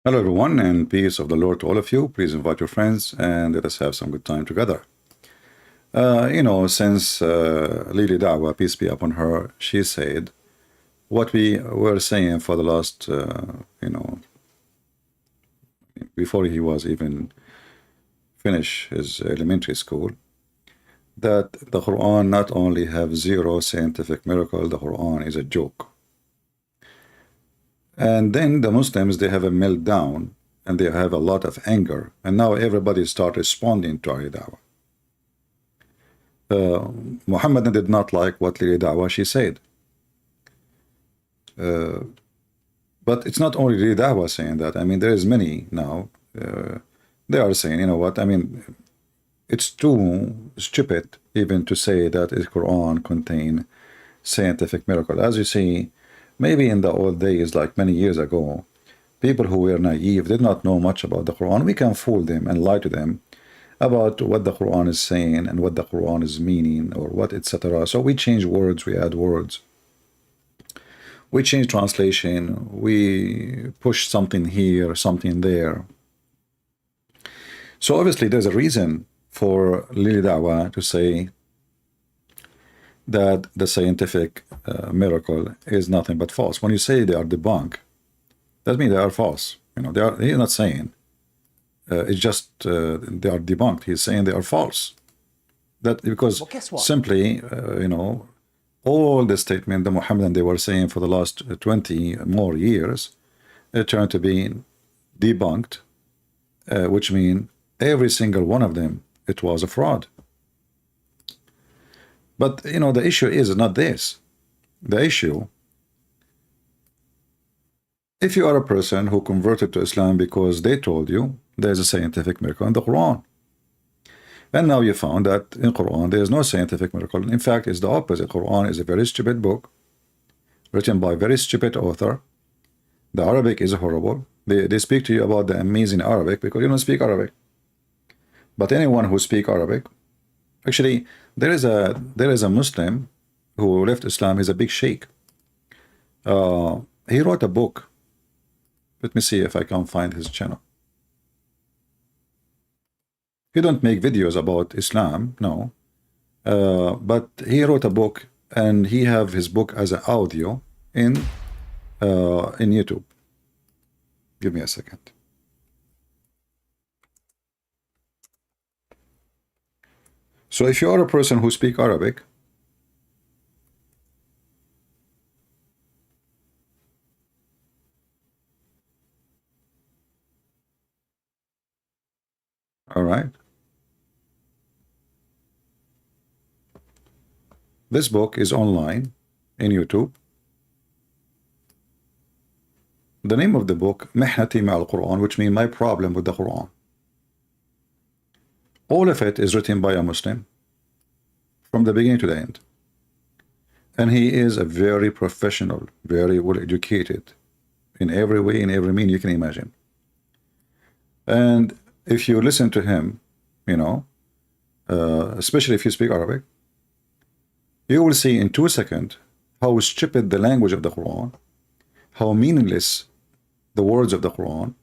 Hello everyone, and peace of the Lord to all of you. Please invite your friends and let us have some good time together. Since Lily Dawah, peace be upon her, she said what we were saying for the last, before he was even finished his elementary school, that the Quran not only have zero scientific miracle, the Quran is a joke. And then the Muslims, they have a meltdown and they have a lot of anger. And now everybody start responding to Lily Dawah. Muhammad did not like what Lily Dawah she said. But it's not only Lily Dawah saying that. I mean, there is many now. They are saying, you know what, I mean, it's too stupid even to say that the Quran contain scientific miracle. As you see, maybe in the old days, like many years ago, people who were naive, did not know much about the Quran, we can fool them and lie to them about what the Quran is saying and what the Quran is meaning or what, etc. So we change words, we add words, we change translation, we push something here, something there. So obviously there's a reason for Lily Dawah to say that the scientific miracle is nothing but false. When you say they are debunked, that means they are false. He's not saying it's just they are debunked. He's saying they are false. That because simply, all the statement the Muhammadan they were saying for the last 20 more years, it turned to be debunked, which means every single one of them, it was a fraud. But the issue is not this. The issue, if you are a person who converted to Islam because they told you there's a scientific miracle in the Quran, and now you found that in Quran there is no scientific miracle. In fact, it's the opposite. Quran is a very stupid book written by a very stupid author. The Arabic is horrible. They speak to you about the amazing Arabic because you don't speak Arabic. But anyone who speaks Arabic, actually, there is a Muslim who left Islam. He's a big sheikh. He wrote a book. Let me see if I can find his channel. He don't make videos about Islam, no. But he wrote a book, and he have his book as an audio in YouTube. Give me a second. So if you are a person who speaks Arabic, all right, this book is online in YouTube. The name of the book, Mihnati Ma'al Quran, which means my problem with the Quran. All of it is written by a Muslim from the beginning to the end. And he is a very professional, very well educated in every way, in every mean you can imagine. And if you listen to him, especially if you speak Arabic, you will see in 2 seconds how stupid the language of the Quran, how meaningless the words of the Quran,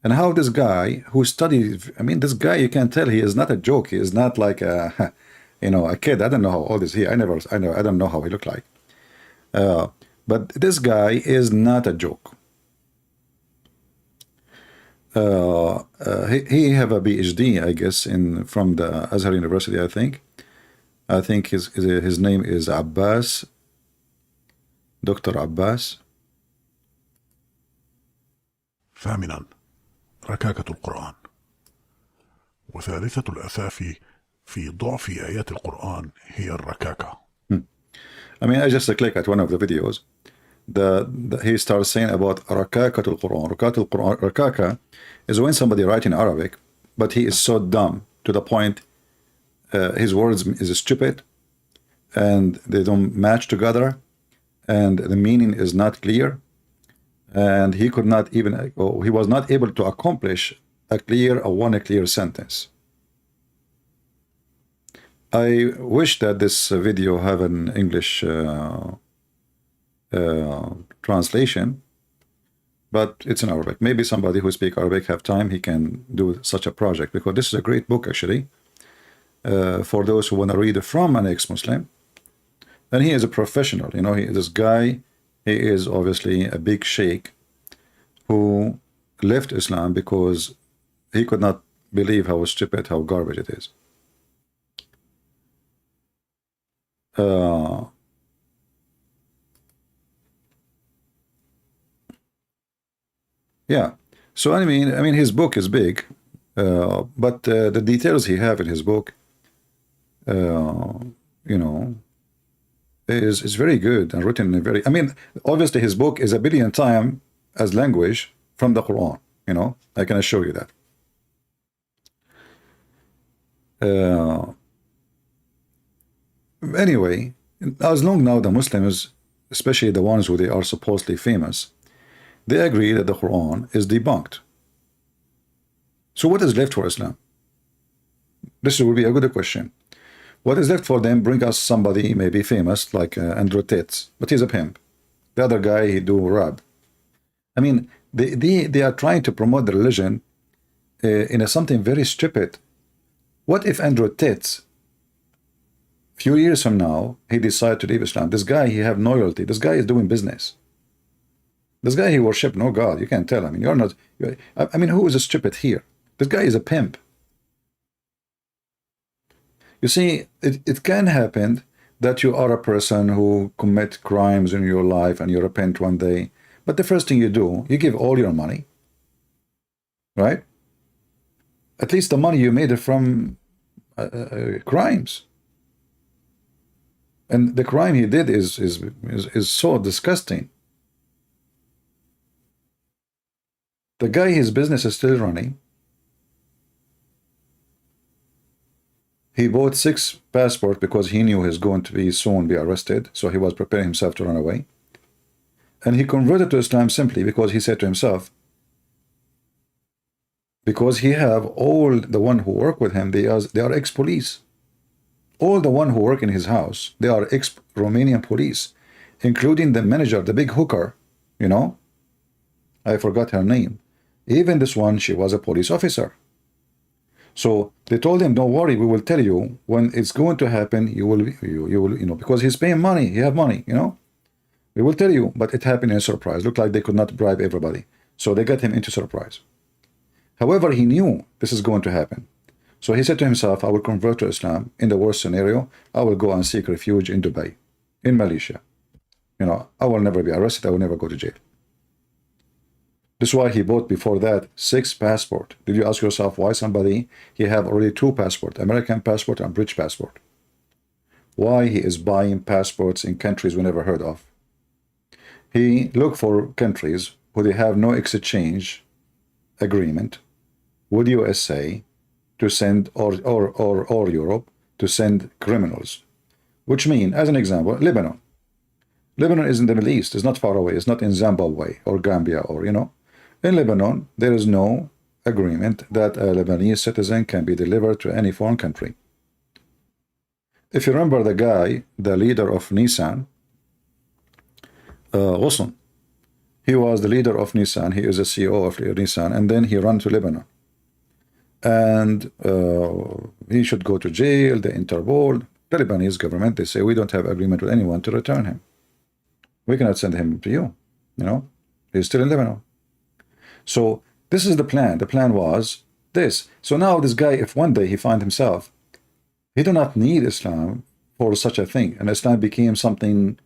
and how this guy who studies, I mean, this guy, you can tell he is not a joke. He is not like a, a kid. I don't know how old is he. I don't know how he looked like. But this guy is not a joke. He have a PhD, I guess, from the Azhar University, I think. I think his name is Abbas, Dr. Abbas. ثامنا، ركاكة القرآن. وثالثة الأثاف في ضعف آيات القرآن هي الركاكة. I mean, I just click at one of the videos. He starts saying about ركاكة القرآن. Rakaka is when somebody writes in Arabic, but he is so dumb to the point his words is stupid and they don't match together and the meaning is not clear. And he could not even, he was not able to accomplish one clear sentence. I wish that this video have an English translation, but it's in Arabic. Maybe somebody who speaks Arabic have time, he can do such a project, because this is a great book actually, for those who want to read it from an ex-Muslim. And he is a professional, you know, this guy, he is obviously a big sheikh who left Islam because he could not believe how stupid, how garbage it is. Yeah, so I mean his book is big, but the details he have in his book, you know, is very good and written in a very, I mean, obviously his book is a billion times as language from the Quran, you know, I can assure you that. Anyway, as long now the Muslims, especially the ones who they are supposedly famous, they agree that the Quran is debunked. So what is left for Islam? This will be a good question. What is left for them? Bring us somebody maybe famous like Andrew Tate, but he's a pimp. The other guy, he do rap. I mean, they are trying to promote the religion in something very stupid. What if Andrew Tate, few years from now, he decided to leave Islam? This guy, he have loyalty. This guy is doing business. This guy, he worship no God. You can't tell. I mean, I mean, who is stupid here? This guy is a pimp. You see, it can happen that you are a person who commit crimes in your life and you repent one day, but the first thing you do, you give all your money, right? At least the money you made it from crimes. And the crime he did is so disgusting. The guy, his business is still running. He bought 6 passports because he knew he's going to be soon be arrested, so he was preparing himself to run away. And he converted to Islam simply because he said to himself, because he have all the one who work with him, they are ex-police. All the one who work in his house, they are ex-Romanian police, including the manager, the big hooker, you know, I forgot her name. Even this one, she was a police officer. So they told him, don't worry, we will tell you when it's going to happen. You will, you know, because he's paying money, he have money, you know. We will tell you, but it happened in a surprise. Looked like they could not bribe everybody, so they got him into surprise. However, he knew this is going to happen, so he said to himself, I will convert to Islam. In the worst scenario, I will go and seek refuge in Dubai, in Malaysia. You know, I will never be arrested. I will never go to jail. This is why he bought before that 6 passports. Did you ask yourself why somebody, he have already 2 passports, American passport and British passport? Why he is buying passports in countries we never heard of? He looked for countries where they have no exchange agreement with USA to send, or Europe, to send criminals. Which mean, as an example, Lebanon. Lebanon is in the Middle East. It's not far away. It's not in Zimbabwe or Gambia or, you know. In Lebanon, there is no agreement that a Lebanese citizen can be delivered to any foreign country. If you remember the guy, the leader of Nissan, Ghosn, he was the leader of Nissan. He is the CEO of Nissan, and then he ran to Lebanon. And he should go to jail, the Interpol, the Lebanese government, they say, we don't have agreement with anyone to return him. We cannot send him to you, you know. He's still in Lebanon. So this is the plan. The plan was this. So now this guy, if one day he find himself, he do not need Islam for such a thing, and Islam became something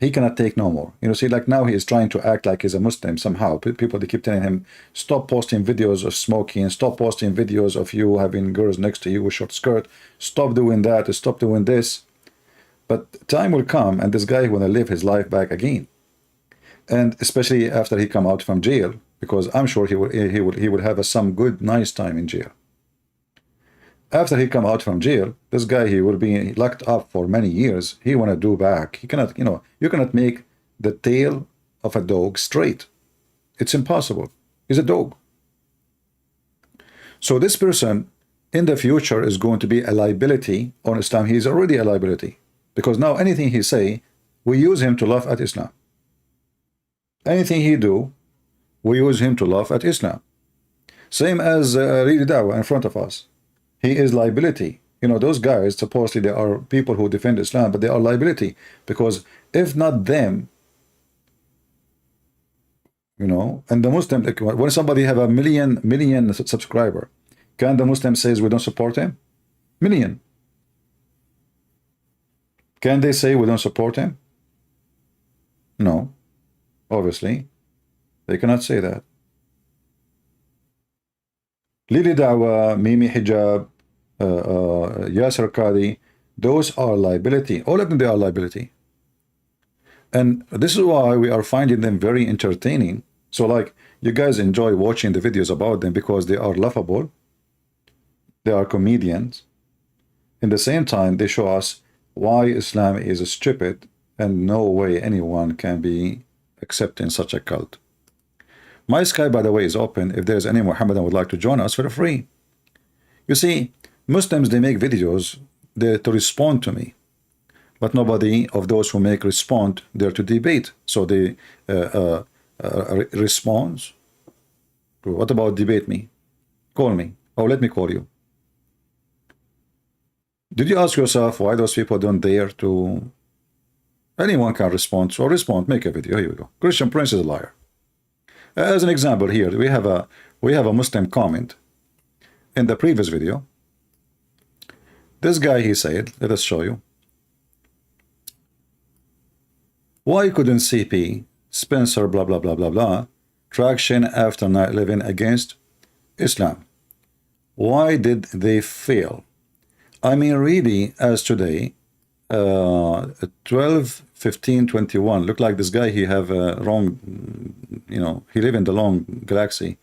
he cannot take no more. You know, see, like now he is trying to act like he's a Muslim somehow. People, they keep telling him, stop posting videos of smoking, stop posting videos of you having girls next to you with short skirt, stop doing that, stop doing this. But time will come, and this guy will live his life back again. And especially after he come out from jail, because I'm sure he would have some good, nice time in jail. After he come out from jail, this guy, he will be locked up for many years. He want to do back. He cannot, you know, you cannot make the tail of a dog straight. It's impossible. He's a dog. So this person in the future is going to be a liability on Islam. He is already a liability, because now anything he say, we use him to laugh at Islam. Anything he do, We use him to laugh at Islam. Same as Read Dawah in front of us. He is liability. You know, those guys, supposedly they are people who defend Islam, but they are liability, because if not them, you know, and the Muslim, like, when somebody have a million subscriber, can the Muslim says we don't support him? Million. Can they say we don't support him? No, obviously they cannot say that. Lili Dawah, Mimi Hijab, Yasser Qadi, those are liability. All of them, they are liability. And this is why we are finding them very entertaining. So like, you guys enjoy watching the videos about them because they are laughable. They are comedians. In the same time, they show us why Islam is stupid and no way anyone can be accepting such a cult. My Skype, by the way, is open. If there's any Muhammadan would like to join us, feel free. You see, Muslims, they make videos there to respond to me, but nobody of those who make respond there to debate. So they responds. What about debate me? Call me. Oh, let me call you. Did you ask yourself why those people don't dare to? Anyone can respond. So respond. Make a video. Here we go. Christian Prince is a liar. As an example, here we have a Muslim comment in the previous video. This guy, he said, let us show you. Why couldn't CP, Spencer, blah blah blah blah blah, traction after 9/11 against Islam? Why did they fail? I mean, really, as today, 12/15/21. Look like this guy, he have a wrong, you know, he live in the long galaxy.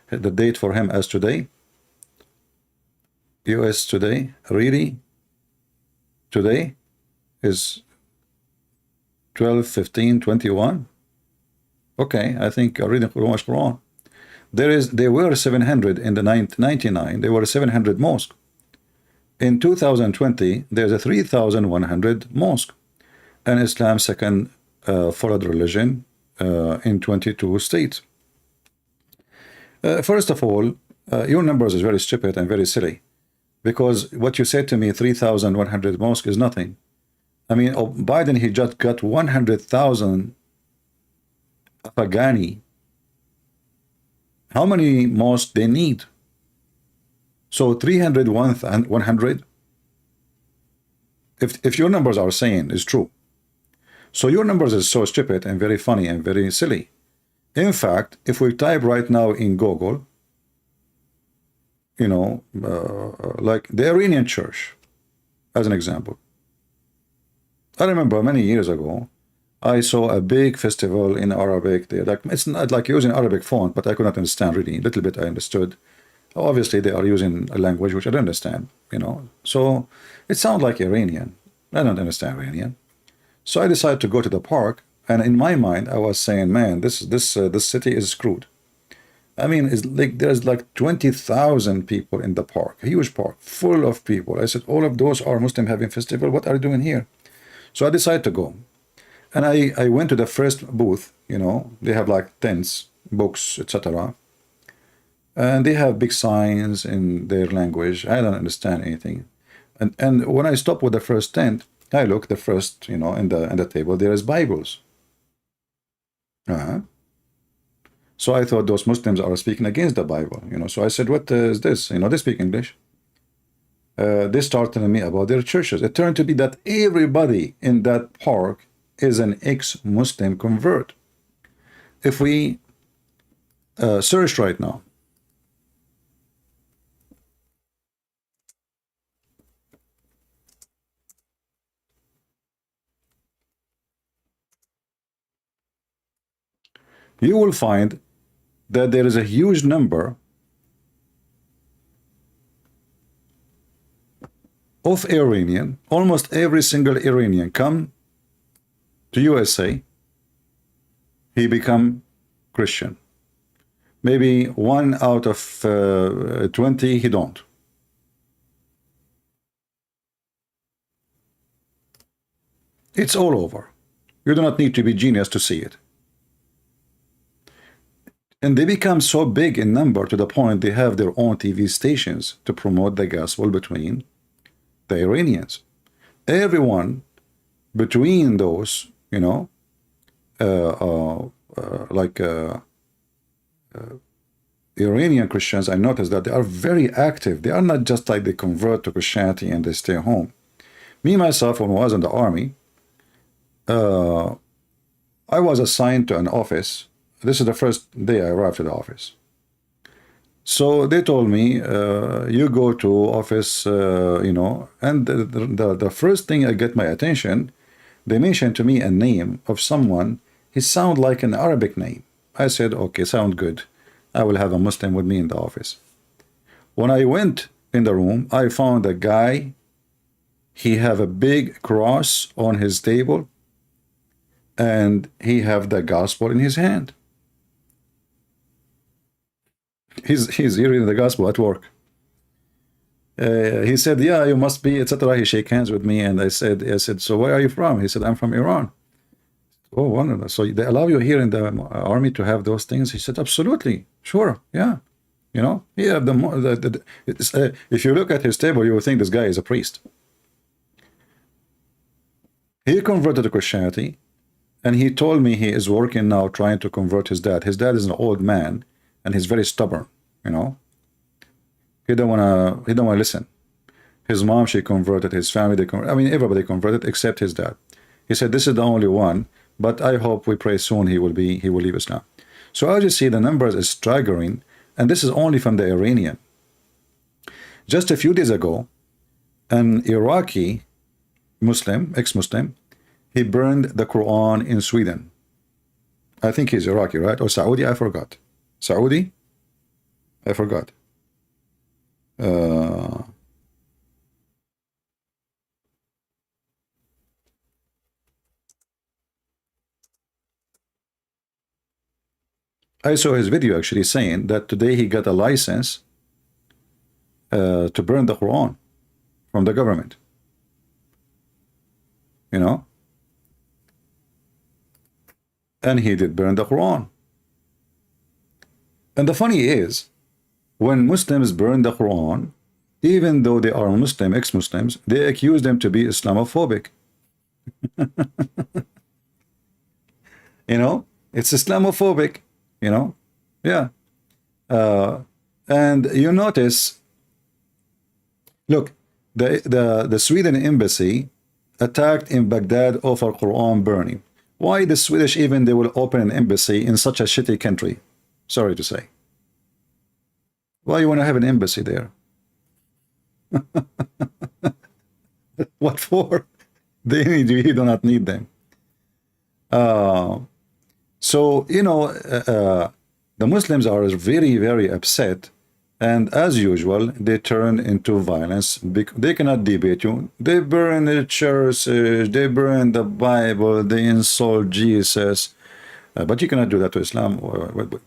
The date for him as today, US today, really, today is 12/15/21. Okay, I think reading Quran. There were 700 in the 99. There were 700 mosques. In 2020, there's a 3,100 mosque, and Islam's second followed religion in 22 states. First of all, your numbers is very stupid and very silly, because what you said to me, 3,100 mosque is nothing. I mean, Biden, he just got 100,000 Afghani. How many mosques they need? So 300, 100, if your numbers are saying is true, so your numbers is so stupid and very funny and very silly. In fact, if we type right now in Google, you know, like the Iranian church, as an example. I remember many years ago, I saw a big festival in Arabic. They like, it's not like using Arabic font, but I could not understand really. A little bit I understood. Obviously, they are using a language which I don't understand, you know. So it sounds like Iranian. I don't understand Iranian. So I decided to go to the park, and in my mind, I was saying, man, this city is screwed. I mean, it's like there's like 20,000 people in the park, a huge park, full of people. I said, all of those are Muslim having festival. What are you doing here? So I decided to go, and I went to the first booth. You know, they have like tents, books, etc. And they have big signs in their language. I don't understand anything. And when I stopped with the first tent, I look the first, you know, in the table there is Bibles. So I thought those Muslims are speaking against the Bible, you know. So I said, what is this? You know, they speak English. They start telling me about their churches. It turned to be that everybody in that park is an ex-Muslim convert. If we search right now, you will find that there is a huge number of Iranian. Almost every single Iranian come to USA, he become Christian. Maybe 1 out of 20 he don't. It's all over. You do not need to be genius to see it. And they become so big in number to the point they have their own TV stations to promote the gospel between the Iranians. Everyone between those, you know, Iranian Christians, I noticed that they are very active. They are not just like they convert to Christianity and they stay home. Me, myself, when I was in the army, I was assigned to an office. This is the first day I arrived to the office. So they told me, you go to office, you know, and the first thing I get my attention, they mentioned to me a name of someone. He sounded like an Arabic name. I said, okay, sound good. I will have a Muslim with me in the office. When I went in the room, I found a guy. He have a big cross on his table, and he have the gospel in his hand. He's reading the gospel at work. He said, yeah, you must be, etc. He shake hands with me, and I said, so where are you from? He said, I'm from Iran. Oh, wonderful. So they allow you here in the army to have those things? He said, absolutely, sure, yeah. You know, yeah. If you look at his table, you will think this guy is a priest. He converted to Christianity, and he told me he is working now trying to convert his dad. His dad is an old man, and he's very stubborn. You know, he don't wanna listen. His mom, she converted. His family, I mean, everybody converted except his dad. He said, this is the only one, but I hope, we pray soon he will leave Islam. So I just see the numbers is staggering, and this is only from the Iranian. Just a few days ago, an Iraqi Muslim, ex-Muslim, he burned the Quran in Sweden. I think he's Iraqi, right? Or Saudi, I forgot. Saudi? I forgot. I saw his video actually saying that today he got a license to burn the Quran from the government. You know? And he did burn the Quran. And the funny is, when Muslims burn the Quran, even though they are Muslim, ex-Muslims, they accuse them to be Islamophobic. You know? It's Islamophobic. You know, yeah. And you notice, look, the Sweden embassy attacked in Baghdad over Quran burning. Why the Swedish even they will open an embassy in such a shitty country? Sorry to say. Why you want to have an embassy there? What for? They need you. You do not need them. So, you know, the Muslims are very, very upset, and as usual, they turn into violence. They cannot debate you. They burn the churches, they burn the Bible, they insult Jesus, but you cannot do that to Islam.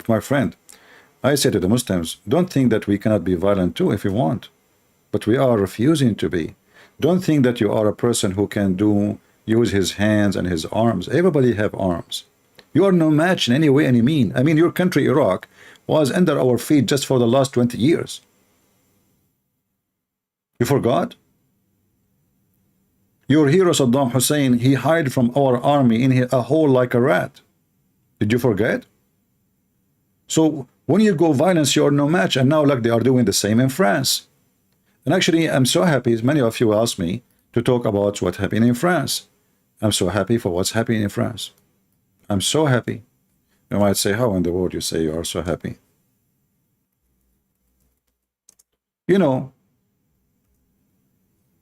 My friend, I say to the Muslims, don't think that we cannot be violent too if you want, but we are refusing to be. Don't think that you are a person who can use his hands and his arms. Everybody have arms. You are no match in any way, any mean. I mean, your country, Iraq, was under our feet just for the last 20 years. You forgot? Your hero, Saddam Hussein, he hid from our army in a hole like a rat. Did you forget? So when you go violence, you are no match. And now, like, they are doing the same in France. And actually, I'm so happy. Many of you asked me to talk about what's happening in France. I'm so happy for what's happening in France. I'm so happy. You might say, how in the world you say you are so happy? You know,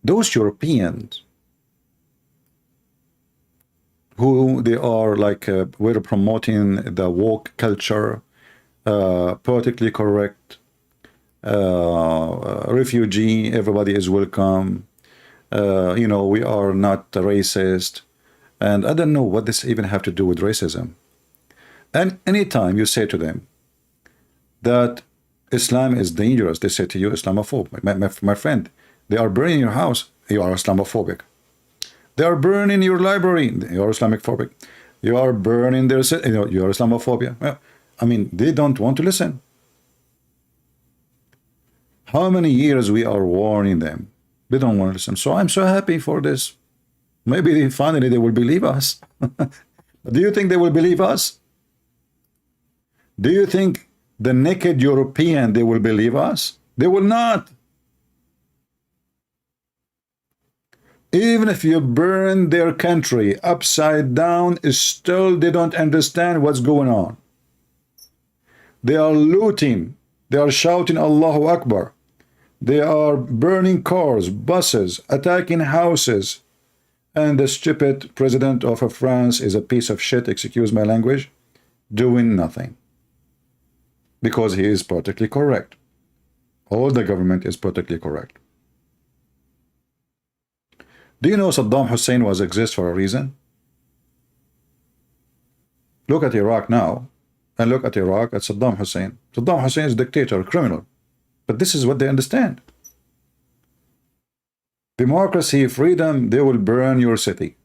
those Europeans who they are like, we're promoting the woke culture, politically correct, refugee, everybody is welcome, you know, we are not racist. And I don't know what this even have to do with racism. And anytime you say to them that Islam is dangerous, they say to you, Islamophobe. My friend, they are burning your house, you are Islamophobic. They are burning your library, you are Islamophobic. You are burning their, you know, you are Islamophobia. Well, I mean, they don't want to listen. How many years we are warning them? They don't want to listen. So I'm so happy for this. Maybe finally they will believe us. Do you think they will believe us? Do you think the naked European, they will believe us? They will not. Even if you burn their country upside down, still they don't understand what's going on. They are looting. They are shouting Allahu Akbar. They are burning cars, buses, attacking houses. And the stupid president of France is a piece of shit, excuse my language, doing nothing. Because he is politically correct. All the government is politically correct. Do you know Saddam Hussein was exist for a reason? Look at Iraq now, and look at Iraq at Saddam Hussein. Saddam Hussein is a dictator, a criminal. But this is what they understand. Democracy, freedom, they will burn your city.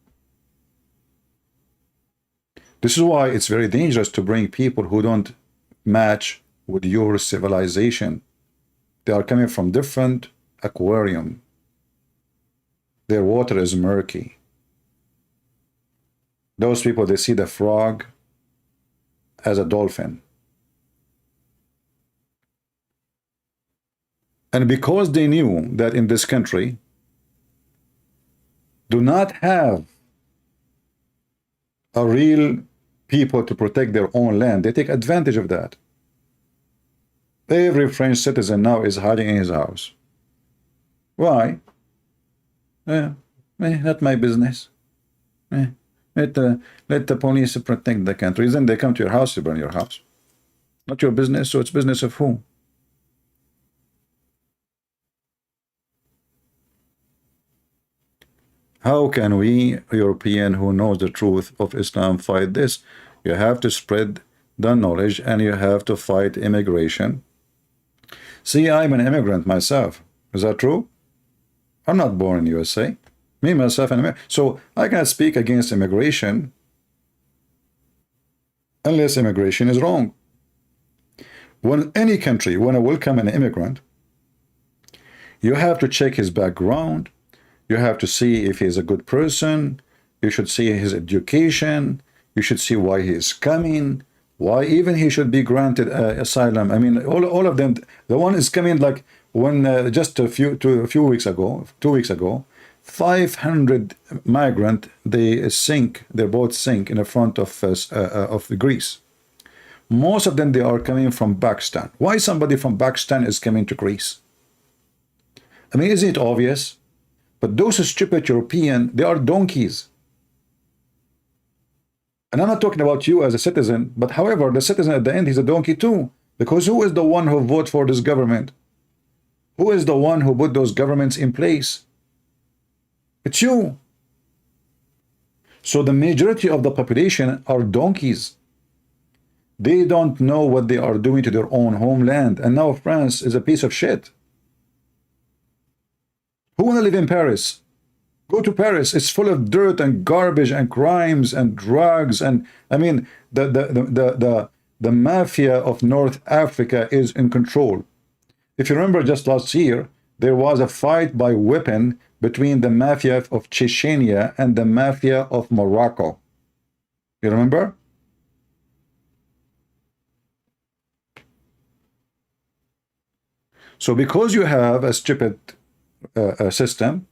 This is why it's very dangerous to bring people who don't match with your civilization. They are coming from different aquarium. Their water is murky. Those people, they see the frog as a dolphin. And because they knew that in this country do not have a real people to protect their own land, they take advantage of that. Every French citizen now is hiding in his house. Why? Not my business. Let the police protect the country. Then they come to your house to burn your house. Not your business, so it's business of who? How can we, European who knows the truth of Islam, fight this? You have to spread the knowledge and you have to fight immigration. See, I'm an immigrant myself. Is that true? I'm not born in USA. Me, myself, and America. So I cannot speak against immigration unless immigration is wrong. When any country want to welcome an immigrant, you have to check his background. You have to see if he is a good person. You should see his education. You should see why he is coming. Why even he should be granted asylum. I mean, all of them. The one is coming like when just a few weeks ago, 2 weeks ago, 500 migrant their boats sink in the front of Greece. Most of them, they are coming from Pakistan. Why somebody from Pakistan is coming to Greece? I mean, isn't it obvious? But those stupid European, they are donkeys. And I'm not talking about you as a citizen, but however, the citizen at the end, he's a donkey too. Because who is the one who voted for this government? Who is the one who put those governments in place? It's you. So the majority of the population are donkeys. They don't know what they are doing to their own homeland. And now France is a piece of shit. Who want to live in Paris? Go to Paris. It's full of dirt and garbage and crimes and drugs. And I mean, the mafia of North Africa is in control. If you remember, just last year, there was a fight by weapon between the mafia of Chechnya and the mafia of Morocco. You remember? So because you have a stupid system,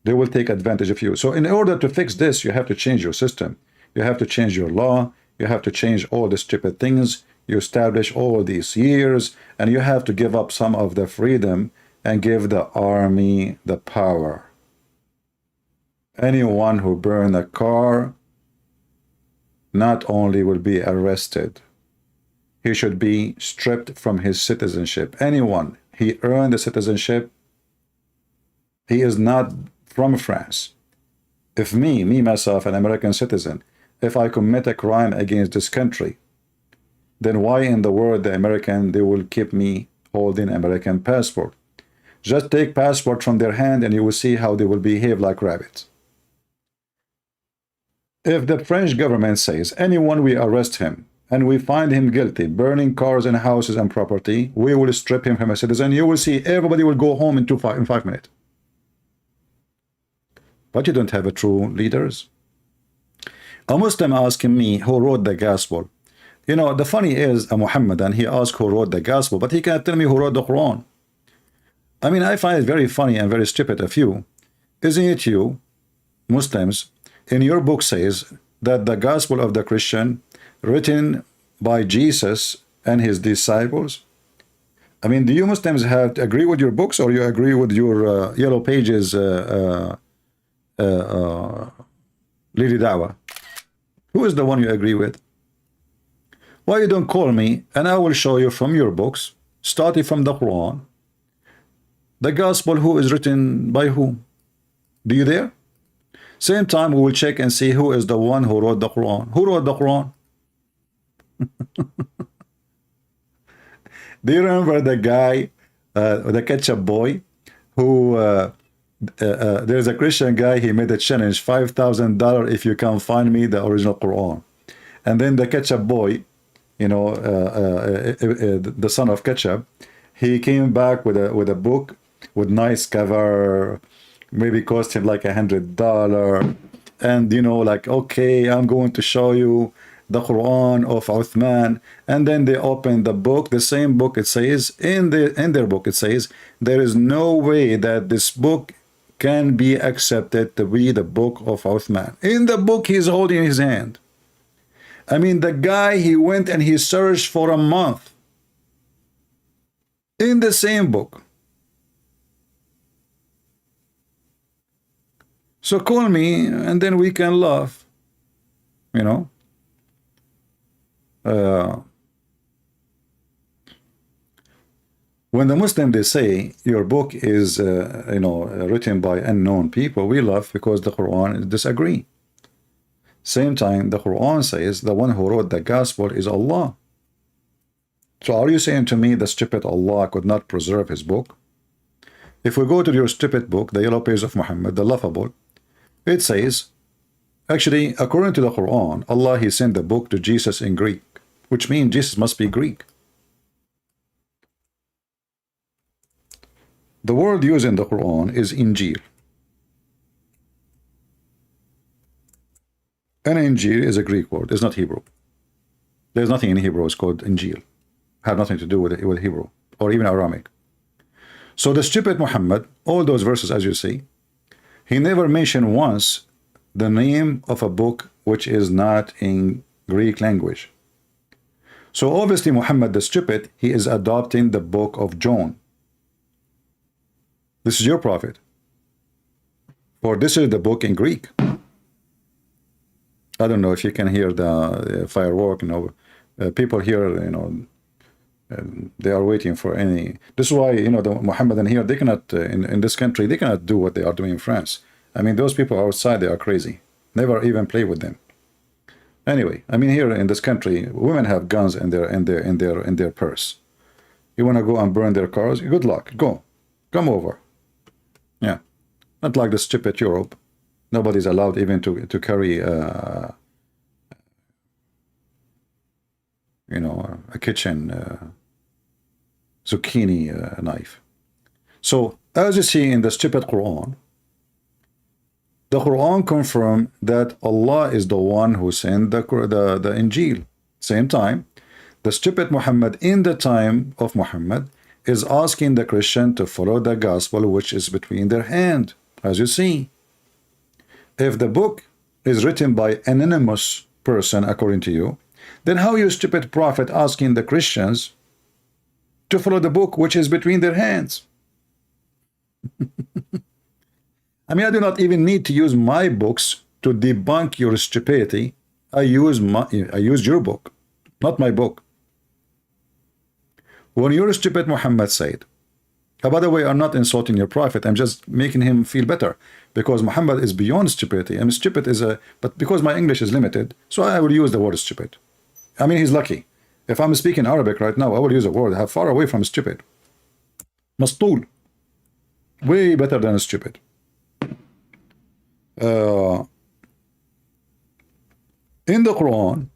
they will take advantage of you. So in order to fix this, you have to change your system. You have to change your law. You have to change all the stupid things you establish all these years, and you have to give up some of the freedom and give the army the power. Anyone who burn a car not only will be arrested, he should be stripped from his citizenship. Anyone, he earned the citizenship, he is not from France. If myself, an American citizen, if I commit a crime against this country, then why in the world the American, they will keep me holding American passport? Just take passport from their hand and you will see how they will behave like rabbits. If the French government says anyone we arrest him and we find him guilty, burning cars and houses and property, we will strip him from a citizen. You will see everybody will go home in 5 minutes. But you don't have a true leaders. A Muslim asking me who wrote the gospel. You know, the funny is a Muhammadan, he asked who wrote the gospel, but he can't tell me who wrote the Quran. I mean, I find it very funny and very stupid of you. Isn't it you, Muslims, in your book says that the gospel of the Christian written by Jesus and his disciples? I mean, do you Muslims have to agree with your books, or you agree with your yellow pages Lady Dawah? Who is the one you agree with? Why you don't call me and I will show you from your books, starting from the Quran, the gospel who is written by who? Do you there? Same time we will check and see who is the one who wrote the Quran. Who wrote the Quran? Do you remember the guy, the ketchup boy, who there's a Christian guy, he made a challenge, $5,000 if you can find me the original Quran. And then the ketchup boy, you know, the son of ketchup, he came back with a book with nice cover, maybe cost him like $100, and you know, like, okay, I'm going to show you the Quran of Uthman. And then they open the book, the same book, it says in their book, it says there is no way that this book can be accepted to be the book of Uthman. In the book he's holding in his hand. I mean, the guy, he went and he searched for a month in the same book. So call me and then we can laugh, you know. When the Muslim, they say your book is you know, written by unknown people, we laugh because the Quran disagree. Same time the Quran says the one who wrote the gospel is Allah. So are you saying to me the stupid Allah could not preserve his book? If we go to your stupid book, the yellow page of Muhammad, the laughable, it says, actually, according to the Quran, Allah, he sent the book to Jesus in Greek, which means Jesus must be Greek. The word used in the Quran is Injil. And Injil is a Greek word, it's not Hebrew. There's nothing in Hebrew, it's called Injil. Have nothing to do with Hebrew or even Aramaic. So the stupid Muhammad, all those verses as you see, he never mentioned once the name of a book which is not in Greek language. So obviously Muhammad the stupid, he is adopting the book of John. This is your prophet. For this is the book in Greek. I don't know if you can hear the firework, you know, people here, you know, they are waiting for any. This is why, you know, the Mohammedan here, they cannot, in this country, they cannot do what they are doing in France. I mean, those people outside, they are crazy. Never even play with them. Anyway, I mean, here in this country, women have guns in their purse. You want to go and burn their cars? Good luck. Go. Come over. Yeah. Not like the stupid Europe. Nobody's allowed even to carry, you know, a kitchen zucchini knife. So, as you see in the stupid Quran, the Quran confirmed that Allah is the one who sent the Injil. Same time, the stupid Muhammad in the time of Muhammad is asking the Christian to follow the gospel which is between their hand, as you see. If the book is written by an anonymous person, according to you, then how you stupid prophet asking the Christians to follow the book which is between their hands? I mean, I do not even need to use my books to debunk your stupidity. I use your book, not my book. When your stupid Muhammad said, by the way, I'm not insulting your prophet, I'm just making him feel better, because Muhammad is beyond stupidity. I mean, stupid is but because my English is limited, so I will use the word stupid. I mean, he's lucky. If I'm speaking Arabic right now, I will use a word far away from stupid. Mastul. Way better than stupid. In the Quran,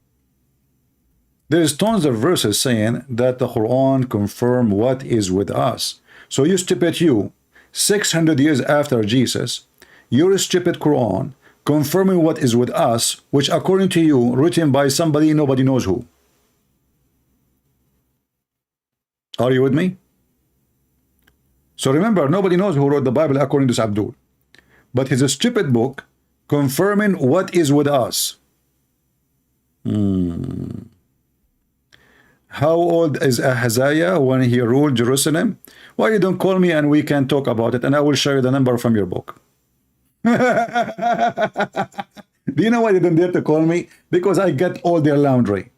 There's tons of verses saying that the Quran confirm what is with us. So you stupid you, 600 years after Jesus, your stupid Quran confirming what is with us, which according to you, written by somebody nobody knows who. Are you with me? So remember, nobody knows who wrote the Bible according to Abdul. But his stupid book confirming what is with us. How old is Ahaziah when he ruled Jerusalem? Why you don't call me and we can talk about it, and I will show you the number from your book. Do you know why they don't dare to call me? Because I get all their laundry.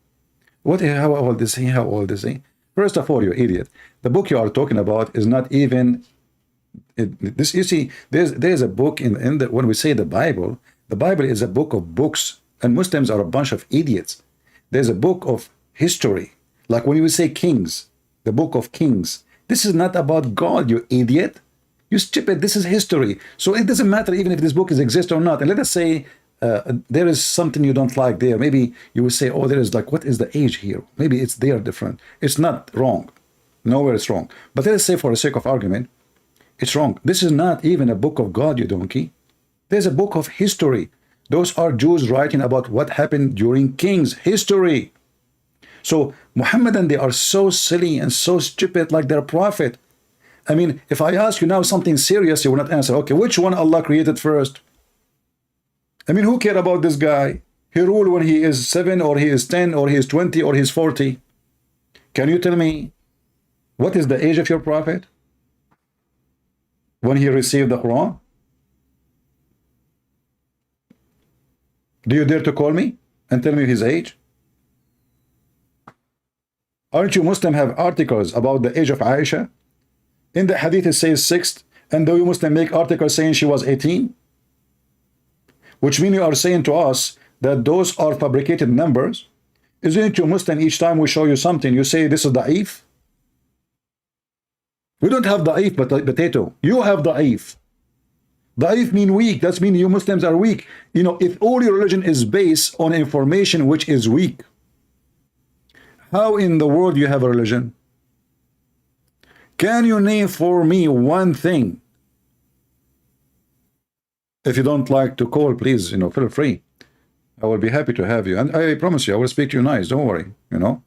What? How old is he? How old is he? First of all, you idiot. The book you are talking about is not even this. You see, there's a book in the, when we say the Bible is a book of books, and Muslims are a bunch of idiots. There's a book of history, like when you say Kings, the book of Kings. This is not about God, you idiot. You stupid. This is history. So it doesn't matter even if this book exists or not. And let us say there is something you don't like there. Maybe you will say, oh, there is like, what is the age here? Maybe it's there different. It's not wrong. Nowhere it's wrong. But let us say for the sake of argument, it's wrong. This is not even a book of God, you donkey. There's a book of history. Those are Jews writing about what happened during Kings. History. So Muhammadan, they are so silly and so stupid like their prophet. I mean, if I ask you now something serious, you will not answer. Okay, which one Allah created first? I mean, who cares about this guy? He ruled when he is 7 or he is 10 or he is 20 or he is 40. Can you tell me what is the age of your prophet when he received the Quran? Do you dare to call me and tell me his age? Aren't you Muslim have articles about the age of Aisha? In the Hadith it says 6, and do you Muslim make articles saying she was 18? Which means you are saying to us that those are fabricated numbers. Isn't it you Muslim, each time we show you something, you say this is da'if? We don't have da'if, but potato. You have da'if. Da'if mean weak. That means you Muslims are weak. You know, if all your religion is based on information which is weak, how in the world you have a religion? Can you name for me one thing? If you don't like to call, please, you know, feel free. I will be happy to have you. And I promise you, I will speak to you nice. Don't worry, you know.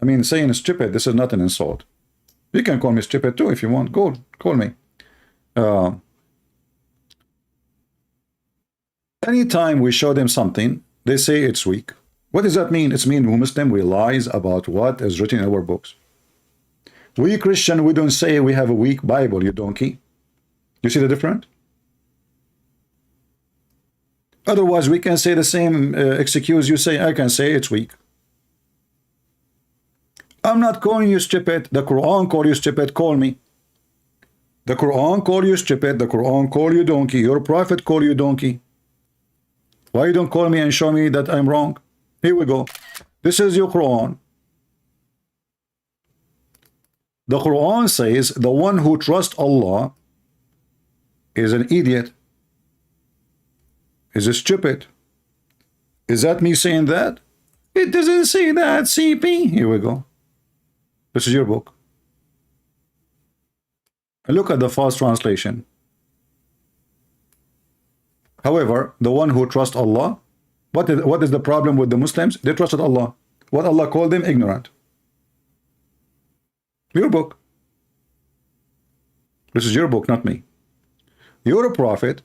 I mean, saying stupid, this is not an insult. You can call me stupid too if you want. Call me. Anytime we show them something, they say it's weak. What does that mean? It means we Muslim, we lies about what is written in our books. We Christian, we don't say we have a weak Bible, you donkey. You see the difference? Otherwise, we can say the same excuse you say. I can say it's weak. I'm not calling you stupid. The Quran call you stupid. Call me. The Quran call you stupid. The Quran call you donkey. Your prophet call you donkey. Why you don't call me and show me that I'm wrong? Here we go. This is your Quran. The Quran says the one who trusts Allah is an idiot, is a stupid. Is that me saying that? It doesn't say that, CP. Here we go. This is your book. And look at the false translation. However, the one who trusts Allah, what is the problem with the Muslims? They trusted Allah. What Allah called them? Ignorant. Your book. This is your book, not me. You're a prophet.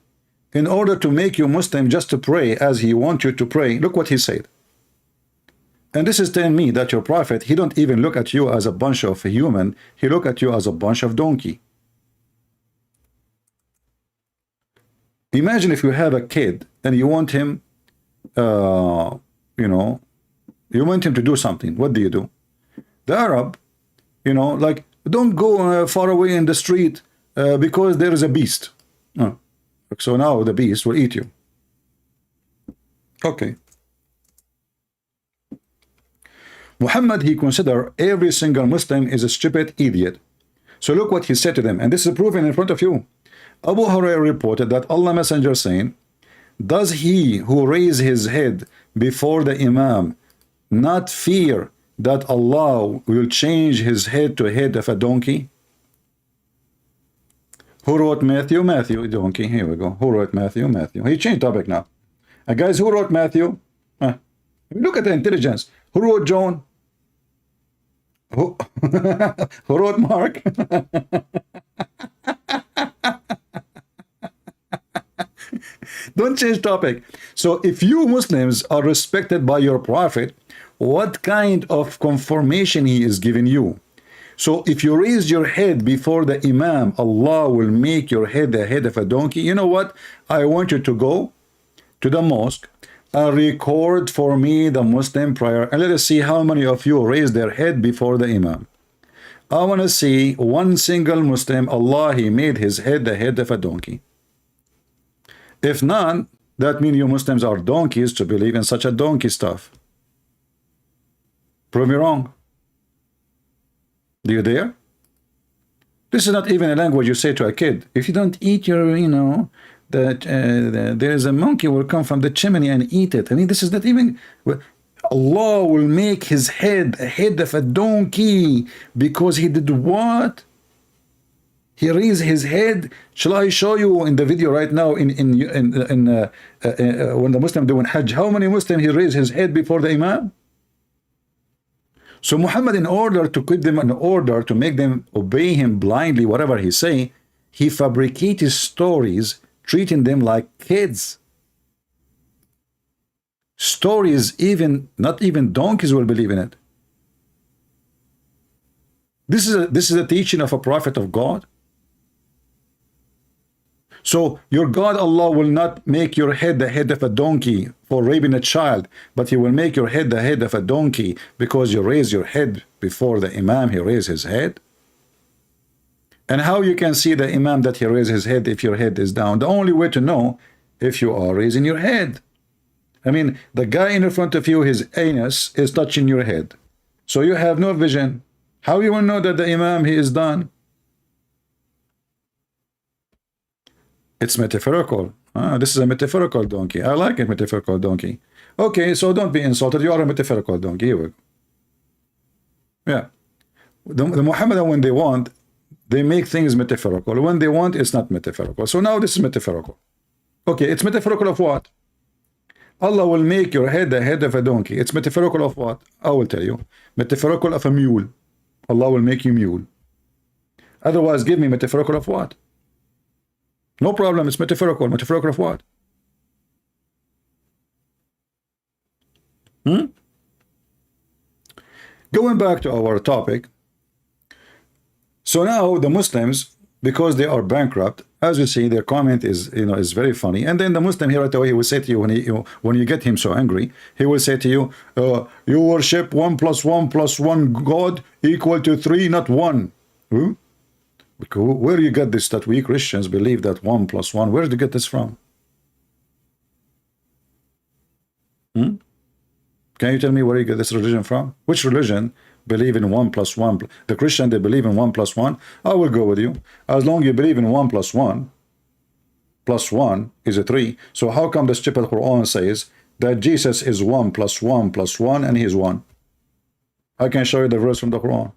In order to make you Muslim just to pray as he wants you to pray, look what he said. And this is telling me that your prophet, he don't even look at you as a bunch of human. He look at you as a bunch of donkey. Imagine if you have a kid and you want him, you know, you want him to do something. What do? The Arab, you know, like, don't go far away in the street because there is a beast. So now the beast will eat you. Okay. Muhammad, he considered every single Muslim is a stupid idiot. So look what he said to them, and this is proven in front of you. Abu Hurairah reported that Allah Messenger saying, does he who raise his head before the Imam not fear that Allah will change his head to head of a donkey? Who wrote Matthew? Matthew, donkey. Here we go. Who wrote Matthew? Matthew. He changed topic now. Guys, who wrote Matthew? Look at the intelligence. Who wrote John? Who, who wrote Mark? Don't change topic. So if you Muslims are respected by your prophet, what kind of confirmation he is giving you? So if you raise your head before the Imam, Allah will make your head the head of a donkey. You know what? I want you to go to the mosque and record for me the Muslim prayer, and let us see how many of you raise their head before the Imam. I want to see one single Muslim, Allah, he made his head the head of a donkey. If not, that means you Muslims are donkeys to believe in such a donkey stuff. Prove me wrong. Do you dare? This is not even a language you say to a kid. If you don't eat your, you know, that there is a monkey will come from the chimney and eat it. I mean, this is not even. Allah will make his head a head of a donkey because he did what? He raised his head. Shall I show you in the video right now? When the Muslim doing Hajj, how many Muslims he raised his head before the Imam? So Muhammad, in order to keep them in order to make them obey him blindly, whatever he say, he fabricated stories, treating them like kids. Stories, even not even donkeys will believe in it. This is a teaching of a prophet of God. So your God Allah will not make your head the head of a donkey for raping a child, but he will make your head the head of a donkey because you raise your head before the Imam, he raised his head. And how you can see the Imam that he raised his head if your head is down? The only way to know if you are raising your head. I mean, the guy in front of you, his anus is touching your head. So you have no vision. How you will know that the Imam, he is done? It's metaphorical. This is a metaphorical donkey. I like a metaphorical donkey. Okay, so don't be insulted. You are a metaphorical donkey. Here we go. Yeah. The Muhammadan, when they want, they make things metaphorical. When they want, it's not metaphorical. So now this is metaphorical. Okay, it's metaphorical of what? Allah will make your head the head of a donkey. It's metaphorical of what? I will tell you. Metaphorical of a mule. Allah will make you mule. Otherwise, give me metaphorical of what? No problem, it's metaphorical. Metaphorical of what? Going back to our topic. So now the Muslims, because they are bankrupt, as you see, their comment is, you know, is very funny. And then the Muslim here right away, he will say to you, when you get him so angry, he will say to you, you worship 1 + 1 + 1 God equal to 3, not 1. Where do you get this, that we Christians believe that 1 + 1? Where did you get this from? Can you tell me where you get this religion from? Which religion believe in 1 + 1? The Christian, they believe in 1 + 1. I will go with you. As long as you believe in 1 + 1 + 1 is a 3. So how come the stupid Quran says that Jesus is 1 + 1 + 1 and he is 1? I can show you the verse from the Quran.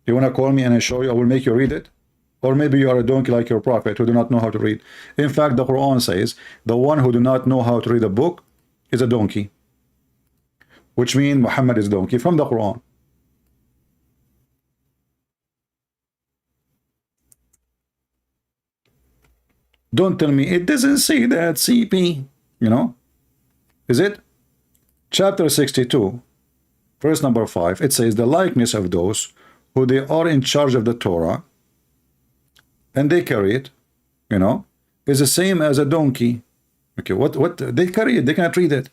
You want to call me and I show you? I will make you read it. Or maybe you are a donkey like your prophet who do not know how to read. In fact, the Quran says the one who do not know how to read a book is a donkey, which means Muhammad is donkey from the Quran. Don't tell me it doesn't say that, CP. You know, is it? Chapter 62, verse number 5. It says the likeness of those who they are in charge of the Torah and they carry it, you know, is the same as a donkey. Okay, what they carry it, they cannot read it.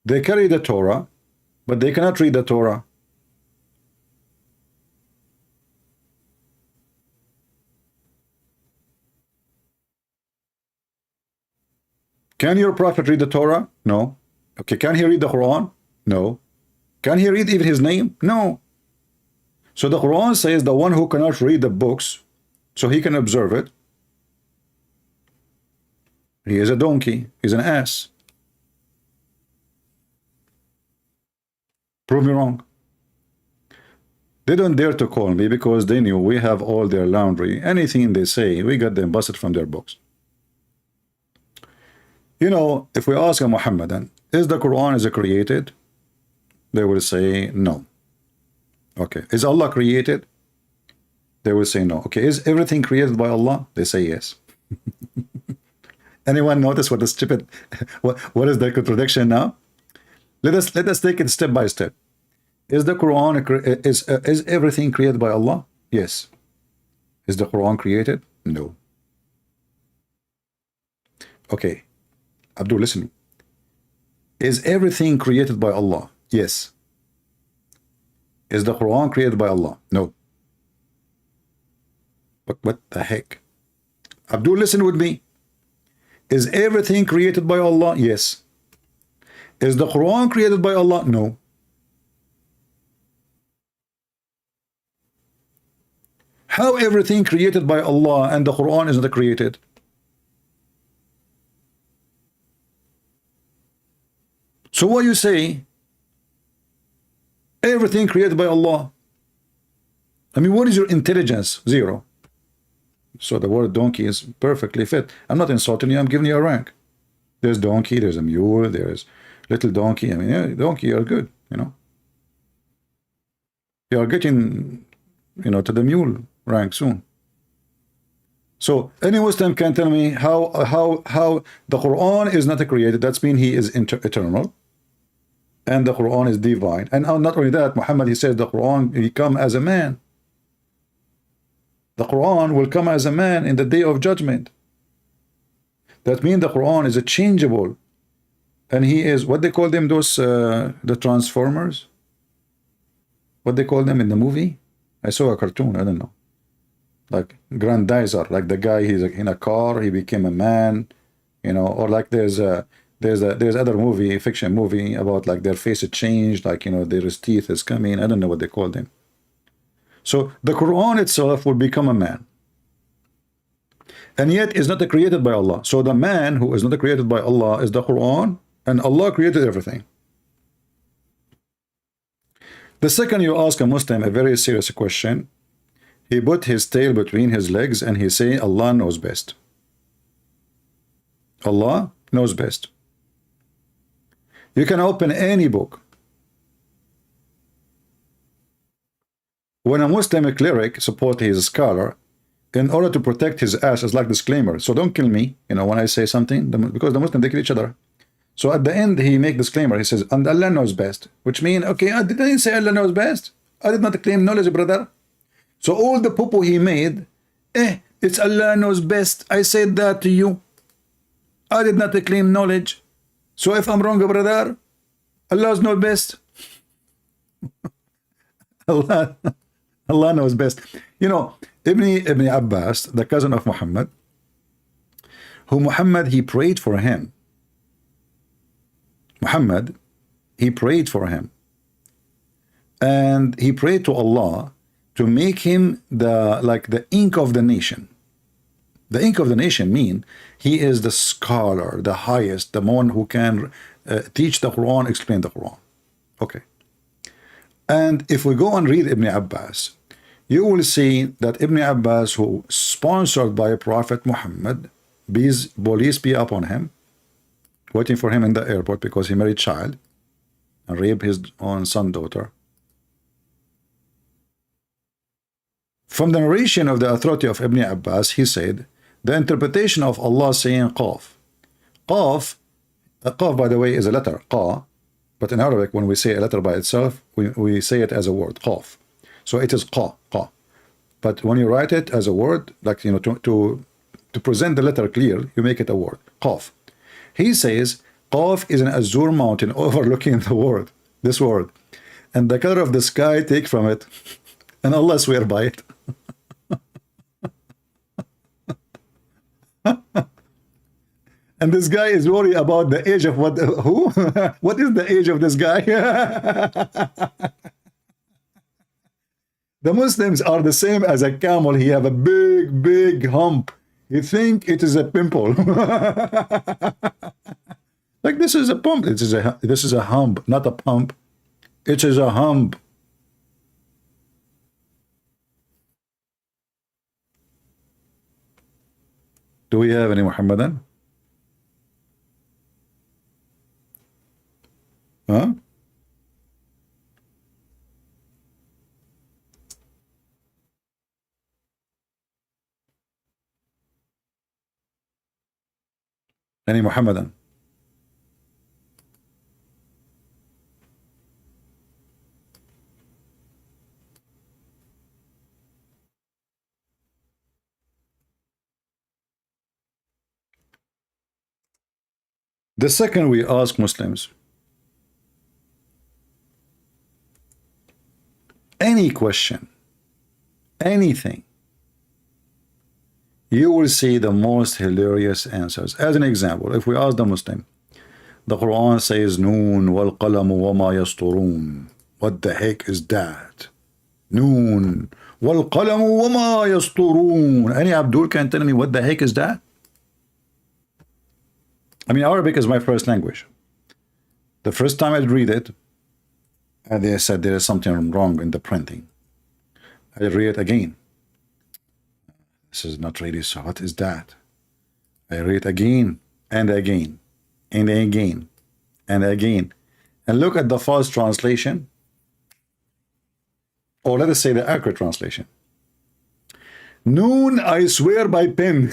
They carry the Torah, but they cannot read the Torah. Can your prophet read the Torah? No. Okay, can he read the Quran? No. Can he read even his name? No. So the Quran says the one who cannot read the books, so he can observe it, he is a donkey, he's an ass. Prove me wrong. They don't dare to call me because they knew we have all their laundry. Anything they say, we got them busted from their books. You know, if we ask a Muhammadan, is the Quran is it created? They will say no. Okay. Is Allah created? They will say no. Okay. Is everything created by Allah? They say yes. Anyone notice what the stupid, what is the contradiction now? Let us take it step by step. Is the Quran, is everything created by Allah? Yes. Is the Quran created? No. Okay. Abdul, listen. Is everything created by Allah? Yes. Is the Quran created by Allah? No. But what the heck? Abdul, listen with me. Is everything created by Allah? Yes. Is the Quran created by Allah? No. How everything created by Allah and the Quran is not created? So what you say? Everything created by Allah. I mean, what is your intelligence? Zero. So the word donkey is perfectly fit. I'm not insulting you, I'm giving you a rank. There's donkey, there's a mule, there's little donkey. I mean, yeah, donkey, you're good, you know. You are getting, you know, to the mule rank soon. So any Muslim can tell me how the Quran is not created. That's mean he is eternal, and the Quran is divine. And not only that, Muhammad, he says the Quran will come as a man. The Quran will come as a man in the day of judgment. That means the Quran is a changeable, and he is what they call them, those the Transformers. What they call them in the movie? I saw a cartoon. I don't know. Like grandizer, like the guy, he's in a car, he became a man, you know. Or like there's other movie, fiction movie about like their face changed, like, you know, their teeth is coming. I don't know what they call them. So the Quran itself will become a man, and yet is not created by Allah. So the man who is not created by Allah is the Quran, and Allah created everything. The second you ask a Muslim a very serious question, he put his tail between his legs and he say Allah knows best. Allah knows best. You can open any book. When a Muslim cleric support his scholar, in order to protect his ass, is like disclaimer. So don't kill me, you know, when I say something, because the Muslims, they kill each other. So at the end, he make disclaimer. He says, and Allah knows best, which means, okay, I didn't say Allah knows best. I did not claim knowledge, brother. So all the poo-poo he made, it's Allah knows best. I said that to you. I did not claim knowledge. So if I'm wrong, brother, Allah knows best. Allah knows best. You know, Ibn Abbas, the cousin of Muhammad, who Muhammad, he prayed for him. Muhammad, he prayed for him. And he prayed to Allah to make him the ink of the nation. The ink of the nation mean he is the scholar, the highest, the one who can teach the Quran, explain the Quran. Okay. And if we go and read Ibn Abbas, you will see that Ibn Abbas, who sponsored by Prophet Muhammad, police be upon him, waiting for him in the airport because he married child and raped his own son daughter. From the narration of the authority of Ibn Abbas, he said, the interpretation of Allah saying Qaf. Qaf, by the way, is a letter, Qa, but in Arabic, when we say a letter by itself, we say it as a word, Qaf. So it is Qa. But when you write it as a word, like, you know, to present the letter clear, you make it a word, Qaf. He says, Qaf is an azure mountain overlooking the world, this world. And the color of the sky take from it, and Allah swear by it. And this guy is worried about the age of what? Who? What is the age of this guy? The Muslims are the same as a camel. He have a big hump. You think it is a pimple. Like this is a pump. This is a hump, not a pump. It is a hump. Do we have any Muhammadan? Huh? Any Muhammadan? The second we ask Muslims any question, anything, you will see the most hilarious answers. As an example, if we ask the Muslim, the Quran says Noon wal qalamu wa ma yasturun. What the heck is that? Noon wal qalamu wa ma yasturun. Any Abdul can tell me what the heck is that? I mean, Arabic is my first language. The first time I'd read it, and they said there is something wrong in the printing. I read it again. This is not really so. What is that? I read again and again and again and again. And look at the false translation. Or let us say the accurate translation. Noon, I swear by pen.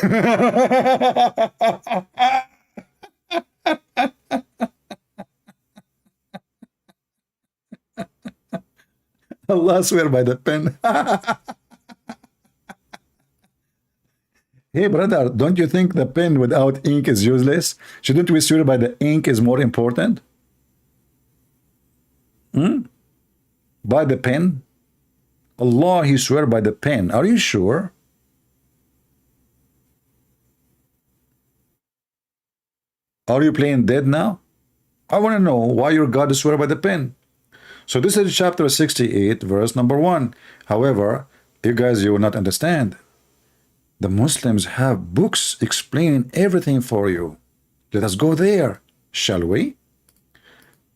Allah swear by the pen. Hey brother, don't you think the pen without ink is useless? Shouldn't we swear by the ink is more important? By the pen? Allah, he swear by the pen. Are you sure? Are you playing dead now? I want to know why your God swear by the pen. So this is chapter 68, verse number 1. However, you guys, you will not understand. The Muslims have books explaining everything for you. Let us go there, shall we?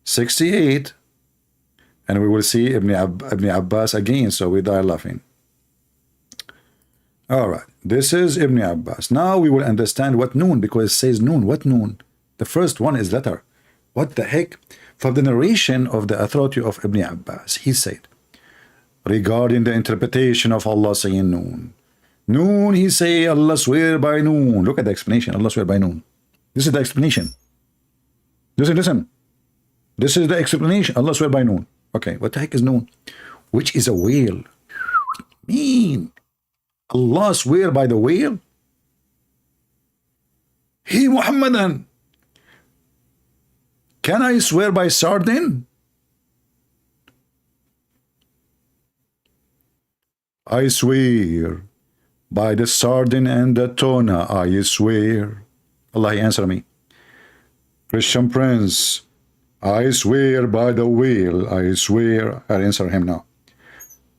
68, and we will see Ibn Abbas again, so we die laughing. All right, this is Ibn Abbas. Now we will understand what noon, because it says noon. What noon? The first one is letter. What the heck? From the narration of the authority of Ibn Abbas, he said, regarding the interpretation of Allah saying noon. Noon, he say, Allah swear by noon. Look at the explanation. Allah swear by noon. This is the explanation. Listen. This is the explanation. Allah swear by noon. Okay, what the heck is noon? Which is a whale. Mean. Allah swear by the whale? He Muhammadan. Can I swear by sardine? I swear by the sardine and the tuna, I swear. Allah, answer me. Christian Prince, I swear by the whale, I swear. I'll answer him now.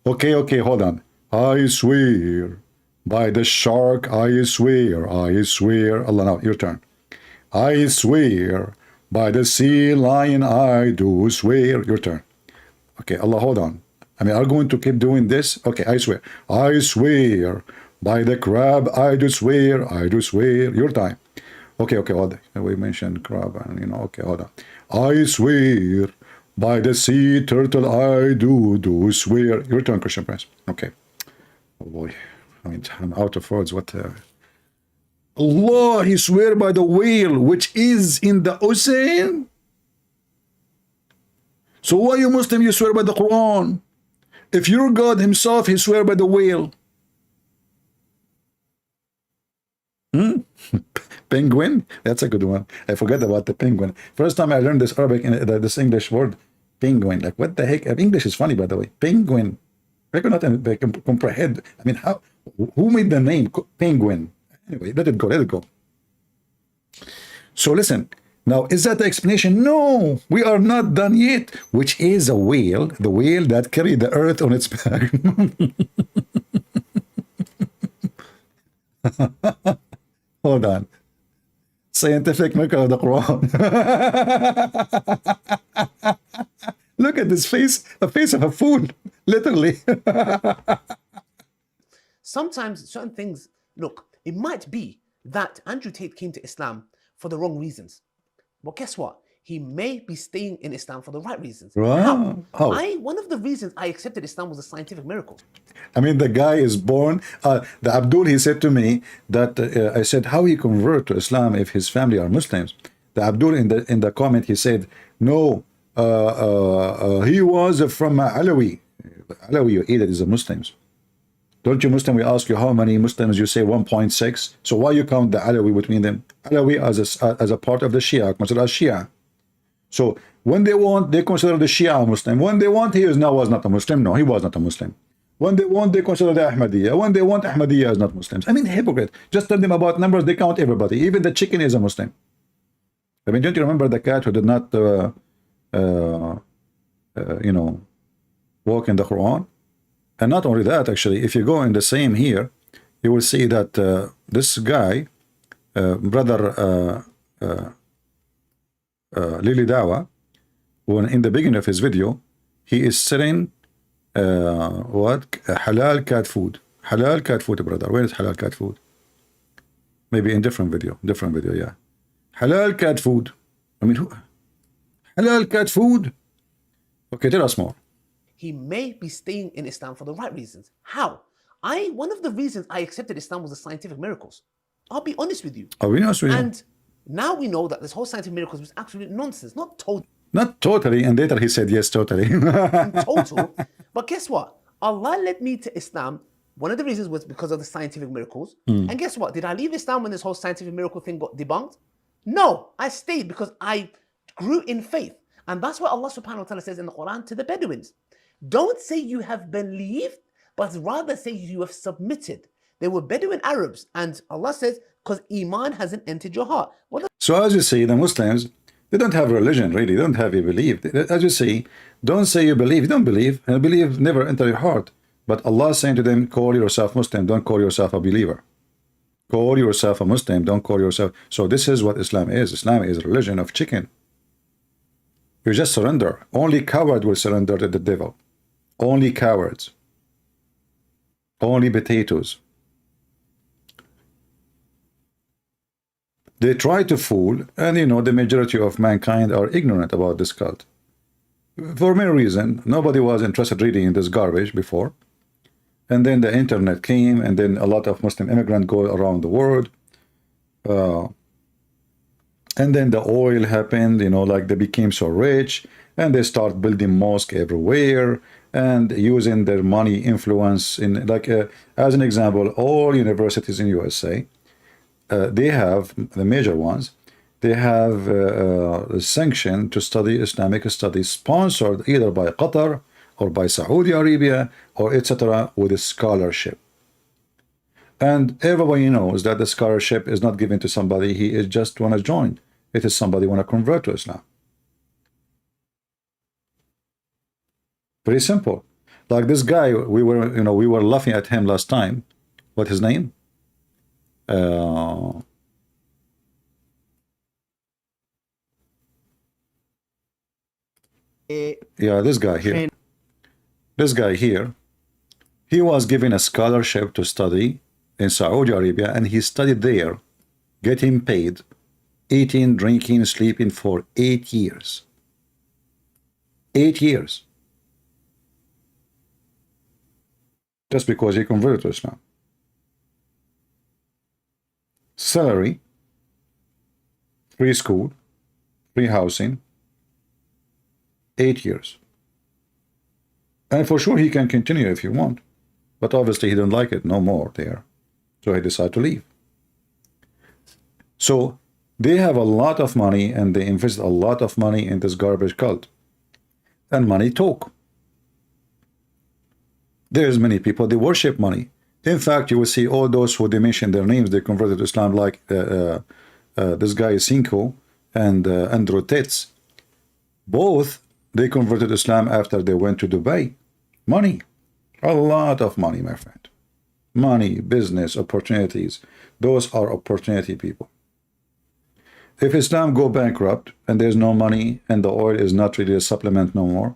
Okay, hold on. I swear by the shark, I swear. Allah, now, your turn. I swear by the sea lion, I do swear. Your turn. Okay, Allah, hold on. I mean, are you going to keep doing this? Okay, I swear. I swear by the crab, I do swear. Your time. Okay, hold on. We mentioned crab, and okay, hold on. I swear by the sea turtle, I do swear. Your turn, Christian Prince. Okay. Oh boy. I mean, I'm out of words. What? Allah, he swear by the whale, which is in the ocean. So why you Muslim, you swear by the Quran? If your God himself, he swear by the whale. Penguin? That's a good one. I forgot about the penguin. First time I learned this Arabic, this English word, penguin. Like, what the heck? English is funny, by the way. Penguin. I cannot comprehend. I mean, how? Who made the name penguin? Anyway, let it go. So listen. Now, is that the explanation? No, we are not done yet. Which is a whale, the whale that carried the earth on its back. Hold on. Scientific miracle of the Quran. Look at this face, a face of a fool, literally. Sometimes certain things, look, it might be that Andrew Tate came to Islam for the wrong reasons. But guess what? He may be staying in Islam for the right reasons. Wow. How? One of the reasons I accepted Islam was a scientific miracle. I mean, the guy is born. The Abdul, he said to me that I said, how he convert to Islam if his family are Muslims? The Abdul in the comment, he said, no, he was from Alawi. Alawi, you eat it, is a Muslims. Don't you Muslim? We ask you how many Muslims, you say 1.6. So why you count the Alawi between them? Alawi as a part of the Shia, considered as Shia. So when they want, they consider the Shia a Muslim. When they want, he was not a Muslim. No, he was not a Muslim. When they want, they consider the Ahmadiyya. When they want, Ahmadiyya is not Muslims. I mean, hypocrite. Just tell them about numbers, they count everybody. Even the chicken is a Muslim. I mean, don't you remember the cat who did not, you know, walk in the Quran? And not only that, actually, if you go in the same here, you will see that this guy, brother Lily Dawah, when in the beginning of his video, he is selling halal cat food. Halal cat food, brother. Where is halal cat food? Maybe in different video, yeah. Halal cat food. I mean, who? Halal cat food. Okay, tell us more. He may be staying in Islam for the right reasons. How? One of the reasons I accepted Islam was the scientific miracles. I'll be honest with you. Are we honest with you? And now we know that this whole scientific miracles was absolute nonsense. Not totally. And later he said, yes, totally. total. But guess what? Allah led me to Islam. One of the reasons was because of the scientific miracles. And guess what? Did I leave Islam when this whole scientific miracle thing got debunked? No, I stayed because I grew in faith. And that's what Allah subhanahu wa ta'ala says in the Quran to the Bedouins. Don't say you have believed, but rather say you have submitted. They were Bedouin Arabs, and Allah says, because Iman hasn't entered your heart. So as you see, the Muslims, they don't have religion, really. They don't have a belief. As you see, don't say you believe. You don't believe, and belief never enter your heart. But Allah is saying to them, call yourself Muslim, don't call yourself a believer. Call yourself a Muslim, don't call yourself. So this is what Islam is. Islam is a religion of chicken. You just surrender. Only coward will surrender to the devil. Only cowards. Only potatoes. They try to fool, and you know, the majority of mankind are ignorant about this cult. For many reasons, nobody was interested reading in this garbage before. And then the internet came, and then a lot of Muslim immigrants go around the world. And then the oil happened, you know, like they became so rich, and they start building mosques everywhere, and using their money influence in, like, as an example, all universities in USA, they have, the major ones, they have a sanction to study Islamic studies sponsored either by Qatar or by Saudi Arabia or etc. with a scholarship. And everybody knows that the scholarship is not given to somebody he is just want to join. It is somebody want to convert to Islam. Very simple. Like this guy, we were laughing at him last time. What's his name? Yeah, this guy here. This guy here, he was given a scholarship to study in Saudi Arabia, and he studied there, getting paid, eating, drinking, sleeping for 8 years. 8 years. Just because he converted to Islam. Salary, free school, free housing, 8 years. And for sure he can continue if you want. But obviously he didn't like it no more there. So he decided to leave. So they have a lot of money, and they invest a lot of money in this garbage cult. And money talk. There's many people, they worship money. In fact, you will see all those who they mention their names, they converted to Islam, like this guy Cinco and Andrew Tate. Both, they converted to Islam after they went to Dubai. Money. A lot of money, my friend. Money, business, opportunities. Those are opportunity people. If Islam go bankrupt and there's no money and the oil is not really a supplement no more,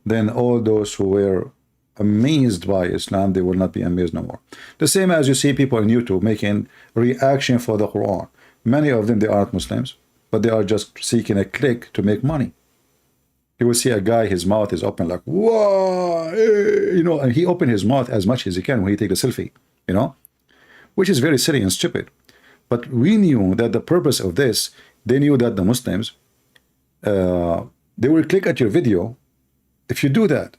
then all those who were amazed by Islam, they will not be amazed no more. The same as you see people on YouTube making reaction for the Quran. Many of them, they aren't Muslims, but they are just seeking a click to make money. You will see a guy, his mouth is open like, whoa, you know, and he opened his mouth as much as he can when he take a selfie, you know, which is very silly and stupid. But we knew that the purpose of this, they knew that the Muslims, they will click at your video if you do that.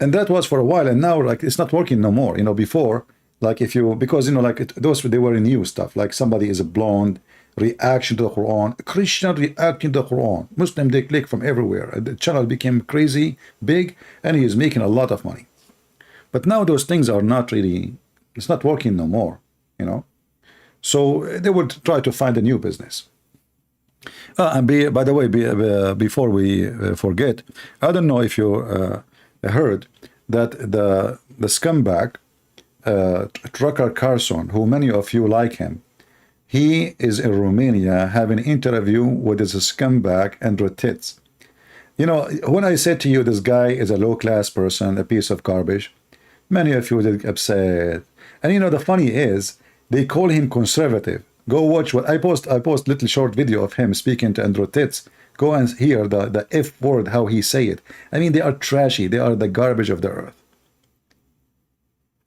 And that was for a while, and now like it's not working no more. You know, before, like if you, because you know, like those, they were new stuff, like somebody is a blonde, reaction to the Quran, Christian reacting to the Quran, Muslim, they click from everywhere. The channel became crazy big, and he is making a lot of money. But now those things are not really, it's not working no more, you know. So they would try to find a new business. By the way, before we forget, I don't know if you heard that the scumbag Trucker Carson, who many of you like him, he is in Romania having an interview with this scumbag Andrew Tits. You know, when I said to you this guy is a low-class person, a piece of garbage, many of you get upset. And you know, the funny is, they call him conservative. Go watch what I post little short video of him speaking to Andrew Tits. Go and hear the F word, how he say it. I mean, they are trashy. They are the garbage of the earth.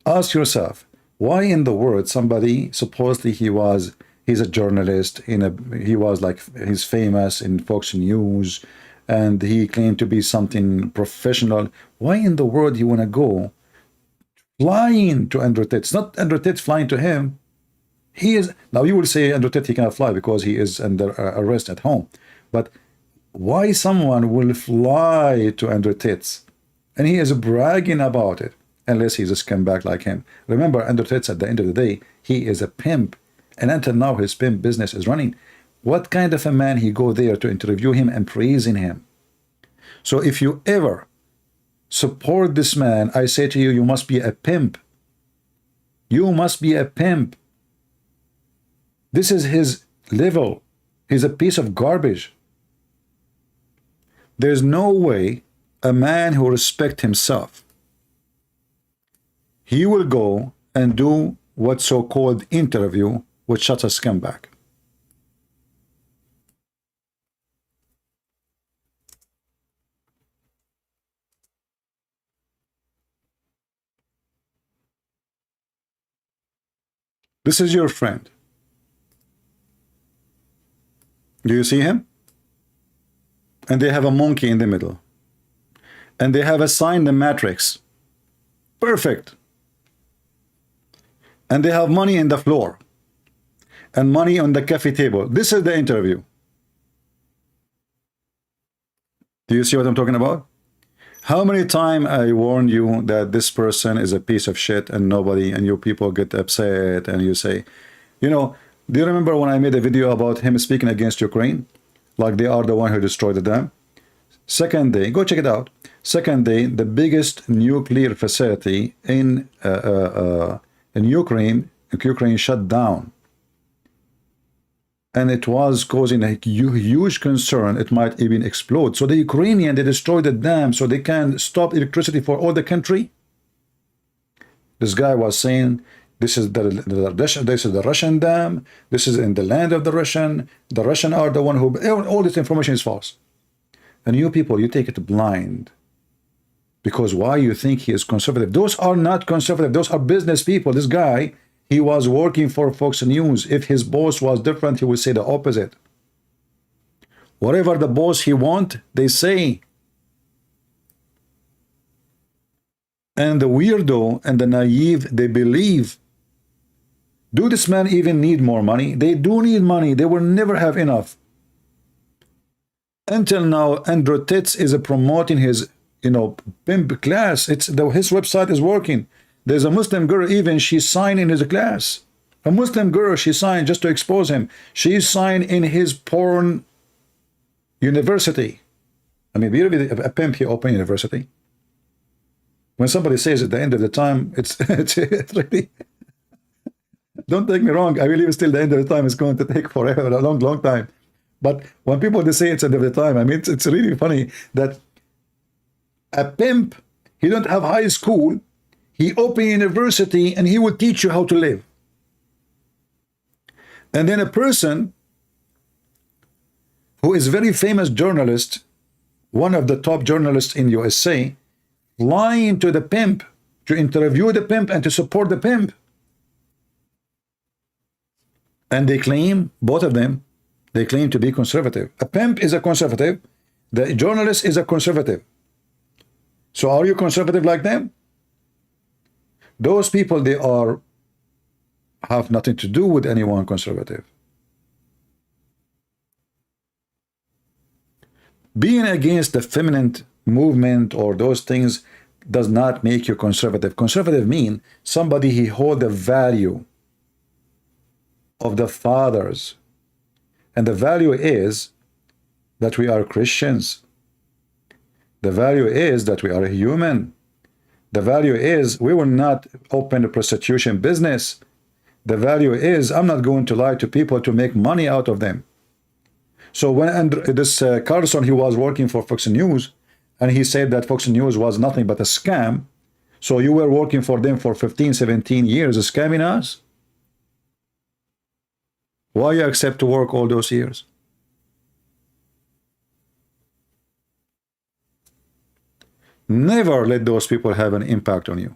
Ask yourself, why in the world somebody, supposedly he's a journalist, he's famous in Fox News, and he claimed to be something professional. Why in the world you want to go flying to Andrew Tits? Not Andrew Tits flying to him. He is, now you will say Andrew Tits, he cannot fly because he is under arrest at home. But why someone will fly to Andrew Tits? And he is bragging about it, unless he's a scumbag like him. Remember, Andrew Tits, at the end of the day, he is a pimp. And until now, his pimp business is running. What kind of a man he go there to interview him and praising him? So if you ever support this man, I say to you, you must be a pimp. You must be a pimp. This is his level. He's a piece of garbage. There's no way a man who respects himself, he will go and do what so-called interview with such a scumbag. This is your friend. Do you see him? And they have a monkey in the middle. And they have assigned the matrix. Perfect. And they have money in the floor. And money on the cafe table. This is the interview. Do you see what I'm talking about? How many times I warned you that this person is a piece of shit and nobody, and you people get upset and you say, you know, do you remember when I made a video about him speaking against Ukraine? Like they are the one who destroyed the dam? Second day, go check it out. Second day, the biggest nuclear facility in Ukraine shut down. And it was causing a huge concern. It might even explode. So the Ukrainian, they destroyed the dam so they can stop electricity for all the country. This guy was saying, this is the Russian dam. This is in the land of the Russian. The Russian are the one who, all this information is false. And you people, you take it blind. Because why you think he is conservative? Those are not conservative. Those are business people. This guy, he was working for Fox News. If his boss was different, he would say the opposite. Whatever the boss he want, they say. And the weirdo and the naive, they believe. Do this man even need more money? They do need money. They will never have enough. Until now, Andrew Tits is promoting his, pimp class. His website is working. There's a Muslim girl, even she signed in his class. A Muslim girl, she signed just to expose him. She signed in his porn university. I mean, a pimp, he open university. When somebody says at the end of the time, it's really... Don't take me wrong. I believe still the end of the time is going to take forever, a long, long time. But when people they say it's the end of the time, I mean, it's really funny that A pimp, he don't have high school, he open university, and he will teach you how to live. And then a person who is very famous journalist, one of the top journalists in USA, flying to the pimp to interview the pimp and to support the pimp. And they claim, both of them, they claim to be conservative. A pimp is a conservative, the journalist is a conservative. So are you conservative like them? Those people, they have nothing to do with anyone conservative. Being against the feminine movement or those things does not make you conservative. Conservative mean somebody he hold the value of the fathers. And the value is that we are Christians. The value is that we are human. The value is we will not open a prostitution business. The value is I'm not going to lie to people to make money out of them. So when this Carlson, he was working for Fox News, and he said that Fox News was nothing but a scam. So you were working for them for 15, 17 years, scamming us? Why you accept to work all those years? Never let those people have an impact on you.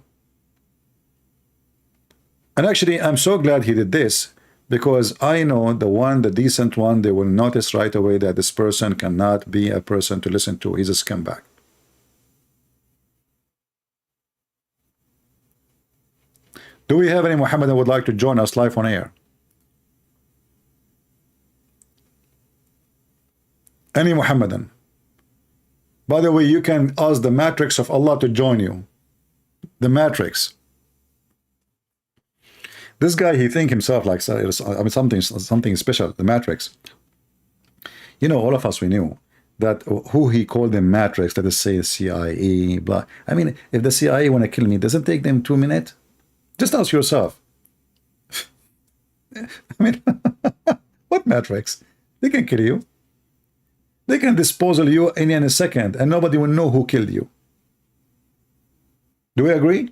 And actually, I'm so glad he did this, because I know the decent one, they will notice right away that this person cannot be a person to listen to. He's a scumbag. Do we have any Muhammad that would like to join us live on air? Any Muhammadan? By the way, you can ask the matrix of Allah to join you. The matrix. This guy, he think himself like something special. The matrix. You know, all of us, we knew that who he called the matrix. Let us say CIA. Blah. I mean, if the CIA want to kill me, does it take them 2 minutes? Just ask yourself. I mean, what matrix? They can kill you. They can dispose of you in a second, and nobody will know who killed you. Do we agree?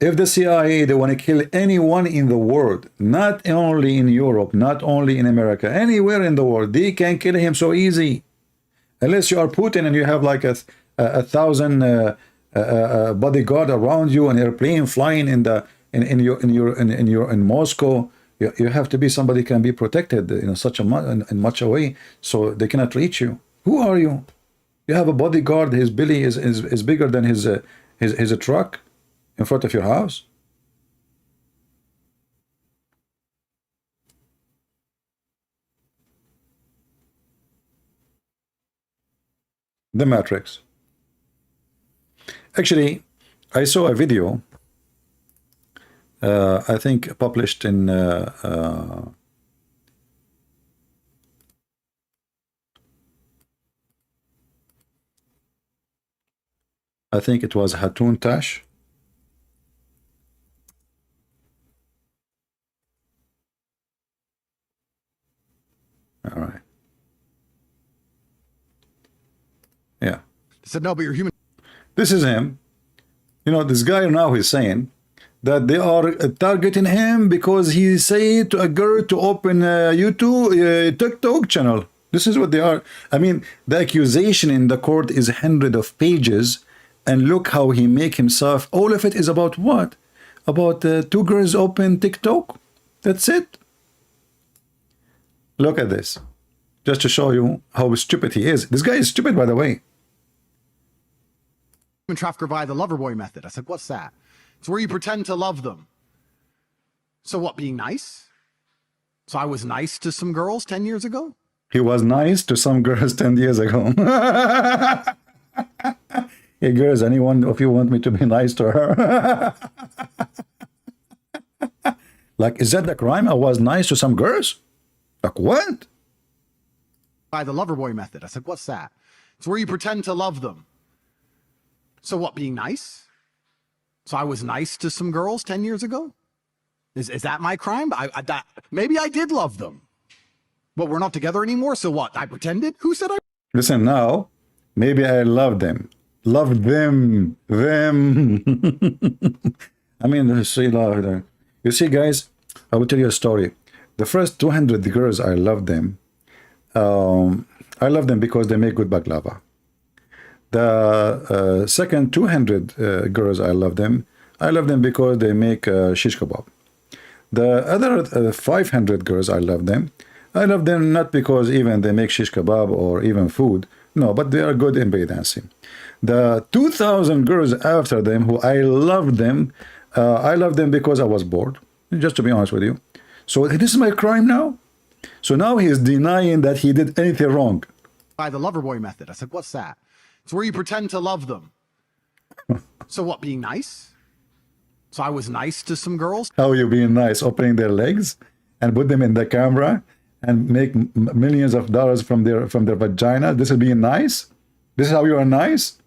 If the CIA, they want to kill anyone in the world, not only in Europe, not only in America, anywhere in the world, they can kill him so easy. Unless you are Putin and you have like a 1,000 bodyguard around you, an airplane flying in Moscow. You have to be somebody can be protected in such a much a way, so they cannot reach you. Who are you? You have a bodyguard. His belly is bigger than his truck in front of your house. The Matrix. Actually, I saw a video. I think published in I think it was Hatun Tash. All right. Yeah. I said, no, but you're human. This is him. You know, this guy now is saying that they are targeting him because he said to a girl to open a YouTube, TikTok channel. This is what they are. I mean, the accusation in the court is 100 of pages, and look how he make himself. All of it is about what? About 2 girls open TikTok. That's it. Look at this, just to show you how stupid he is. This guy is stupid, by the way. Trafficker via the lover boy method. I said, what's that? It's where you pretend to love them. So what, being nice? So I was nice to some girls 10 years ago? He was nice to some girls 10 years ago. Hey girls, anyone of you want me to be nice to her? Like, is that the crime? I was nice to some girls? Like, what? By the lover boy method. I said, what's that? It's where you pretend to love them. So what, being nice? So I was nice to some girls 10 years ago? Is that my crime? Maybe I did love them. But we're not together anymore, so what? I pretended? Who said I... Listen, now Maybe I love them. Love them. Them. I mean, you see, guys, I will tell you a story. The first 200 girls, I love them. I love them because they make good baklava. The second 200 girls, I love them. I love them because they make shish kebab. The other 500 girls, I love them. I love them not because even they make shish kebab or even food. No, but they are good in belly dancing. The 2,000 girls after them, who I love them because I was bored, just to be honest with you. So this is my crime now? So now he is denying that he did anything wrong. By the lover boy method. I said, what's that? It's where you pretend to love them. So what, being nice? So I was nice to some girls. How are you being nice? Opening their legs and put them in the camera and make millions of dollars from their vagina? This is being nice? This is how you are nice?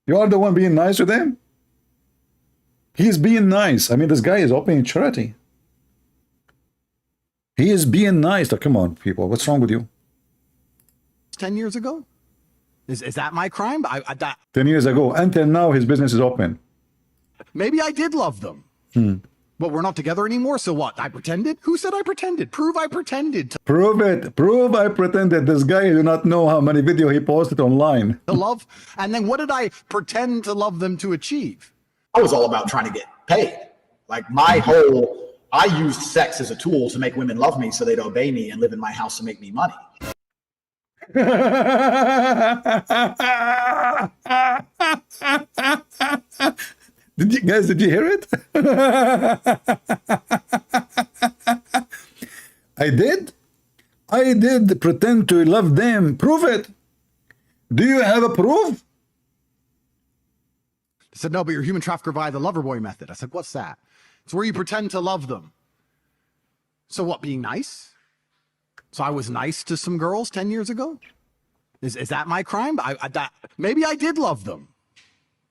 You are the one being nice to them? He's being nice. I mean, this guy is opening charity. He is being nice. Come on, people. What's wrong with you? 10 years ago? Is that my crime? 10 years ago. Until now, his business is open. Maybe I did love them. But we're not together anymore, so what? I pretended? Who said I pretended? Prove I pretended to Prove it. Prove I pretended. This guy, you do not know how many videos he posted online. love. And then what did I pretend to love them to achieve? I was all about trying to get paid. Like I used sex as a tool to make women love me so they'd obey me and live in my house and make me money. Did you hear it? I did pretend to love them. Prove it. Do you have a proof? They said, no, but you're a human trafficker via the lover boy method. I said, what's that? It's where you pretend to love them. So what, being nice? So I was nice to some girls 10 years ago? Is that my crime? Maybe I did love them.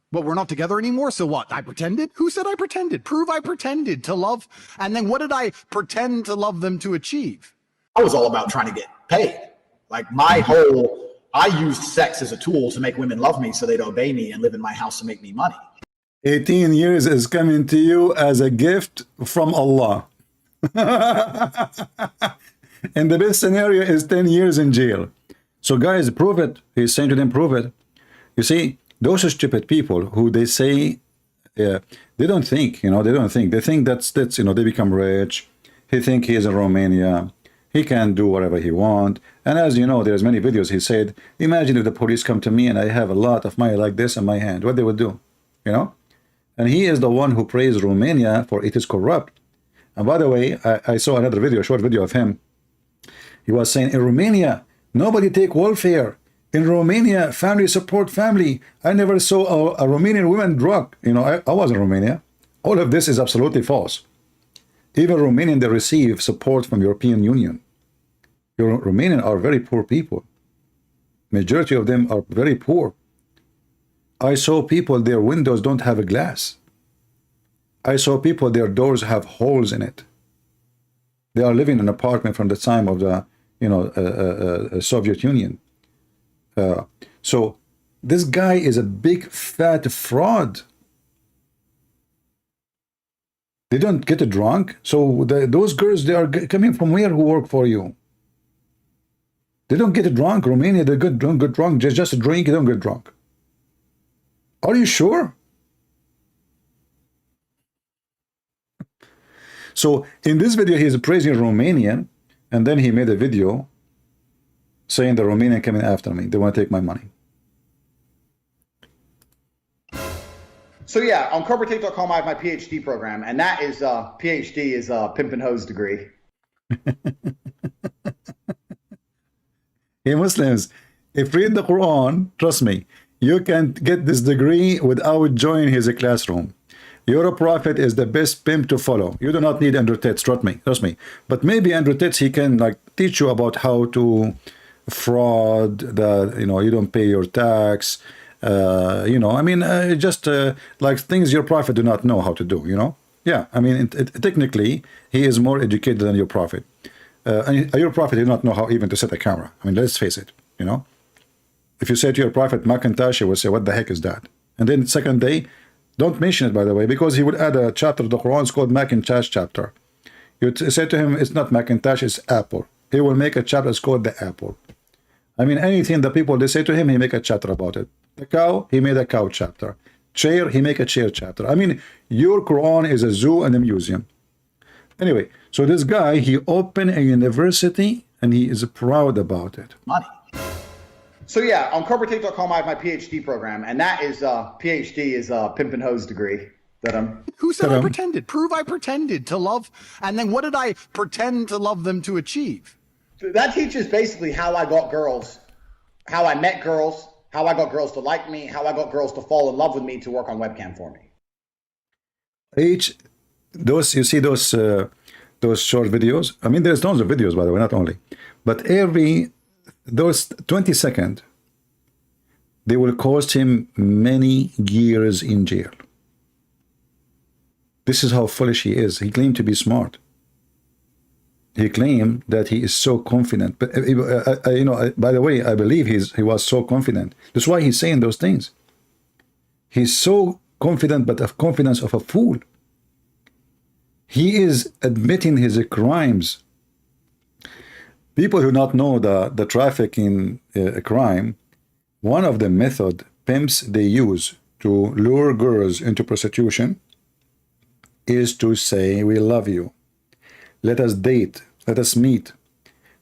But we're not together anymore, so what? I pretended? Who said I pretended? Prove I pretended to love. And then what did I pretend to love them to achieve? I was all about trying to get paid. Like I used sex as a tool to make women love me so they'd obey me and live in my house and make me money. 18 years is coming to you as a gift from Allah. And the best scenario is 10 years in jail. So guys, prove it. He's saying to them, prove it. You see, those stupid people who they say, they don't think, they don't think. They think that's they become rich. He think he is in Romania. He can do whatever he want. And as you know, there's many videos he said, imagine if the police come to me and I have a lot of money like this in my hand, what they would do, And he is the one who praised Romania for it is corrupt. And by the way, I saw another video, a short video of him. He was saying, in Romania, nobody take welfare. In Romania, family support family. I never saw a Romanian woman drug. I was in Romania. All of this is absolutely false. Even Romanian, they receive support from European Union. Romanian are very poor people. Majority of them are very poor. I saw people, their windows don't have a glass. I saw people, their doors have holes in it. They are living in an apartment from the time of the, Soviet Union. So this guy is a big fat fraud. They don't get drunk. So those girls, they are coming from where who work for you? They don't get drunk. Romania, they get drunk. Just a drink, they don't get drunk. Are you sure? So in this video, he's praising Romanian, and then he made a video saying the Romanian coming after me. They want to take my money. So yeah, on corporatetape.com, I have my PhD program, and that is PhD is a pimp and hose degree. Hey Muslims, if you read the Quran, trust me, you can get this degree without joining his classroom. Your prophet is the best pimp to follow. You do not need Andrew Tate, trust me. But maybe Andrew Tate, he can teach you about how to fraud, you don't pay your tax, like things your prophet do not know how to do, Yeah, I mean, technically, he is more educated than your prophet. And your prophet did not know how even to set a camera. I mean, let's face it, If you say to your prophet Macintosh, he will say, what the heck is that? And then second day, don't mention it, by the way, because he would add a chapter of the Quran. It's called Macintosh chapter. You say to him, it's not Macintosh, it's Apple. He will make a chapter, it's called the Apple. I mean, anything the people, they say to him, he make a chapter about it. The cow, he made a cow chapter. Chair, he make a chair chapter. I mean, your Quran is a zoo and a museum. Anyway, so this guy, he opened a university and he is proud about it. Money. So yeah, on corporatetape.com, I have my PhD program, and that is PhD is a pimp and hose degree that I'm. Who said I pretended? Prove I pretended to love. And then what did I pretend to love them to achieve? That teaches basically how I got girls, how I met girls, how I got girls to like me, how I got girls to fall in love with me to work on webcam for me. Those, you see those short videos? I mean, there's tons of videos, by the way, not only. But those 20 seconds, they will cost him many years in jail. This is how foolish he is. He claimed to be smart. He claimed that he is so confident. But you know, by the way, I believe he was so confident. That's why he's saying those things. He's so confident, but of confidence of a fool. He is admitting his crimes. People who not know the trafficking crime, one of the method pimps they use to lure girls into prostitution is to say, we love you. Let us date. Let us meet.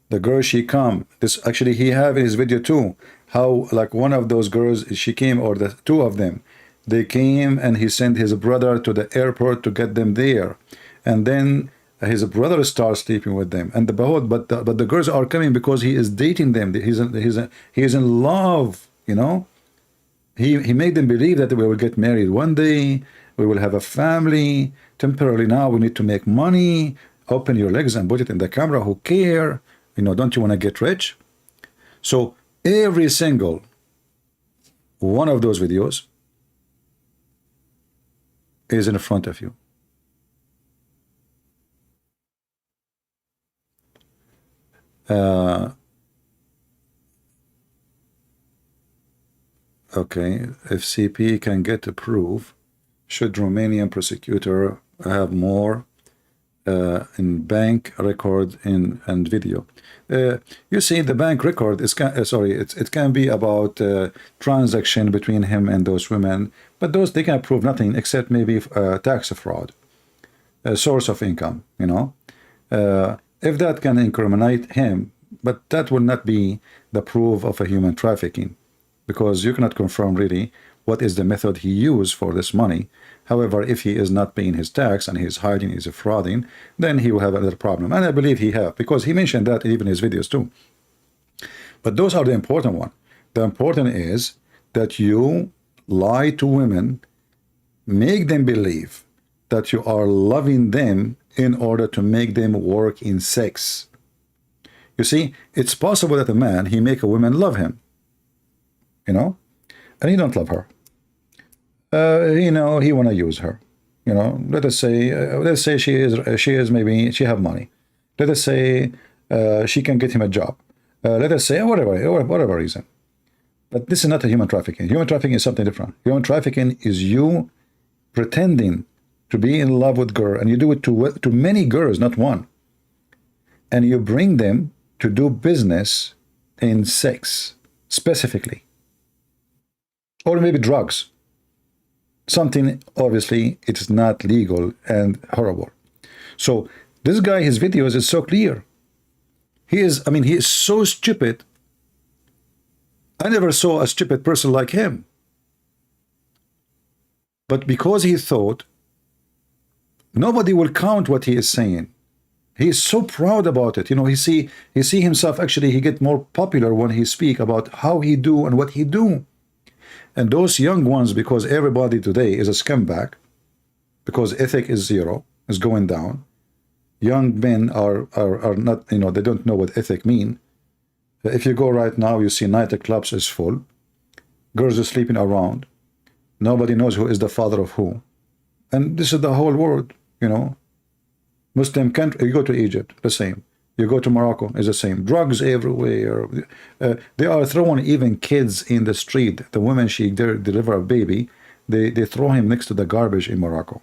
The girl, she come. This actually he have in his video too. How like one of those girls, she came, or the two of them, they came and he sent his brother to the airport to get them there. And then his brother starts sleeping with them. And but the girls are coming because he is dating them. He is in love, you know. He made them believe that we will get married one day. We will have a family. Temporarily now we need to make money. Open your legs and put it in the camera. Who care? You know, don't you want to get rich? So every single one of those videos is in front of you. Okay, if CP can get a proof, should Romanian prosecutor have more in bank record and video? You see, the bank record is it can be about transaction between him and those women, but those they can prove nothing except maybe tax fraud, source of income. You know, if that can incriminate him, but that will not be the proof of a human trafficking, because you cannot confirm really what is the method he used for this money. However, if he is not paying his tax and he's hiding, he's frauding, then he will have another problem. And I believe he have, because he mentioned that even in his videos too. But those are the important one. The important is that you lie to women, make them believe that you are loving them in order to make them work in sex. You see, it's possible that a man, he make a woman love him, you know, and he don't love her. You know, he want to use her. You know, let us say she is maybe she have money. Let us say she can get him a job. Let us say whatever reason. But this is not a human trafficking. Human trafficking is something different. Human trafficking is you pretending to be in love with girl, and you do it to many girls, not one. And you bring them to do business in sex specifically, or maybe drugs. Something obviously it is not legal and horrible. So this guy, his videos is so clear. He is so stupid. I never saw a stupid person like him. But because he thought nobody will count what he is saying, he is so proud about it. You know, he see himself, actually he get more popular when he speak about how he do and what he do. And those young ones, because everybody today is a scumbag, because ethic is zero, is going down. Young men are not, you know, they don't know what ethic mean. If you go right now, you see nightclubs is full. Girls are sleeping around. Nobody knows who is the father of who. And this is the whole world, you know. Muslim country, you go to Egypt, the same. You go to Morocco, it's the same. Drugs everywhere. They are throwing even kids in the street. The woman, she deliver a baby, they throw him next to the garbage in Morocco.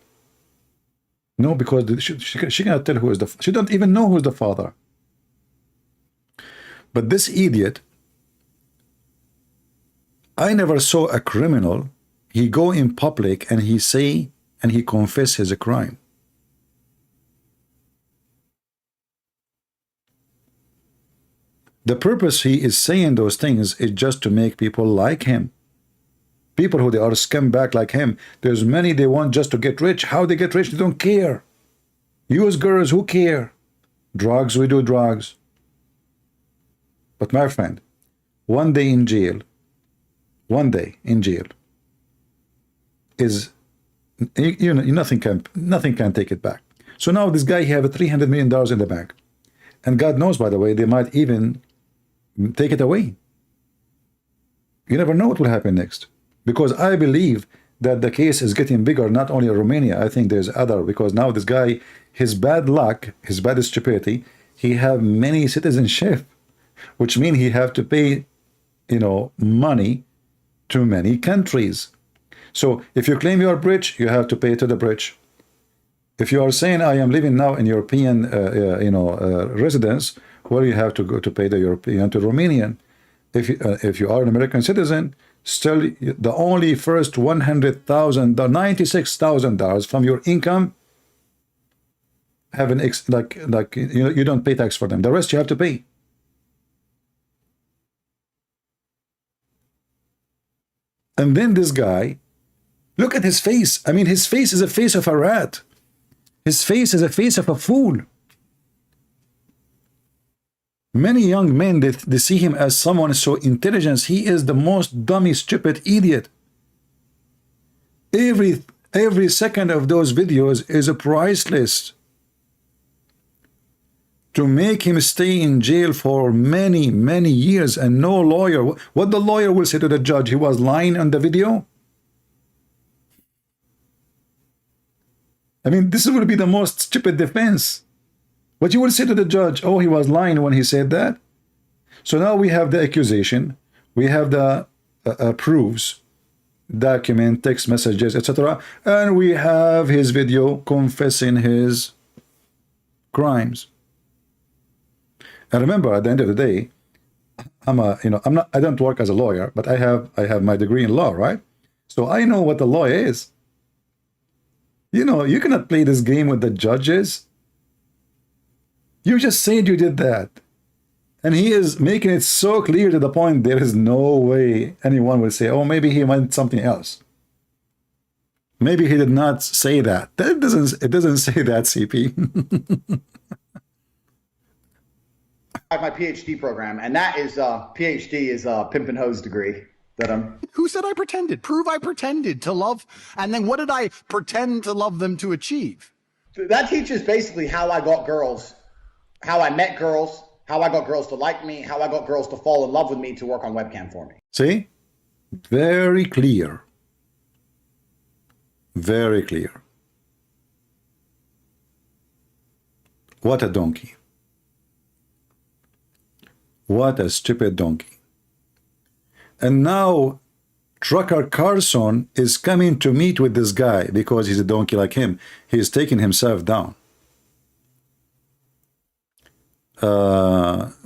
No, because she cannot tell who is she don't even know who's the father. But this idiot, I never saw a criminal, he go in public and he say and he confess his crime. The purpose he is saying those things is just to make people like him. People who they are scumbag like him. There's many they want just to get rich. How they get rich, they don't care. Use girls, who care? Drugs, we do drugs. But my friend, one day in jail is, you know, nothing can take it back. So now this guy, he have $300 million in the bank, and God knows, by the way, they might even take it away. You never know what will happen next, because I believe that the case is getting bigger, not only in Romania. I think there's other, because now this guy, his bad luck, his bad stupidity, he have many citizenship, which means he have to pay, you know, money to many countries. So if you claim you are British, you have to pay to the British. If you are saying I am living now in European, residence, well, you have to go to pay the European to Romanian. If you are an American citizen, still the only first $100,000, $96,000 from your income have an you don't pay tax for them. The rest you have to pay. And then this guy, look at his face. I mean, his face is a face of a rat. His face is a face of a fool. Many young men, they see him as someone so intelligent. He is the most dummy, stupid idiot. Every second of those videos is a priceless. To make him stay in jail for many, many years and no lawyer. What the lawyer will say to the judge? He was lying on the video? I mean, this will be the most stupid defense. What you will say to the judge? Oh, he was lying when he said that. So now we have the accusation, we have the proofs, document, text messages, etc., and we have his video confessing his crimes. And remember, at the end of the day, I don't work as a lawyer, but I have my degree in law, right? So I know what the law is. You know, you cannot play this game with the judges. You just said you did that. And he is making it so clear to the point there is no way anyone will say, oh, maybe he meant something else. Maybe he did not say that. It doesn't say that, CP. I have my PhD program, and that is PhD is a pimp and hose degree that I'm. Who said I pretended? Prove I pretended to love. And then what did I pretend to love them to achieve? That teaches basically how I got girls, how I met girls, how I got girls to like me, how I got girls to fall in love with me to work on webcam for me. See? Very clear. Very clear. What a donkey. What a stupid donkey. And now Trucker Carson is coming to meet with this guy because he's a donkey like him. He's taking himself down.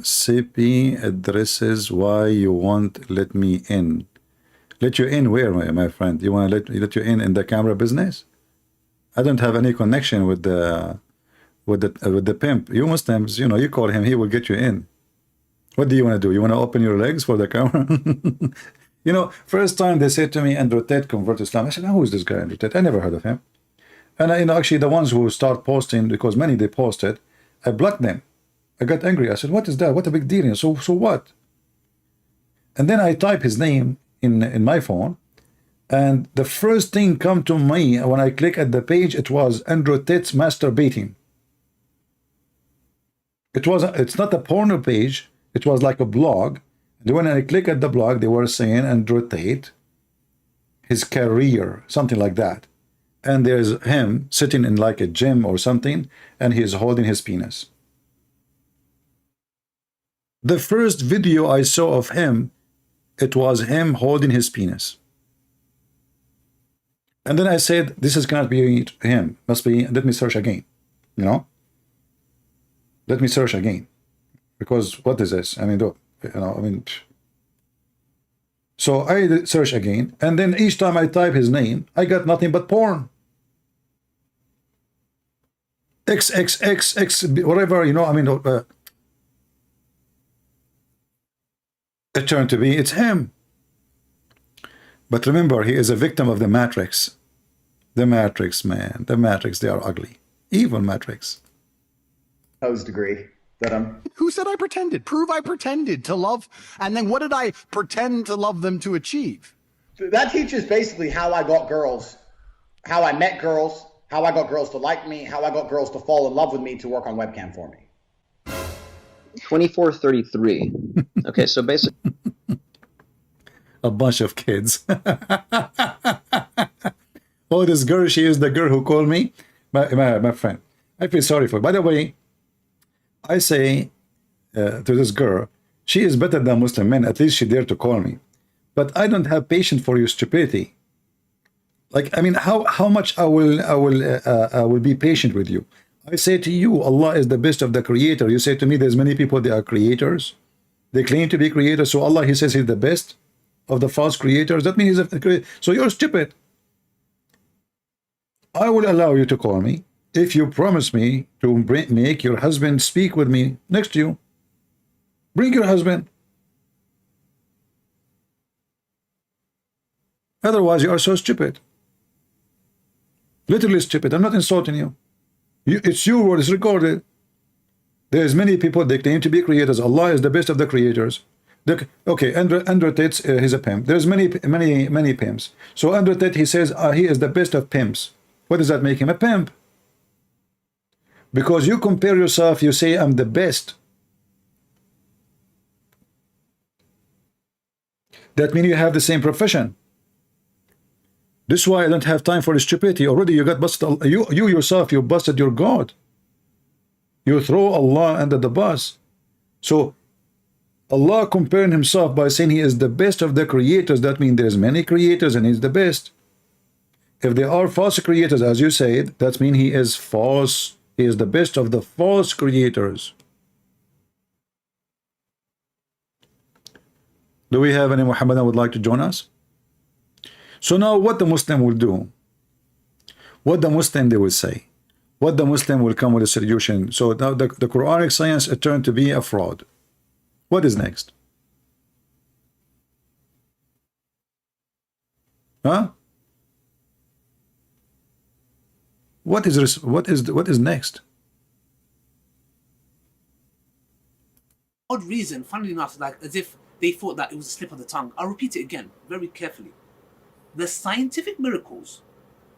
CP addresses why you won't let me in. Let you in where, my friend? You want to let you in the camera business? I don't have any connection with the pimp. You Muslims, you know, you call him, he will get you in. What do you want to do? You want to open your legs for the camera? You know, first time they said to me, Andrew Tate convert to Islam. I said, who is this guy, Andrew Tate? I never heard of him. And you know, actually the ones who start posting, because many they posted, I blocked them. I got angry. I said, what is that? What a big deal. So what? And then I type his name in my phone, and the first thing come to me when I click at the page, it was Andrew Tate's masturbating. It's not a porno page. It was like a blog. And when I click at the blog, they were saying Andrew Tate, his career, something like that. And there's him sitting in like a gym or something, and he's holding his penis. The first video I saw of him, it was him holding his penis. And then I said, this is cannot be him. Must be, let me search again. You know? Let me search again. Because what is this? I mean, so I search again, and then each time I type his name, I got nothing but porn. XXXX, whatever, it turned to be, it's him. But remember, he is a victim of the Matrix. The Matrix, man. The Matrix, they are ugly. Evil Matrix. Degree that I'm. Who said I pretended? Prove I pretended to love. And then what did I pretend to love them to achieve? That teaches basically how I got girls, how I met girls, how I got girls to like me, how I got girls to fall in love with me to work on webcam for me. 2433. Okay, so basically A bunch of kids. Oh, this girl, she is the girl who called me. My friend. I feel sorry for her. By the way, I say to this girl, she is better than Muslim men. At least she dared to call me. But I don't have patience for your stupidity. Like, I mean, how much I will be patient with you. I say to you, Allah is the best of the creator. You say to me, there's many people, they are creators. They claim to be creators. So Allah, he says he's the best of the false creators. That means he's a creator. So you're stupid. I will allow you to call me if you promise me to make your husband speak with me next to you. Bring your husband. Otherwise, you are so stupid. Literally stupid. I'm not insulting you. It's your word. It's recorded. There's many people, they claim to be creators. Allah is the best of the creators. Okay, Andrew Tate, he's a pimp. There's many pimps. So Andrew Tate, he says he is the best of pimps. What does that make him? A pimp. Because you compare yourself, you say, I'm the best. That means you have the same profession. This is why I don't have time for the stupidity. Already you got busted. You yourself, you busted your God. You throw Allah under the bus. So Allah comparing himself by saying he is the best of the creators. That means there's many creators and he's the best. If there are false creators, as you said, that means he is false. He is the best of the false creators. Do we have any Muhammadan would like to join us? So now what the Muslim will do, what the Muslim they will say, what the Muslim will come with a solution. So now the Quranic science it turned to be a fraud. What is next? Huh? What is next? Odd reason, funnily enough, like as if they thought that it was a slip of the tongue. I'll repeat it again, very carefully. The scientific miracles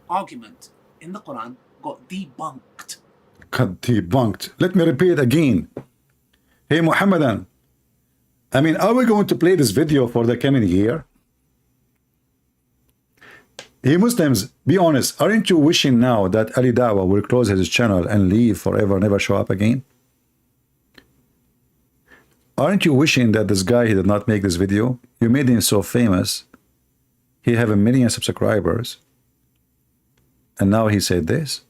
argument in the Quran got debunked. Got debunked. Let me repeat it again. Hey Muhammadan, I mean, are we going to play this video for the coming year? Hey Muslims, be honest, aren't you wishing now that Ali Dawah will close his channel and leave forever, never show up again? Aren't you wishing that this guy, he did not make this video? You made him so famous. He have 1 million subscribers. And now he said this.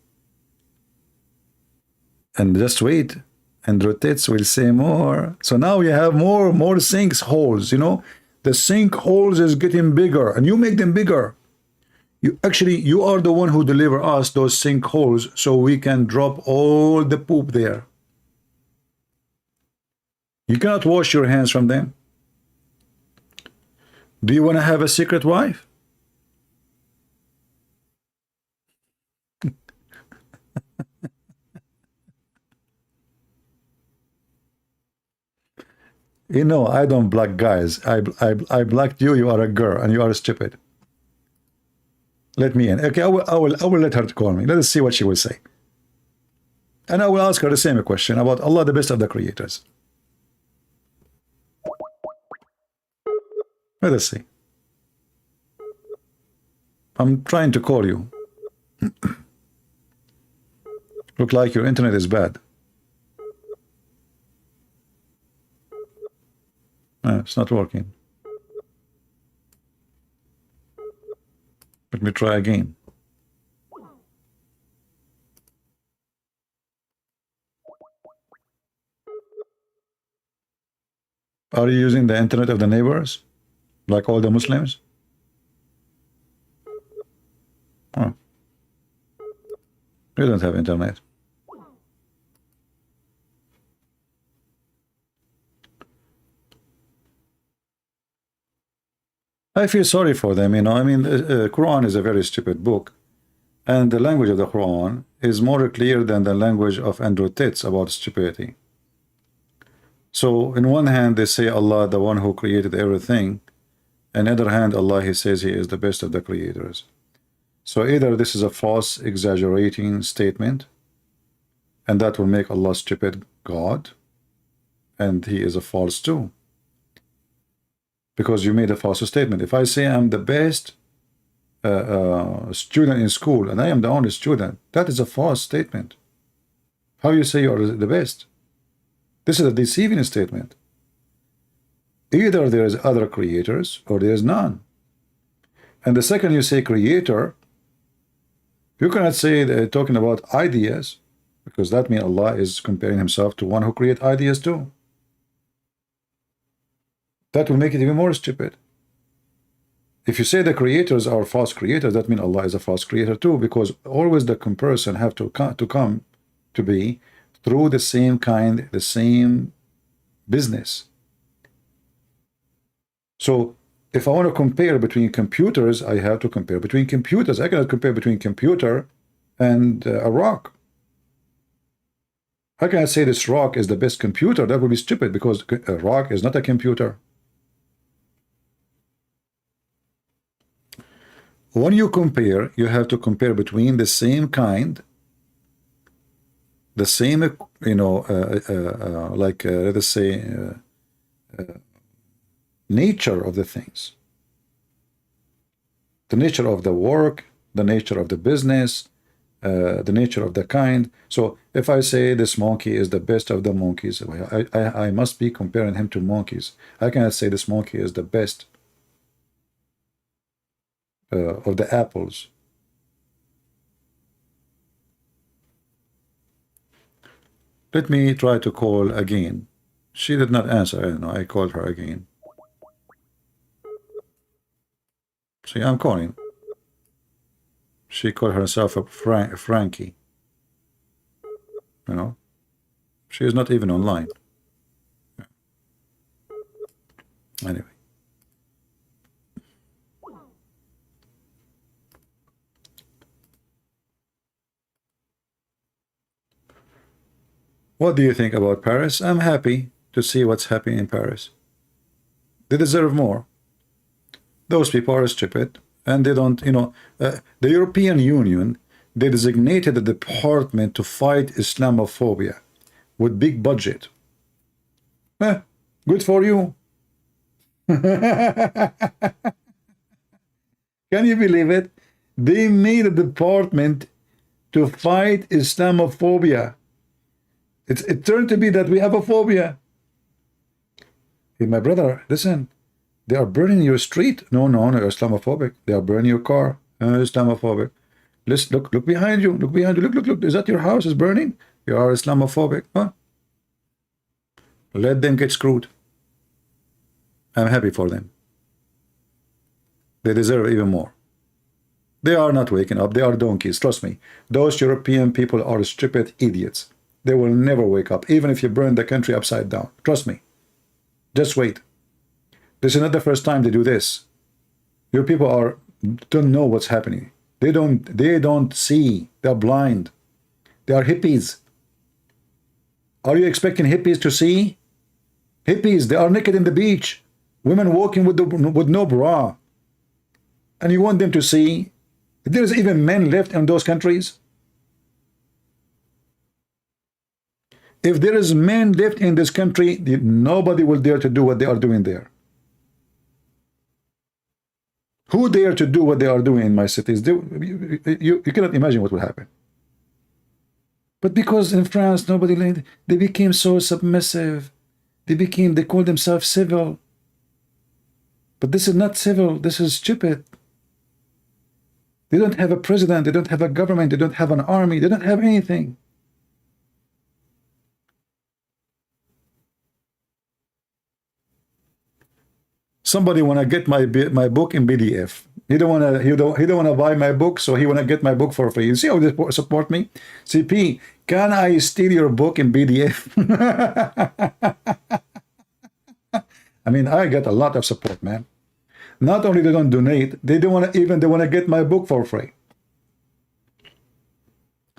And just wait. And rotates will say more. So now you have more sinkholes, you know. The sinkholes is getting bigger. And you make them bigger. You are the one who deliver us those sinkholes so we can drop all the poop there. You cannot wash your hands from them. Do you want to have a secret wife? You know, I don't block guys. I blocked you. You are a girl and you are stupid. Let me in. Okay, I will let her call me. Let us see what she will say. And I will ask her the same question about Allah, the best of the creators. Let us see. I'm trying to call you. Look like your internet is bad. It's not working. Let me try again. Are you using the internet of the neighbors, like all the Muslims? Oh. You don't have internet. I feel sorry for them, you know. I mean, Quran is a very stupid book, and the language of the Quran is more clear than the language of Andrew Tate about stupidity. So, in one hand, they say Allah, the one who created everything, and on the other hand, Allah, He says He is the best of the creators. So, either this is a false, exaggerating statement, and that will make Allah stupid God, and He is a false too, because you made a false statement. If I say I'm the best student in school, and I am the only student, that is a false statement. How you say you are the best? This is a deceiving statement. Either there is other creators or there is none. And the second you say creator, you cannot say they're talking about ideas, because that means Allah is comparing Himself to one who creates ideas too. That will make it even more stupid. If you say the creators are false creators, that means Allah is a false creator too, because always the comparison have to come to be through the same kind, the same business. So if I want to compare between computers, I have to compare between computers. I cannot compare between computer and a rock. How can I say this rock is the best computer? That would be stupid, because a rock is not a computer. When you compare, you have to compare between the same kind, the same, you know, like let us say, nature of the things, the nature of the work, the nature of the business, the nature of the kind. So if I say this monkey is the best of the monkeys, I must be comparing him to monkeys. I cannot say this monkey is the best of the apples. Let me try to call again. She did not answer. I don't know. I called her again. See, I'm calling. She called herself a Frankie. You know, she is not even online. Anyway. What do you think about Paris? I'm happy to see what's happening in Paris. They deserve more. Those people are stupid, and they don't, you know, the European Union, they designated a department to fight Islamophobia with big budget. Good for you. Can you believe it? They made a department to fight Islamophobia. It turned to be that we have a phobia. Hey, my brother, listen. They are burning your street. No, you're Islamophobic. They are burning your car. Islamophobic. Listen, look behind you. Look behind you. Look. Is that your house is burning? You are Islamophobic. Huh? Let them get screwed. I'm happy for them. They deserve even more. They are not waking up. They are donkeys. Trust me. Those European people are stupid idiots. They will never wake up, even if you burn the country upside down. Trust me. Just wait. This is not the first time they do this. Your people don't know what's happening. They don't see. They're blind. They are hippies. Are you expecting hippies to see? Hippies, they are naked in the beach. Women walking with no bra. And you want them to see? There's even men left in those countries. If there is men left in this country, nobody will dare to do what they are doing there. Who dare to do what they are doing in my cities? You cannot imagine what will happen. But because in France, they became so submissive. They call themselves civil. But this is not civil. This is stupid. They don't have a president. They don't have a government. They don't have an army. They don't have anything. Somebody wanna get my book in PDF. He don't wanna buy my book, so he wanna get my book for free. You see how they support me? CP, can I steal your book in PDF? I mean, I get a lot of support, man. Not only they don't donate, they wanna get my book for free.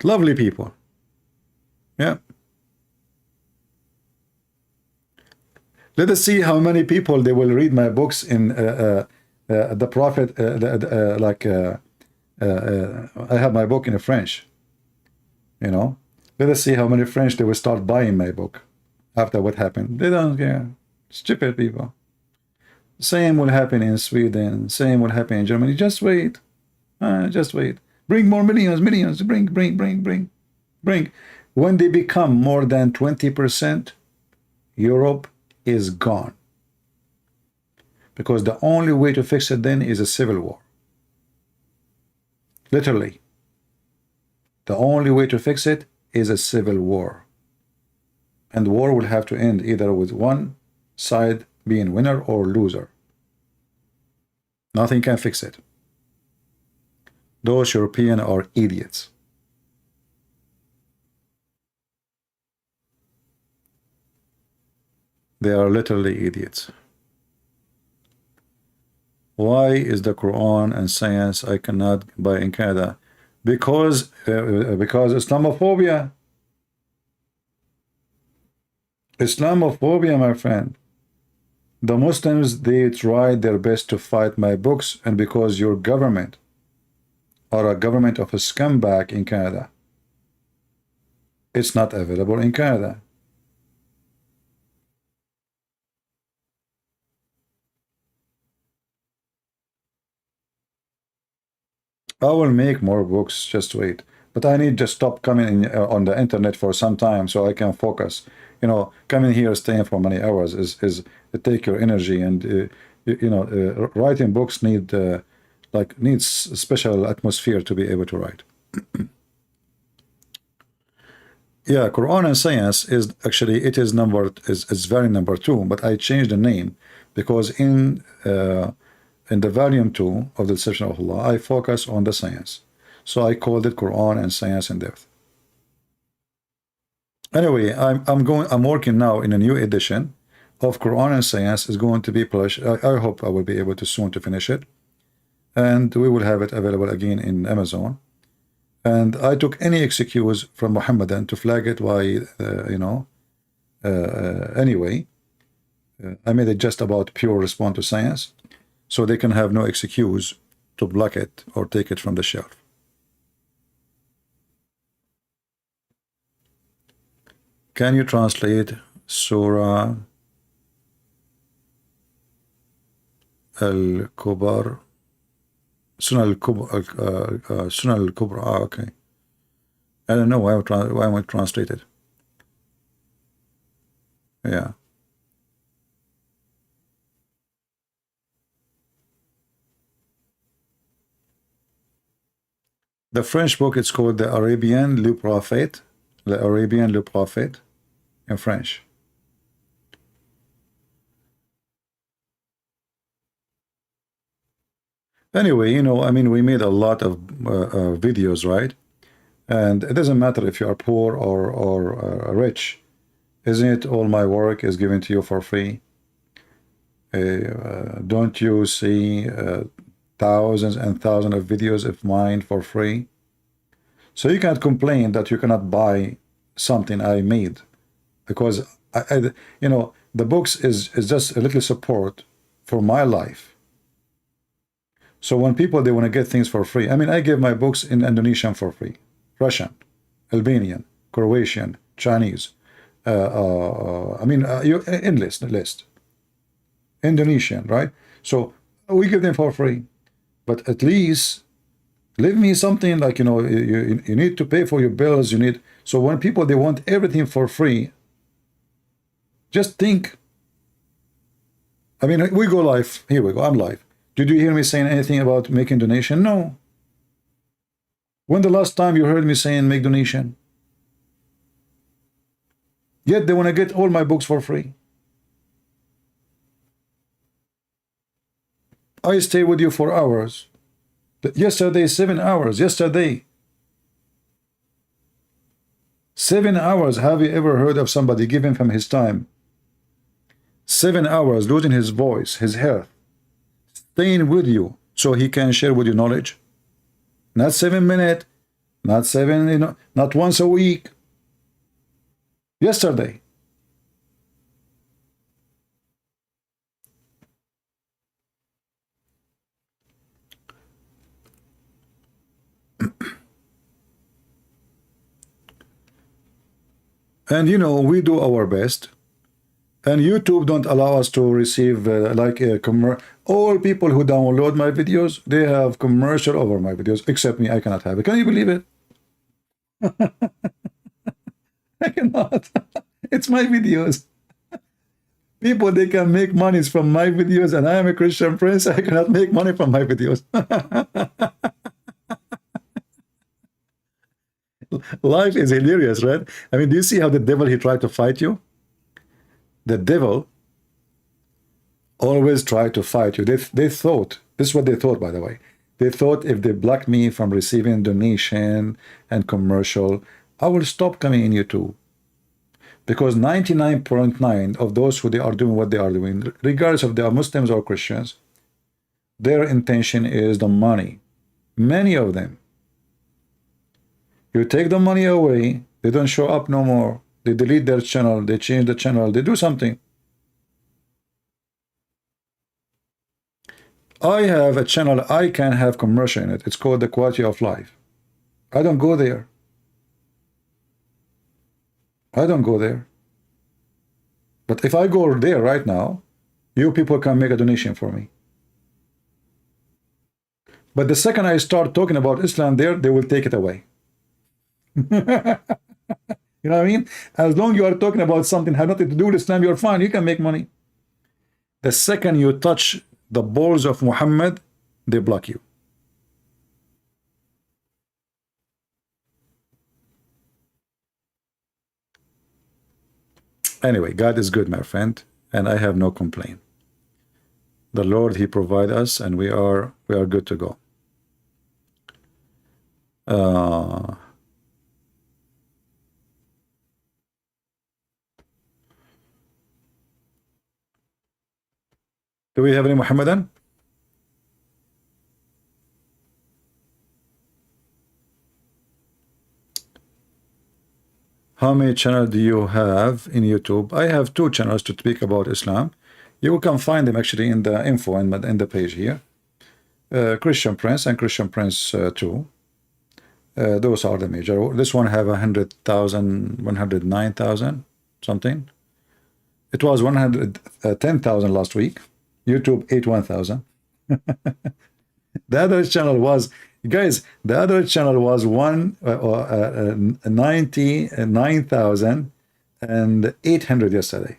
Lovely people. Yeah. Let us see how many people they will read my books in the Prophet. I have my book in French. You know, let us see how many French they will start buying my book after what happened. They don't care. Stupid people. Same will happen in Sweden. Same will happen in Germany. Just wait. Just wait. Bring more millions. Bring. When they become more than 20%, Europe is gone, because the only way to fix it then is a civil war. Literally, the only way to fix it is a civil war, and war will have to end either with one side being winner or loser. Nothing can fix it. Those Europeans are idiots. They are literally idiots. Why is the Quran and science I cannot buy in Canada? Because Islamophobia. Islamophobia, my friend. The Muslims, they tried their best to fight my books, and because your government are a government of a scumbag in Canada, it's not available in Canada. I will make more books, just wait. But I need to stop coming in, on the internet for some time so I can focus. You know, coming here, staying for many hours is take your energy, and writing books needs a special atmosphere to be able to write. Yeah, Quran and science is actually, it is very number 2, but I changed the name because in the volume 2 of the Deception of Allah, I focus on the science. So I called it Quran and Science in Depth. Anyway, I'm working now in a new edition of Quran and Science. Is going to be published. I hope I will be able to soon to finish it. And we will have it available again in Amazon. And I took any excuse from Muhammadan to flag it by, anyway. I made it just about pure response to science, so they can have no excuse to block it or take it from the shelf. Can you translate Surah Al-Kubar? Sunan Al-Kubra, okay. I don't know why I would translate it. Yeah. The French book, it's called the Arabianprophet in French. Anyway, I mean, we made a lot of videos, right? And it doesn't matter if you are poor or rich. Isn't it all my work is given to you for free? Don't you see thousands and thousands of videos of mine for free? So you can't complain that you cannot buy something I made, because the books is just a little support for my life. So when people, they want to get things for free, I mean, I give my books in Indonesian for free, Russian, Albanian, Croatian, Chinese, endless list, Indonesian, right? So we give them for free, but at least leave me something like, you need to pay for your bills, so when people, they want everything for free, just think I mean, we go live. Here we go. I'm live. Did you hear me saying anything about making donation? No. When the last time you heard me saying make donation? Yet they want to get all my books for free. I stay with you for hours. Yesterday, 7 hours. Yesterday. 7 hours. Have you ever heard of somebody giving from his time? 7 hours, losing his voice, his health, staying with you so he can share with you knowledge. Not 7 minutes, not 7, not once a week. Yesterday. And we do our best. And YouTube don't allow us to receive all people who download my videos, they have commercial over my videos, except me. I cannot have it. Can you believe it? I cannot. It's my videos. People, they can make monies from my videos, and I am a Christian prince. I cannot make money from my videos. Life is hilarious, right? I mean, do you see how the devil, he tried to fight you? The devil always tried to fight you. They thought, this is what they thought, by the way. They thought if they block me from receiving donation and commercial, I will stop coming in YouTube. Because 99.9 of those who they are doing what they are doing, regardless if they are Muslims or Christians, their intention is the money. Many of them. You take the money away, they don't show up no more. They delete their channel, they change the channel, they do something. I have a channel, I can have commercial in it. It's called The Quality of Life. I don't go there. I don't go there. But if I go there right now, you people can make a donation for me. But the second I start talking about Islam there, they will take it away. You know what I mean? As long as you are talking about something have nothing to do with Islam, you're fine. You can make money. The second you touch the balls of Muhammad, they block you. Anyway, God is good, my friend, and I have no complaint. The Lord, He provide us, and we are good to go. Do we have any Muhammadan? How many channels do you have in YouTube? I have 2 channels to speak about Islam. You can find them actually in the info and in the page here. Christian Prince and Christian Prince 2. Those are the major. This one have 100,000, 109,000 something. It was 110,000 last week. YouTube 81,000. The other channel was, guys, the other channel was 99,800 yesterday.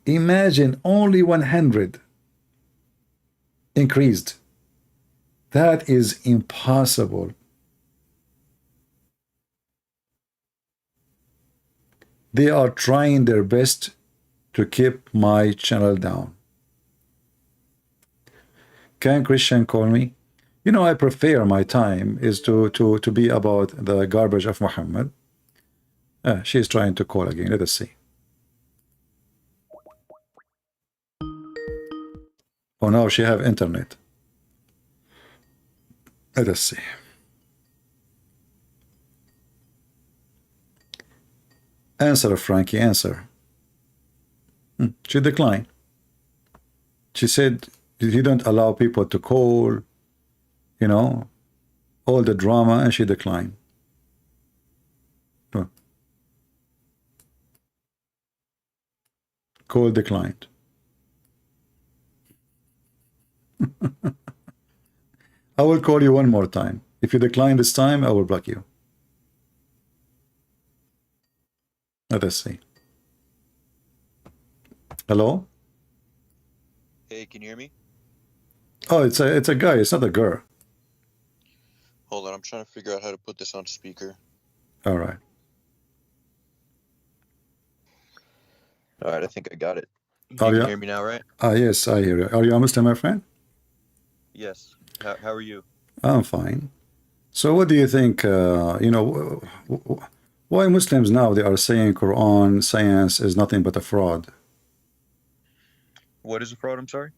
Imagine only 100 increased. That is impossible. They are trying their best to keep my channel down. Can Christian call me? You know, I prefer my time is to be about the garbage of Muhammad. She's trying to call again. Let us see. Oh no, she have internet. Let us see. Answer, Frankie, answer. She declined. She said he don't allow people to call, you know, all the drama, and she declined. Call declined. I will call you one more time. If you decline this time, I will block you. Let us see. Hello? Hey, can you hear me? Oh, it's a guy. It's not a girl. Hold on, I'm trying to figure out how to put this on speaker. All right. All right, I think I got it. You Are can you? hear me now, right? Yes, I hear you. Are you a Muslim, my friend? Yes. How are you? I'm fine. So, what do you think? Why Muslims now they are saying Quran science is nothing but a fraud? What is a fraud? I'm sorry?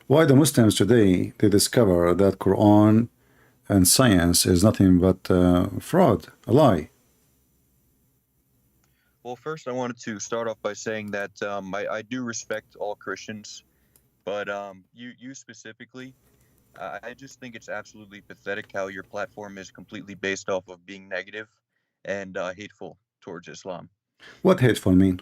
Why the Muslims today they discover that Quran and science is nothing but fraud, a lie? Well, first I wanted to start off by saying that I do respect all Christians, but you specifically, I just think it's absolutely pathetic how your platform is completely based off of being negative and hateful towards Islam. What hateful mean?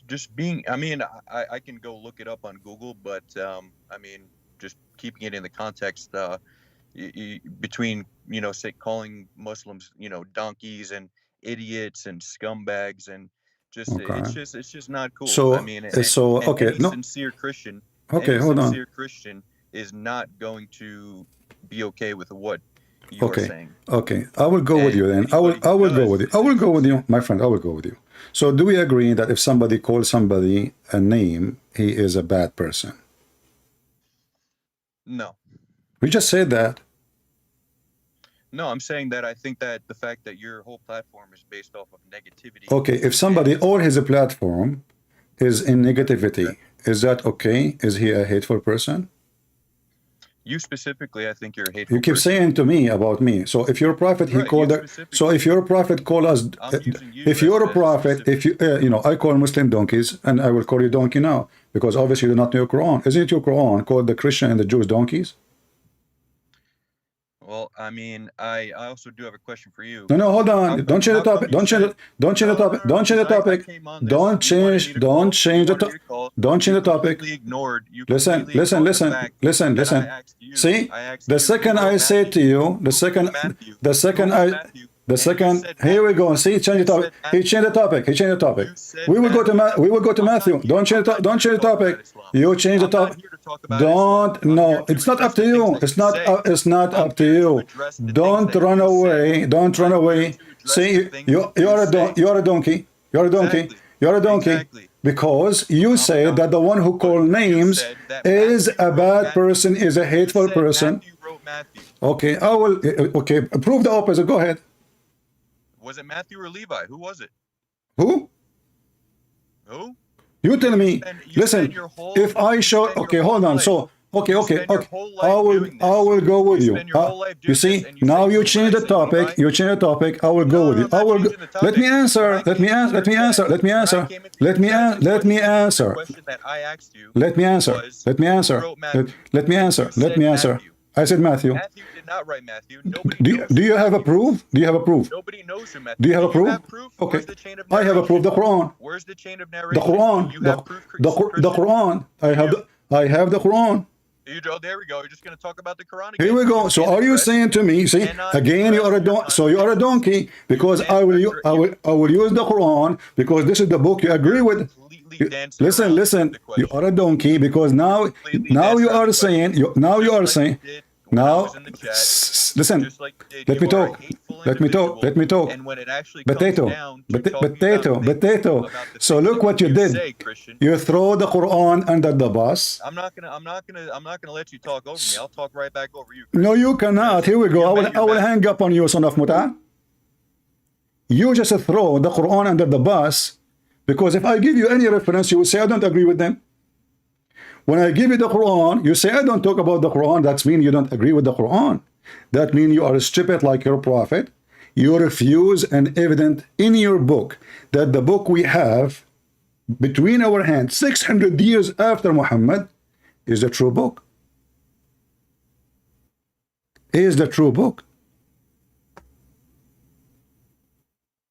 Just being, I mean, I can go look it up on Google, but I mean, just keeping it in the context between, say calling Muslims, donkeys and idiots and scumbags and just Okay. it's just not cool. So, I mean, okay, any no. sincere Christian, Okay, hold on. sincere Christian is not going to be okay with what you are saying. Okay, I will go with you then. I will go with you. I will go with you, my friend. I will go with you. So, do we agree that if somebody calls somebody a name, he is a bad person? No. We just said that. No, I'm saying that I think that the fact that your whole platform is based off of negativity. Okay, if somebody or his platform is in negativity, is that okay? Is he a hateful person? You specifically, I think you're a hateful You keep person. saying to me about me. So if you're a prophet, he Right, called you it. specifically. So if you're a prophet, call us. I'm using you If you're as a prophet, if you I call Muslim donkeys, and I will call you donkey now because obviously you do not know your Quran. Isn't it your Quran called the Christian and the Jews donkeys? Well, I mean, I also do have a question for you. No, hold on. How Don't change the come topic. you Don't change said- it. Don't change the topic. Don't change the because topic. I came on this, Don't you wanted change. me to Don't call, change the you wanted me topic. to call, Don't change you the topic. completely ignored. You Listen, completely listen, ignored listen, the fact listen, that listen. I asked you- See, I asked the you, second who wrote I say Matthew? to you, the Who second, wrote Matthew? the second Who wrote I, Matthew? the And you second. said Here we Matthew. go. See, change the You topic. said He changed the topic. He changed the topic. You said We will go to Matthew. we will go to I'm not Matthew. here- Don't change the I'm not don't here change to the talk topic. about Islam. You change the I'm not topic. here to talk about Don't. Islam. I'm No, here to it's not address up to the you. things that It's not. say. It's not I'm up to here you. address the things Don't that run you away. say. Don't run I'm here away. to address See, the things that you are a say. you are a donkey. You're a donkey. Exactly. You're a donkey. Exactly. Because you say donkey. that the one who called But you names said that is Matthew a wrote bad Matthew. person, is a hateful You said person. Matthew wrote Matthew. Okay, I will. Okay, prove the opposite. Go ahead. Was it Matthew or Levi? Who was it? Who? Who? You tell me. You Listen, spend your whole- if I show. spend your Okay, whole hold on. life- So, okay, you okay, spend your okay. whole life I will. doing this. I will go with You you. spend your whole life You doing see, this, and you now say you Levi, change the I say topic. Levi. You change the topic. I will go No, with you. I'm I not will. changing the topic. Let me answer. When I Let me came answer. into Let me your answer. chat, Let me when I answer. came into Let your me chat, an- the let me question- answer. The question that I asked you. Let me answer. was, Let me answer. who wrote Matthew? Let me answer. You Let said me answer. Matthew. I said Matthew. Matthew did not write Matthew. Nobody Do knows do who you have a Matthew proof? is. Do you have a proof? Nobody knows who Matthew. Do you have a proof? Have proof? Okay. Where's the chain of I narration? have a proof. The Quran. Where's the chain of The narration? Quran. You The have proof, the Christian? Quran. I have the Quran. You go, there we go. You're just going to talk about the Quran again. Here we go. You So can't are you address- saying to me, see, cannot again you are a address your so you are a donkey because can't I will use the Quran because this is the book you agree with. completely dancing Listen, around listen. the You question. are a donkey because now Completely you dancing around are the saying question. now you Just are like saying you did when I now. was in the chat. Listen. Just like you did. Let me You are a talk. hateful Let me talk. individual, Let me talk. And when it actually Potato. comes down to talking Potato. about things, Potato. about the So things look that what you did. say, Christian. You throw the Quran under the bus. I'm not gonna let you talk over me. I'll talk right back over you. No, you cannot. Here we go. I will hang up on you, son of Muta. You just throw the Quran under the bus because if I give you any reference, you will say I don't agree with them. When I give you the Quran, you say I don't talk about the Quran. That means you don't agree with the Quran. That means you are stupid like your prophet. You refuse an evidence in your book that the book we have between our hands 600 years after Muhammad is the true book. Is the true book.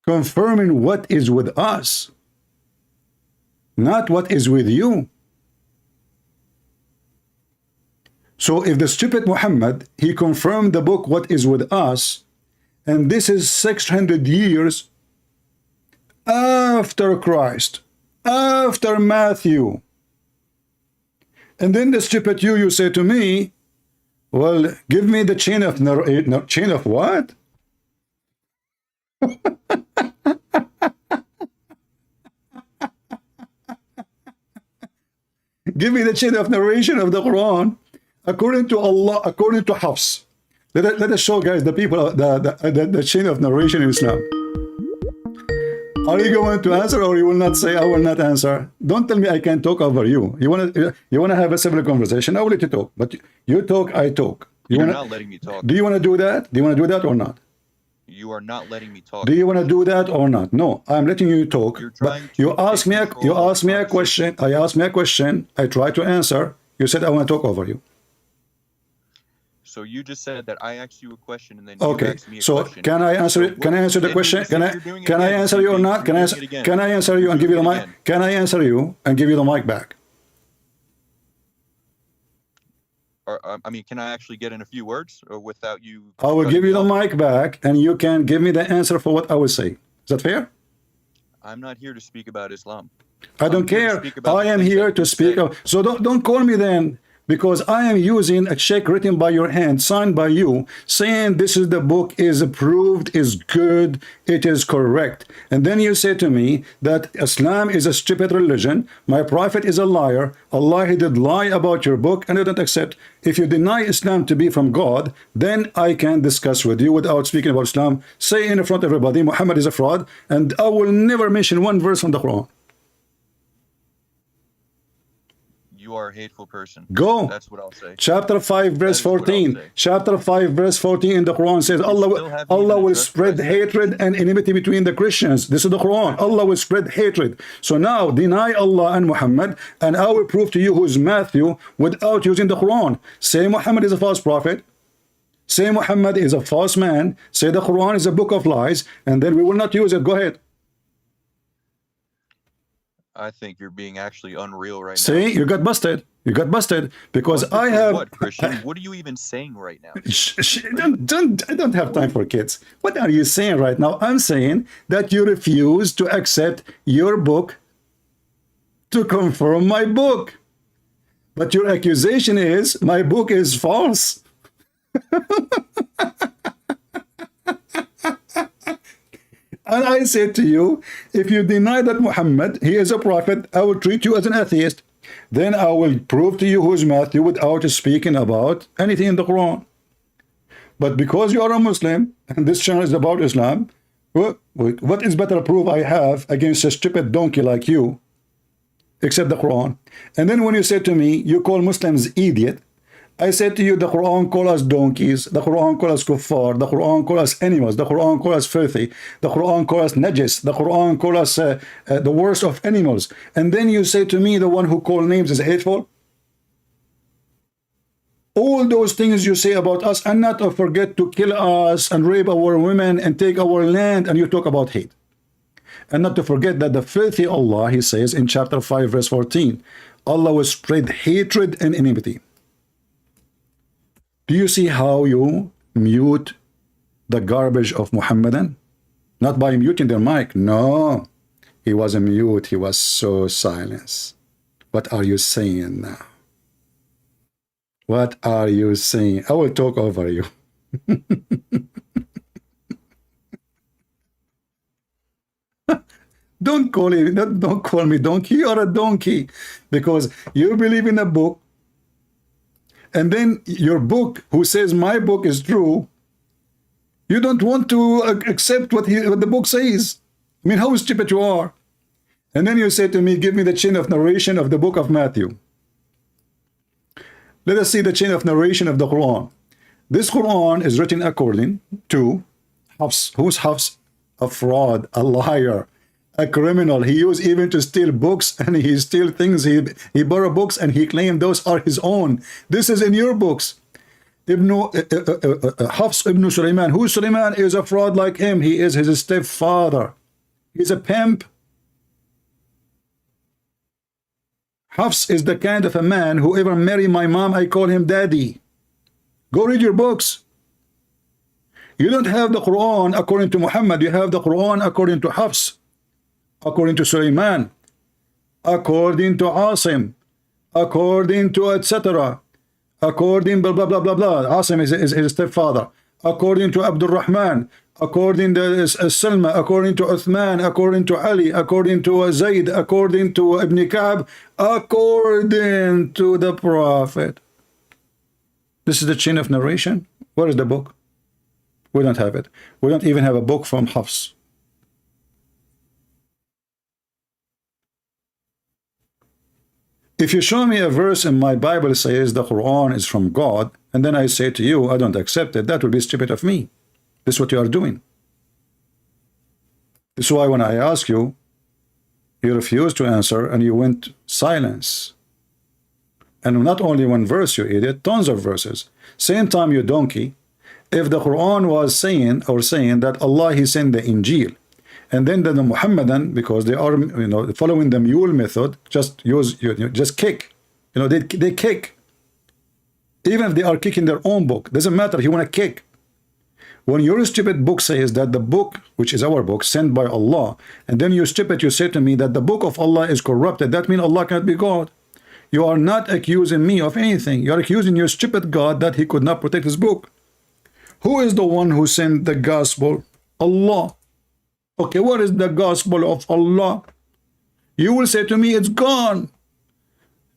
Confirming what is with us, not what is with you. So if the stupid Muhammad, he confirmed the book what is with us, and this is 600 years after Christ, after Matthew, And then the stupid you say to me, well, give me the chain of chain of what? Give me the chain of narration of the Quran according to Allah, according to Hafs. Let us show, guys, the people the chain of narration in Islam. Are you going to answer, or you will not say I will not answer? Don't tell me I can talk over you. You wanna have a civil conversation? I will let you talk, but you talk, I talk. You're not letting me talk. Do you want to do that? Do you want to do that or not? You are not letting me talk. Do you want to do that or not? No, I'm letting you talk. But you ask me a question. I asked me a question. I try to answer. You said I want to talk over you. So you just said that I asked you a question and then okay. You asked me a so question. Can I answer? So can I answer the question? Can I answer you or not? Can I answer you and give you the mic? Can I answer you and give you the mic back? Or, I mean, can I actually get in a few words, or without you? I will give you the mic back, and you can give me the answer for what I will say. Is that fair? I'm not here to speak about Islam. I don't care. I am here to speak. So don't call me then, because I am using a check written by your hand, signed by you, saying this is the book, is approved, is good, it is correct. And then you say to me that Islam is a stupid religion, my prophet is a liar, Allah, he did lie about your book, and I don't accept. If you deny Islam to be from God, then I can discuss with you without speaking about Islam. Say in front of everybody, Muhammad is a fraud, and I will never mention one verse from the Quran. You are a hateful person. Go. That's what I'll say. Chapter 5 verse 14. Chapter 5 verse 14 in the Quran says Allah will spread hatred and enmity between the Christians. This is the Quran. Allah will spread hatred. So now deny Allah and Muhammad, and I will prove to you who is Matthew without using the Quran. Say Muhammad is a false prophet. Say Muhammad is a false man. Say the Quran is a book of lies, and then we will not use it. Go ahead. I think you're being actually unreal right now. See, you got busted. You got busted because I have. What, Christian? What are you even saying right now? I don't have time for kids. What are you saying right now? I'm saying that you refuse to accept your book to confirm my book. But your accusation is my book is false. And I said to you, if you deny that Muhammad, he is a prophet, I will treat you as an atheist. Then I will prove to you who is Matthew without speaking about anything in the Quran. But because you are a Muslim, and this channel is about Islam, what is better proof I have against a stupid donkey like you, except the Quran? And then when you say to me, you call Muslims idiot, I said to you, the Quran call us donkeys, the Quran call us kuffar, the Quran call us animals, the Quran call us filthy, the Quran call us najis, the Quran call us the worst of animals. And then you say to me, the one who call names is hateful. All those things you say about us, and not to forget to kill us and rape our women and take our land, and you talk about hate. And not to forget that the filthy Allah, he says in chapter 5 verse 14, Allah will spread hatred and enmity. Do you see how you mute the garbage of Muhammadan? Not by muting their mic. No, he wasn't mute. He was so silenced. What are you saying now? What are you saying? I will talk over you. Don't call me donkey. You are a donkey because you believe in a book. And then your book, who says my book is true, you don't want to accept what the book says. I mean, how stupid you are. And then you say to me, give me the chain of narration of the book of Matthew. Let us see the chain of narration of the Quran. This Quran is written according to Hafs. Who's Hafs? A fraud, a liar, a criminal. He used even to steal books, and he steal things. He borrow books and he claimed those are his own. This is in your books. Hafs ibn Sulaiman. Who Sulaiman is a fraud like him. He is his stepfather. He's a pimp. Hafs is the kind of a man, whoever marry my mom, I call him daddy. Go read your books. You don't have the Quran according to Muhammad. You have the Quran according to Hafs, according to Sulaiman, according to Asim, according to etc. According blah blah blah blah blah. Asim is his stepfather. According to Abdul Rahman. According to Salma. According to Uthman. According to Ali. According to Zayd. According to Ibn Ka'b. According to the Prophet. This is the chain of narration. Where is the book? We don't have it. We don't even have a book from Hafs. If you show me a verse in my Bible that says the Quran is from God, and then I say to you, I don't accept it, that would be stupid of me. This is what you are doing. This is why when I ask you, you refused to answer and you went silence. And not only one verse, you idiot, tons of verses. Same time, you donkey. If the Quran was saying that Allah, he sent the Injil, and then the Muhammadan, because they are, following the mule method, just kick. They kick. Even if they are kicking their own book, doesn't matter. You want to kick. When your stupid book says that the book, which is our book, sent by Allah, and then you stupid, you say to me that the book of Allah is corrupted, that means Allah cannot be God. You are not accusing me of anything. You are accusing your stupid God that he could not protect his book. Who is the one who sent the gospel? Allah. Okay, what is the gospel of Allah? You will say to me, it's gone.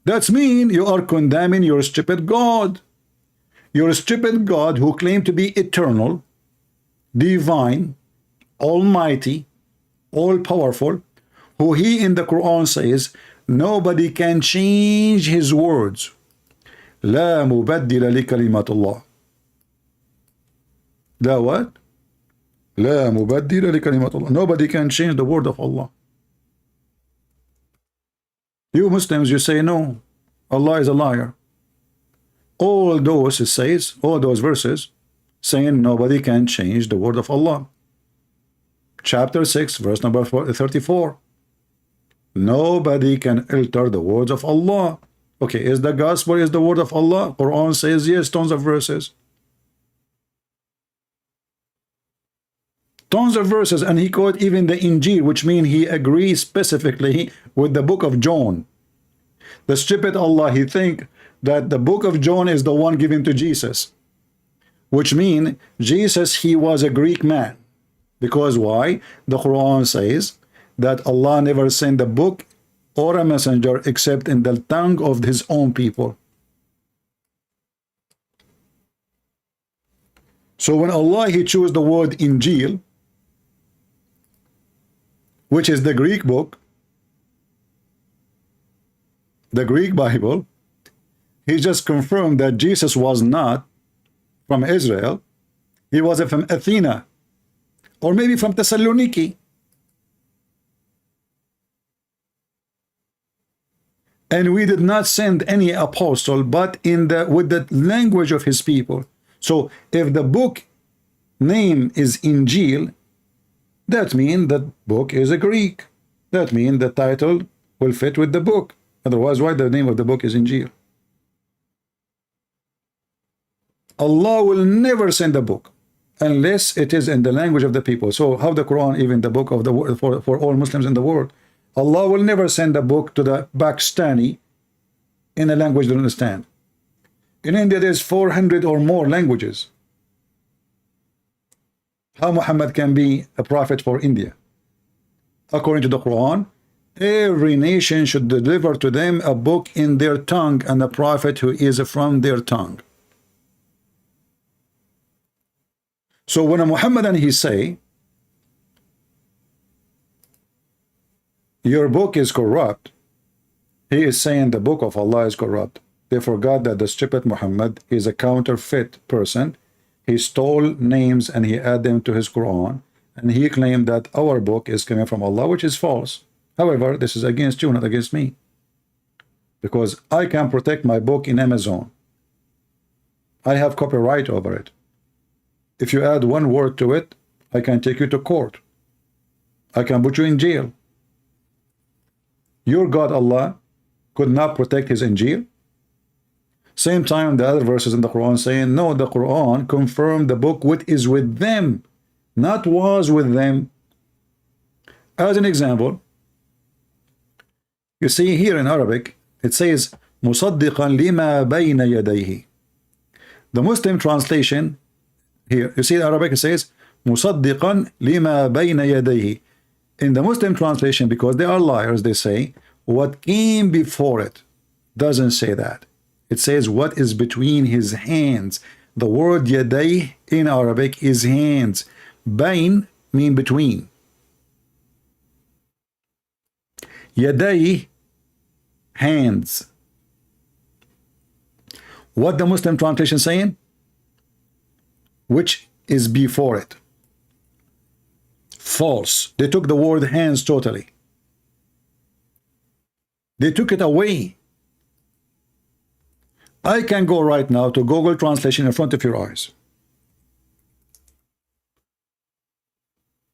That means you are condemning your stupid God. Your stupid God who claimed to be eternal, divine, almighty, all-powerful, who he in the Quran says, nobody can change his words. لا مبدل لكلمات الله. The what? لا مبدل لكلمات الله. Nobody can change the word of Allah. You Muslims, you say no, Allah is a liar. All those verses saying nobody can change the word of Allah. Chapter 6, verse number 34. Nobody can alter the words of Allah. Okay, is the gospel is the word of Allah? Quran says yes, tons of verses. Tons of verses, and he quote even the Injil, which means he agrees specifically with the book of John. The stupid Allah, he think that the book of John is the one given to Jesus, which means Jesus, he was a Greek man. Because why? The Quran says that Allah never sent a book or a messenger except in the tongue of his own people. So when Allah, he chose the word Injil, which is the Greek book, the Greek Bible, he just confirmed that Jesus was not from Israel. He was from Athena, or maybe from Thessaloniki. And we did not send any apostle but with the language of his people. So if the book name is Injil, that means the book is a Greek. That means the title will fit with the book. Otherwise, why the name of the book is Injil? Allah will never send a book unless it is in the language of the people. So how the Quran, even the book of the world for all Muslims in the world, Allah will never send a book to the Pakistani in a language they don't understand. In India, there's 400 or more languages. How Muhammad can be a prophet for India? According to the Quran, every nation should deliver to them a book in their tongue and a prophet who is from their tongue. So when a Muhammadan he say, your book is corrupt, he is saying the book of Allah is corrupt. They forgot that the stupid Muhammad is a counterfeit person. He stole names and he added them to his Quran, and he claimed that our book is coming from Allah, which is false. However, this is against you, not against me, because I can protect my book in Amazon. I have copyright over it. If you add one word to it, I can take you to court. I can put you in jail. Your God Allah could not protect his Injil. Same time, the other verses in the Quran saying, no, the Quran confirmed the book which is with them, not was with them. As an example, you see here in Arabic, it says, مصدقا لما بين يديه. The Muslim translation here, you see in Arabic it says مصدقا لما بين يديه. In the Muslim translation, because they are liars, they say what came before it. Doesn't say that. It says what is between his hands. The word يديه in Arabic is hands. بين mean between. يديه hands. What the Muslim translation saying? Which is before it. False. They took the word hands totally. They took it away. I can go right now to Google Translation in front of your eyes.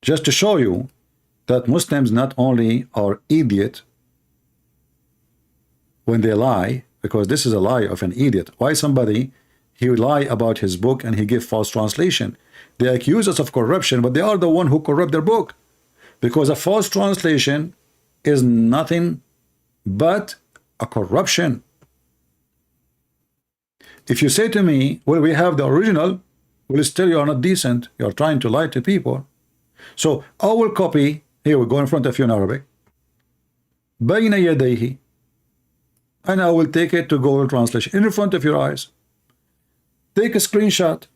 Just to show you that Muslims not only are idiot when they lie, because this is a lie of an idiot. Why somebody, he would lie about his book and he give false translation. They accuse us of corruption, but they are the one who corrupt their book. Because a false translation is nothing but a corruption. If you say to me, well, we have the original, well, still you are not decent. You are trying to lie to people. So I will copy, here we go in front of you in Arabic, بين يديه, and I will take it to Google Translation in front of your eyes. Take a screenshot.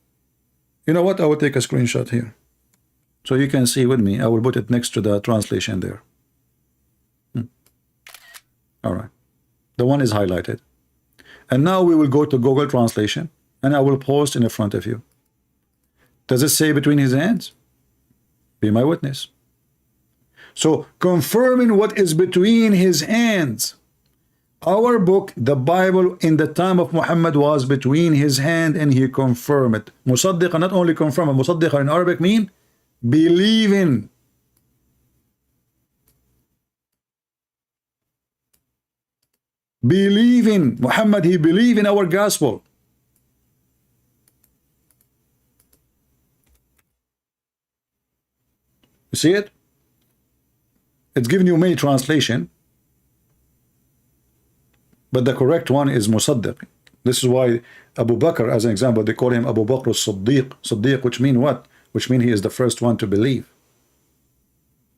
You know what? I will take a screenshot here. So you can see with me. I will put it next to the translation there. All right. The one is highlighted. And now we will go to Google Translation and I will post in front of you. Does it say between his hands? Be my witness. So confirming what is between his hands. Our book, the Bible, in the time of Muhammad was between his hand and he confirmed it. Musaddiqa, not only confirm, Musaddiqa in Arabic mean believe in. Believe in. Muhammad, he believed in our gospel. You see it? It's giving you many translation. But the correct one is Musaddiq. This is why Abu Bakr, as an example, they call him Abu Bakr as-Siddiq. Siddiq, which mean what? Which mean he is the first one to believe.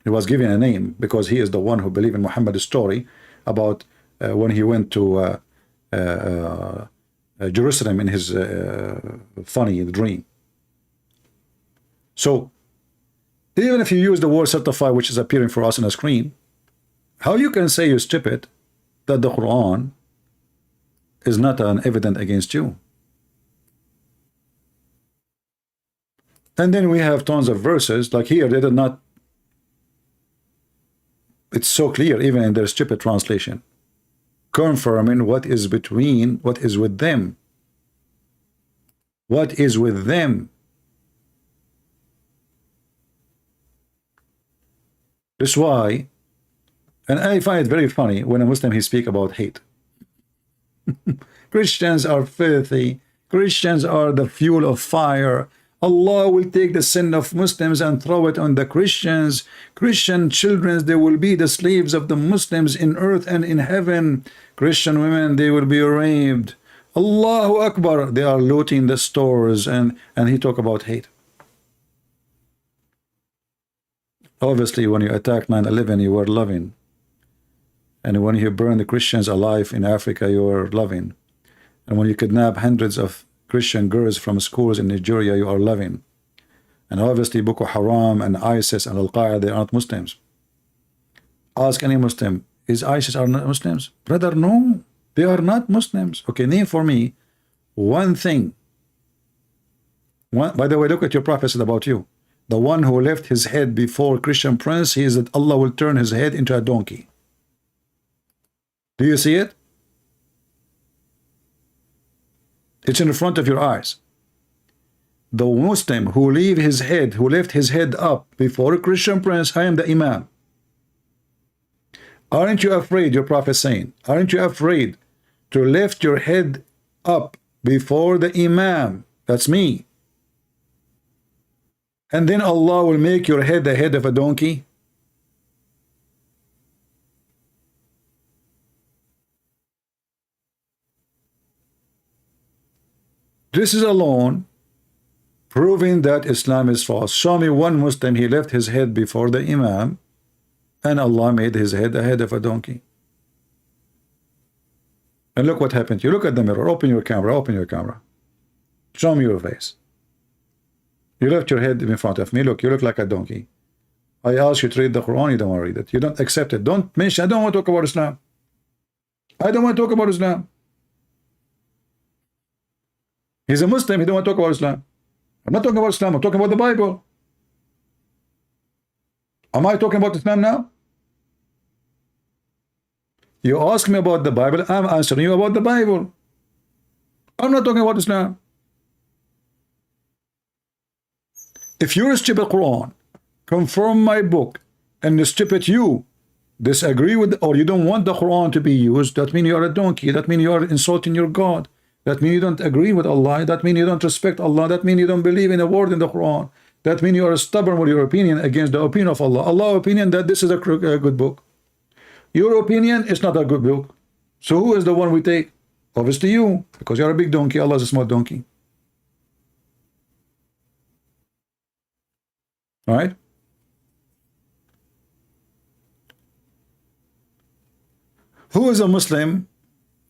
He was given a name because he is the one who believed in Muhammad's story about when he went to Jerusalem in his funny dream. So even if you use the word certify, which is appearing for us on the screen, how you can say, you stupid, that the Quran is not an evidence against you? And then we have tons of verses, like here, they did not, it's so clear, even in their stupid translation, confirming what is between, what is with them. What is with them? That's why, and I find it very funny when a Muslim he speak about hate. Christians are filthy. Christians are the fuel of fire. Allah will take the sin of Muslims and throw it on the Christians. Christian children, they will be the slaves of the Muslims in earth and in heaven. Christian women, they will be raped. Allahu Akbar. They are looting the stores, and he talk about hate. Obviously, when you attack 9/11, you were loving. And when you burn the Christians alive in Africa, you are loving. And when you kidnap hundreds of Christian girls from schools in Nigeria, you are loving. And obviously Boko Haram and ISIS and Al-Qaeda, they are not Muslims. Ask any Muslim, is ISIS are not Muslims? Brother, no, they are not Muslims. Okay, name for me one thing. One, by the way, look at your prophet said about you. The one who left his head before Christian prince, he is that Allah will turn his head into a donkey. Do you see it? It's in front of your eyes. The Muslim who leave his head, who left his head up before a Christian prince, I am the Imam. Aren't you afraid, your prophet saying, aren't you afraid to lift your head up before the Imam? That's me. And then Allah will make your head the head of a donkey? This is alone proving that Islam is false. Show me one Muslim, he left his head before the Imam, and Allah made his head the head of a donkey. And look what happened to you. Look at the mirror. Open your camera. Open your camera. Show me your face. You left your head in front of me. Look, you look like a donkey. I asked you to read the Quran. You don't want to read it. You don't accept it. Don't mention. I don't want to talk about Islam. I don't want to talk about Islam. He's a Muslim. He don't want to talk about Islam. I'm not talking about Islam. I'm talking about the Bible. Am I talking about Islam now? You ask me about the Bible. I'm answering you about the Bible. I'm not talking about Islam. If you're a stupid Quran, confirm my book, and the stupid you disagree with, or you don't want the Quran to be used, that means you are a donkey. That means you are insulting your God. That means you don't agree with Allah. That means you don't respect Allah. That means you don't believe in a word in the Quran. That means you are stubborn with your opinion against the opinion of Allah. Allah's opinion that this is a good book. Your opinion is not a good book. So who is the one we take? Obviously you, because you're a big donkey. Allah is a small donkey. All right? Who is a Muslim?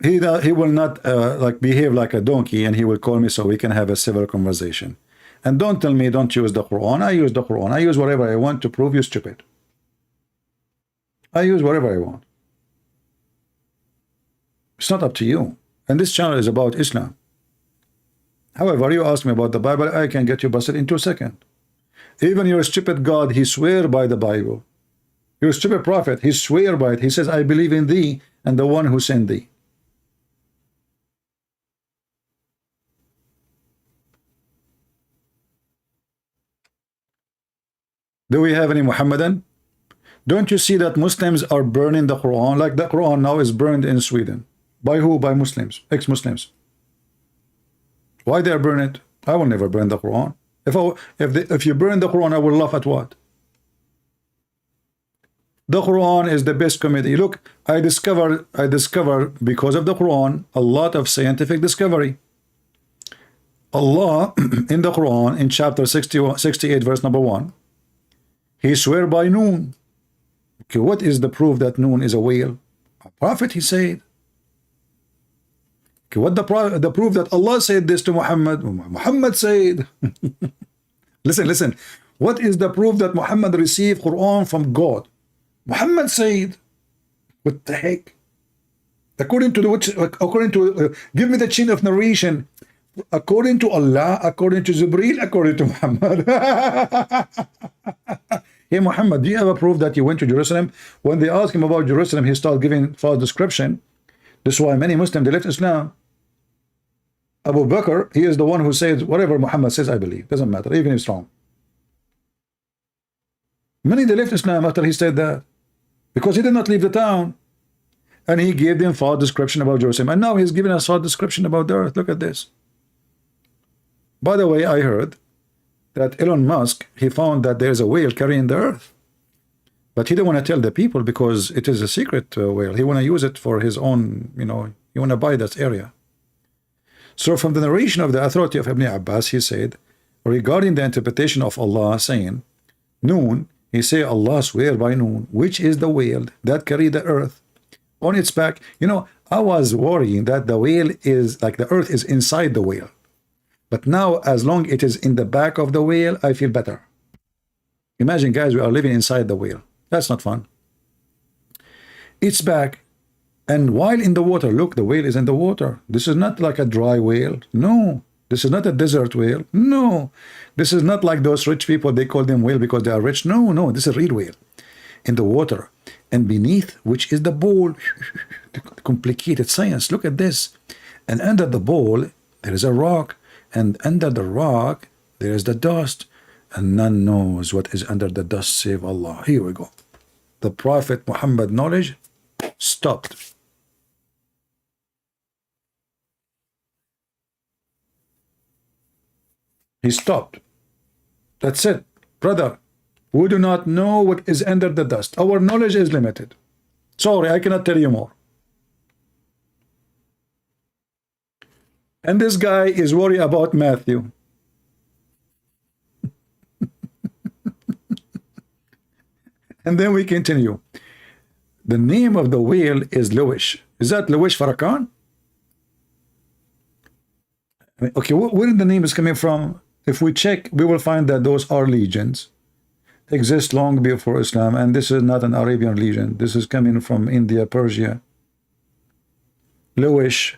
He will not like behave like a donkey, and he will call me so we can have a civil conversation. And don't tell me don't use the Quran. I use the Quran. I use whatever I want to prove you stupid. I use whatever I want. It's not up to you. And this channel is about Islam. However, you ask me about the Bible, I can get you busted in 2 seconds. Even your stupid God, he swear by the Bible. Your stupid prophet, he swear by it. He says, I believe in thee and the one who sent thee. Do we have any Muhammadan? Don't you see that Muslims are burning the Quran? Like the Quran now is burned in Sweden. By who? By Muslims, ex-Muslims. Why they are burning it? I will never burn the Quran. If you burn the Quran, I will laugh at what? The Quran is the best comedy. Look, I discover because of the Quran a lot of scientific discovery. Allah in the Quran in chapter 68 verse number 1, he swear by Noon. Okay, what is the proof that Noon is a whale? A prophet, he said. Okay, what the proof that Allah said this to Muhammad? Muhammad said. Listen. What is the proof that Muhammad received Quran from God? Muhammad said. What the heck? According to give me the chain of narration. According to Allah, according to Jibreel, according to Muhammad. Hey Muhammad, do you have a proof that you went to Jerusalem? When they asked him about Jerusalem, he started giving false description. This is why many Muslims, they left Islam. Abu Bakr, he is the one who says whatever Muhammad says, I believe. Doesn't matter, even if it's wrong. Many, they left Islam after he said that, because he did not leave the town. And he gave them false description about Jerusalem. And now he's giving us false description about the earth. Look at this. By the way, I heard that Elon Musk, he found that there's a whale carrying the earth. But he didn't want to tell the people because it is a secret whale. He want to use it for his own, you know, he want to buy that area. So from the narration of the authority of Ibn Abbas, he said, regarding the interpretation of Allah saying, Noon, he say Allah swear by Noon, which is the whale that carry the earth on its back. You know, I was worrying that the whale is like the earth is inside the whale. But now, as long it is in the back of the whale, I feel better. Imagine, guys, we are living inside the whale. That's not fun. It's back. And while in the water, look, the whale is in the water. This is not like a dry whale. No. This is not a desert whale. No. This is not like those rich people, they call them whale because they are rich. No. This is a real whale. In the water. And beneath, which is the bowl. Complicated science. Look at this. And under the bowl, there is a rock. And under the rock, there is the dust, and none knows what is under the dust save Allah. Here we go. The Prophet Muhammad knowledge stopped. He stopped. That's it. Brother, we do not know what is under the dust. Our knowledge is limited. Sorry, I cannot tell you more. And this guy is worried about Matthew. And then we continue. The name of the whale is Lewish. Is that Lewish Farrakhan? Okay, where the name is coming from? If we check, we will find that those are legions. Exist long before Islam, and this is not an Arabian legion. This is coming from India, Persia. Lewish,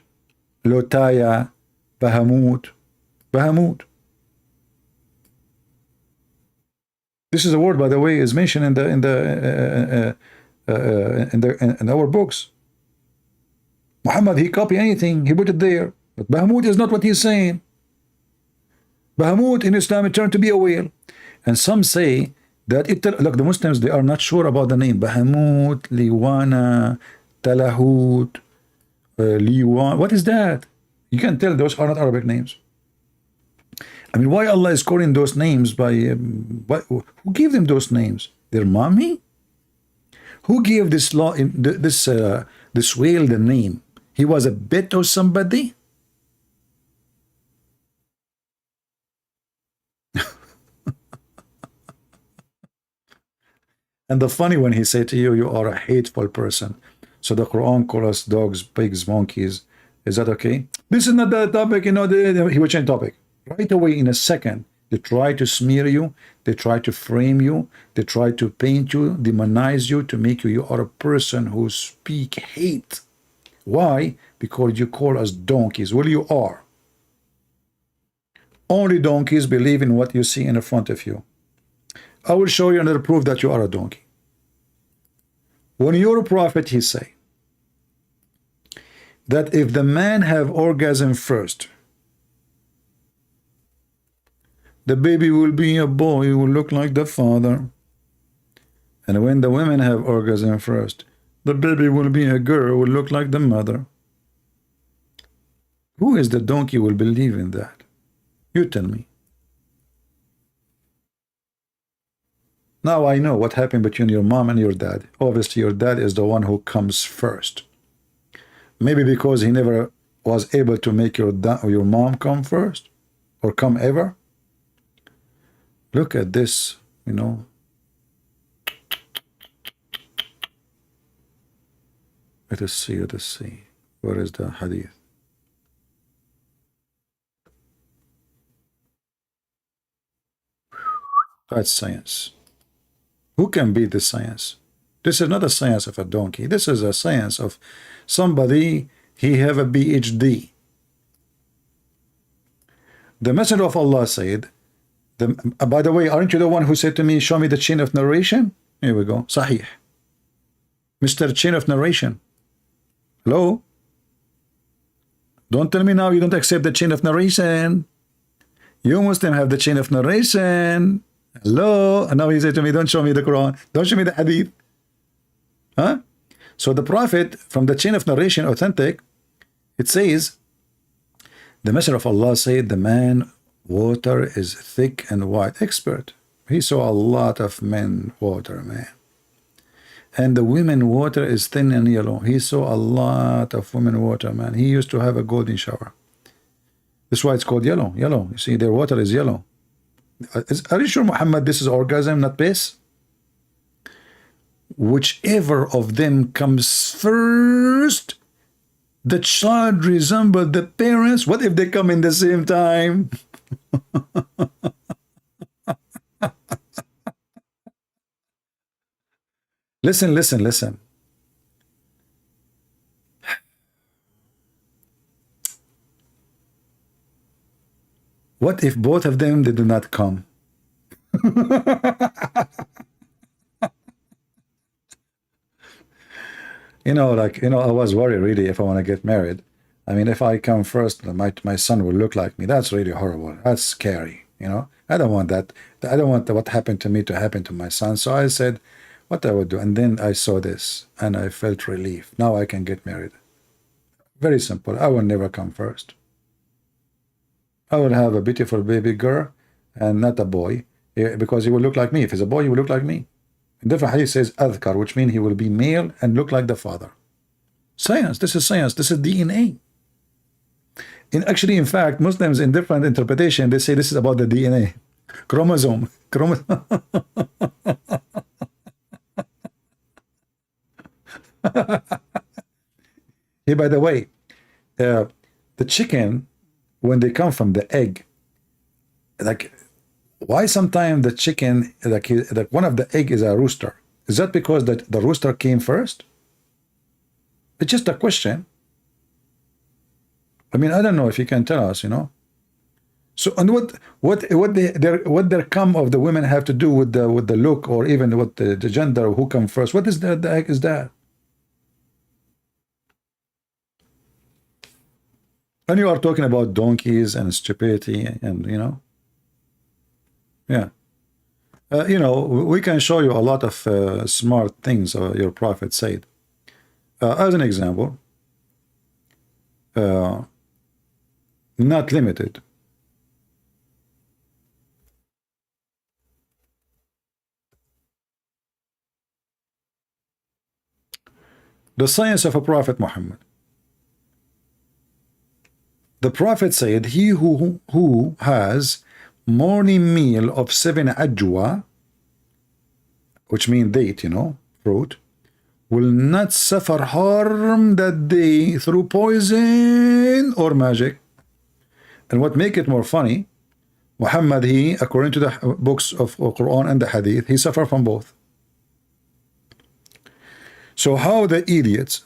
Lotaya, Bahamut. Bahamut. This is a word, by the way, is mentioned in our books. Muhammad, he copied anything, he put it there. But Bahamut is not what he's saying. Bahamut in Islam it turned to be a whale. And some say that look, the Muslims, they are not sure about the name. Bahamut, Liwana, Talahut, Liwan. What is that? You can tell those are not Arabic names. I mean, why Allah is calling those names by who gave them those names? Their mommy? Who gave this this whale the name? He was a bet or somebody? And the funny when he said to you, you are a hateful person. So the Quran calls us dogs, pigs, monkeys. Is that okay? This is not the topic, you know, he will change topic. Right away in a second, they try to smear you, they try to frame you, they try to paint you, demonize you, to make you are a person who speak hate. Why? Because you call us donkeys. Well, you are. Only donkeys believe in what you see in front of you. I will show you another proof that you are a donkey. When your prophet, he say that if the man have orgasm first, the baby will be a boy, he will look like the father. And when the women have orgasm first, the baby will be a girl, will look like the mother. Who is the donkey will believe in that? You tell me. Now I know what happened between your mom and your dad. Obviously, your dad is the one who comes first. Maybe because he never was able to make your mom come first, or come ever. Look at this, you know. Let us see, let us see. Where is the hadith? That's science. Who can beat this science? This is not a science of a donkey. This is a science of somebody, he have a PhD. The Messenger of Allah said, by the way, aren't you the one who said to me, show me the chain of narration? Here we go. Sahih. Mr. Chain of narration. Hello? Don't tell me now you don't accept the chain of narration. You Muslim have the chain of narration. Hello? And now he said to me, don't show me the Quran. Don't show me the Hadith. Huh? So the Prophet, from the chain of narration, authentic, it says, the Messenger of Allah said, the man water is thick and white. Expert. He saw a lot of men water, man. And the women water is thin and yellow. He saw a lot of women water, man. He used to have a golden shower. That's why it's called yellow. Yellow. You see, their water is yellow. Are you sure, Muhammad, this is orgasm, not piss? Whichever of them comes first, the child resembles the parents. What if they come in the same time? Listen, listen, listen. What if both of them, they do not come? You know, like, you know, I was worried really if I want to get married. I mean, if I come first, my son will look like me. That's really horrible. That's scary, you know. I don't want that. I don't want what happened to me to happen to my son. So I said, what I would do. And then I saw this and I felt relief. Now I can get married. Very simple. I will never come first. I will have a beautiful baby girl and not a boy, because he will look like me. If he's a boy, he will look like me. In different hadith says adhkar, which means he will be male and look like the father. Science. This is science. This is DNA. Actually, in fact, Muslims in different interpretation, they say this is about the DNA, chromosome. Hey, by the way, the chicken, when they come from the egg, like, why sometimes the chicken, like one of the egg is a rooster? Is that because that the rooster came first? It's just a question. I mean, I don't know if you can tell us, you know. So, and what their come of the women have to do with the look, or even what the gender, who come first? What is the heck is that? And you are talking about donkeys and stupidity, and you know, yeah. You know, we can show you a lot of smart things your prophet said. As an example, not limited. The science of a prophet Muhammad. The prophet said, he who has morning meal of 7 ajwa, which means date, you know, fruit, will not suffer harm that day through poison or magic. And what make it more funny, Muhammad, he, according to the books of Quran and the Hadith, he suffered from both. So how the idiots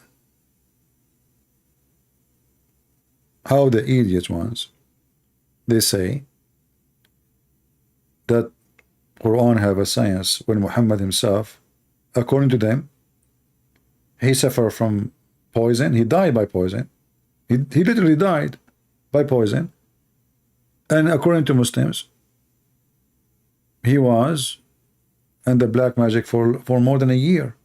ones, they say that Quran have a science when Muhammad himself, according to them, he suffered from poison. He died by poison. He literally died by poison. And according to Muslims, he was under black magic for more than a year.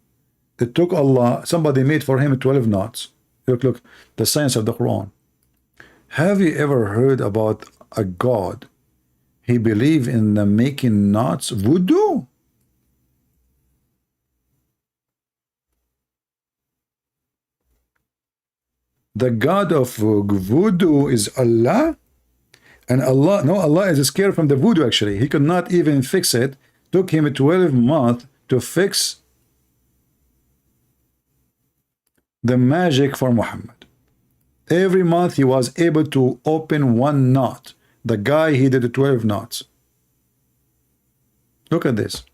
It took Allah, somebody made for him 12 knots. Look, the science of the Quran. Have you ever heard about a God? He believed in the making knots, voodoo? The God of voodoo is Allah? And Allah is scared from the voodoo actually. He could not even fix it. Took him 12 months to fix the magic for Muhammad. Every month he was able to open 1 knot. The guy, he did 12 knots. Look at this.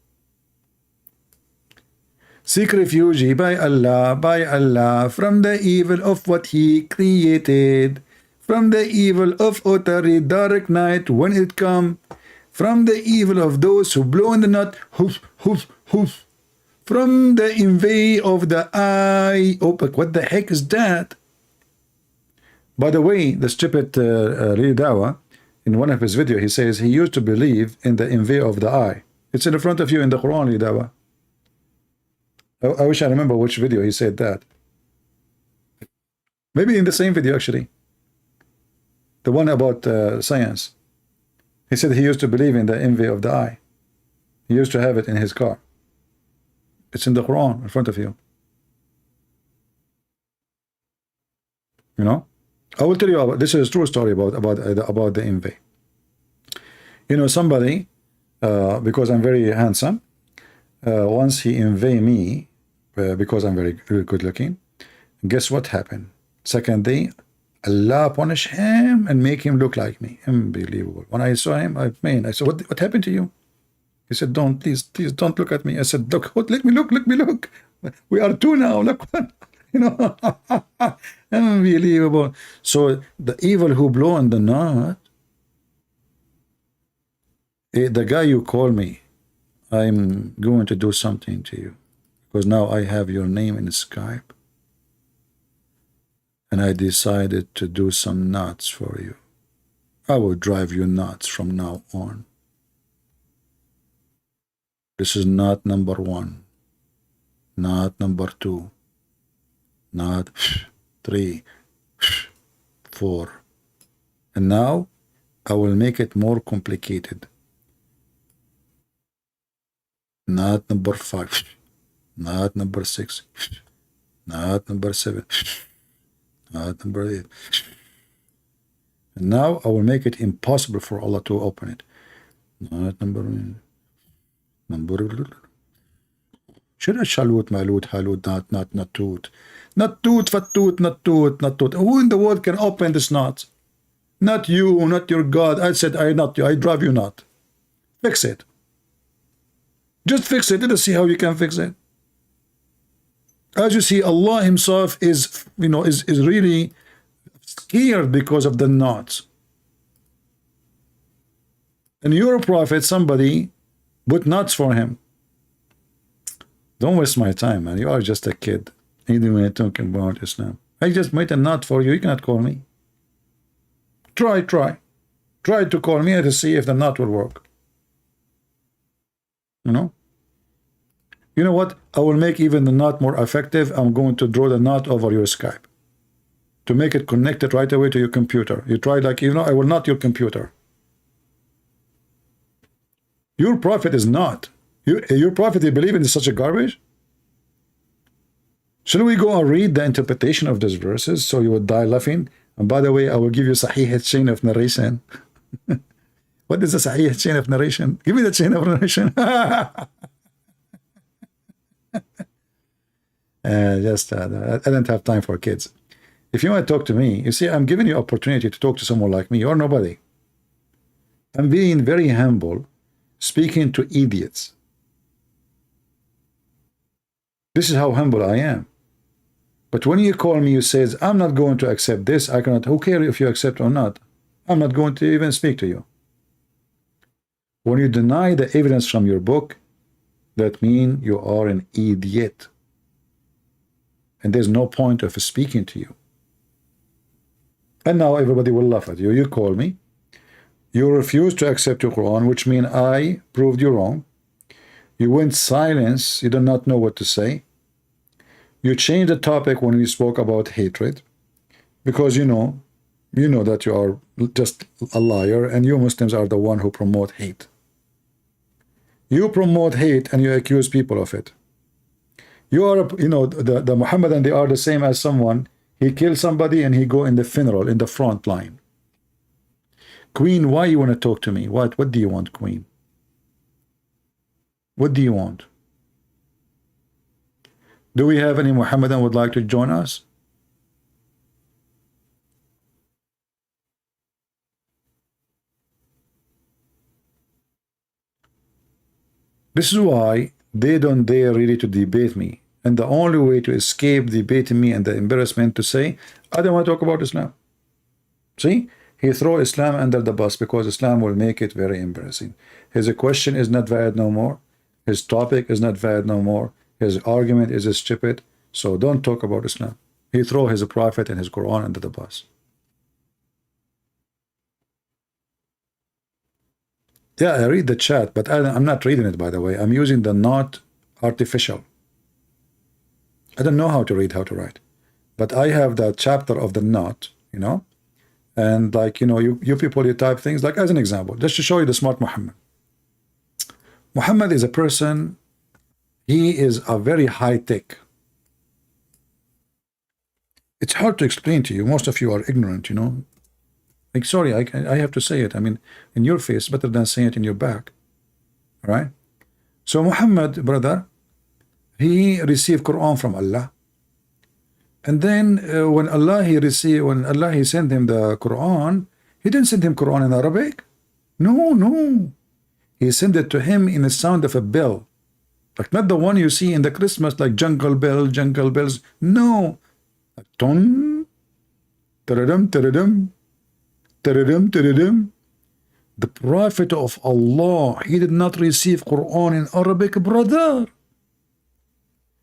Seek refuge by Allah, from the evil of what he created, from the evil of utterly dark night when it come, from the evil of those who blow in the knot, hoof, hoof, hoof, from the envy of the eye. Oh, but what the heck is that? By the way, the stupid Dawah, in one of his videos, he says he used to believe in the envy of the eye. It's in front of you in the Quran, Dawah. I wish I remember which video he said that. Maybe in the same video, actually. The one about science. He said he used to believe in the envy of the eye. He used to have it in his car. It's in the Quran in front of you. You know? I will tell you about this. Is a true story about the envy. You know, somebody, because I'm very handsome, once he envy me because I'm very good looking. Guess what happened? Second day, Allah punish him and make him look like me. Unbelievable. When I saw him, I said, what happened to you? He said, please don't look at me. I said, look, let me look. We are two now. Look what, you know. Unbelievable. So the evil who blow on the knot, the guy you call me, I'm going to do something to you, because now I have your name in Skype, and I decided to do some knots for you. I will drive you nuts from now on. This is knot number 1, knot number 2, knot 3, 4, and now I will make it more complicated. Knot number 5, knot number 6, knot number 7, knot number 8. And now I will make it impossible for Allah to open it. Not number. Should I shalut, malut, halut, not toot. Not toot, fattoot, not toot, not toot. Who in the world can open this knot? Not you, not your God. I said, I not you, I drive you not. Fix it. Just fix it. Let us see how you can fix it. As you see, Allah Himself is, is really scared because of the knots. And your prophet, somebody put knots for him. Don't waste my time, man. You are just a kid. Even when you're talking about Islam. I just made a knot for you. You cannot call me. Try to call me to see if the knot will work. You know what? I will make even the knot more effective. I'm going to draw the knot over your Skype to make it connected right away to your computer. You try I will knot your computer. Your prophet is not. Your prophet, you believe in such a garbage? Shall we go and read the interpretation of these verses so you would die laughing? And by the way, I will give you Sahih chain of narration. What is the Sahih chain of narration? Give me the chain of narration. I don't have time for kids. If you want to talk to me, you see, I'm giving you opportunity to talk to someone like me. You're nobody. I'm being very humble, speaking to idiots. This is how humble I am. But when you call me, you says, I'm not going to accept this. I cannot. Who cares if you accept or not? I'm not going to even speak to you. When you deny the evidence from your book, that means you are an idiot. And there's no point of speaking to you. And now everybody will laugh at you. You call me. You refuse to accept your Quran, which means I proved you wrong. You went silence. You do not know what to say. You changed the topic when we spoke about hatred, because you know that you are just a liar, and you Muslims are the one who promote hate. You promote hate and you accuse people of it. You are, the Muhammadan, they are the same as someone. He kills somebody and he go in the funeral in the front line. Queen, why you want to talk to me? What do you want, Queen? What do you want? Do we have any Muhammadan would like to join us? This is why they don't dare really to debate me. And the only way to escape debating me and the embarrassment to say, I don't want to talk about Islam. See? He throw Islam under the bus because Islam will make it very embarrassing. His question is not valid no more. His topic is not valid no more. His argument is stupid. So don't talk about Islam. He throw his prophet and his Quran under the bus. Yeah, I read the chat, but I'm not reading it, by the way. I'm using the not artificial. I don't know how to read, how to write. But I have the chapter of the not, and you people, you type things like, as an example, just to show you the smart Muhammad. Muhammad is a person, he is a very high tech. It's hard to explain to you. Most of you are ignorant, Like, sorry, I have to say it. I mean, in your face, better than saying it in your back. All right? So Muhammad, brother, he received Quran from Allah. And then when Allah he sent him the Quran, he didn't send him Quran in Arabic. No. He sent it to him in the sound of a bell. Like not the one you see in the Christmas, like jungle bells. No. Like ton, taradum, taradum. The Prophet of Allah, he did not receive Quran in Arabic, brother.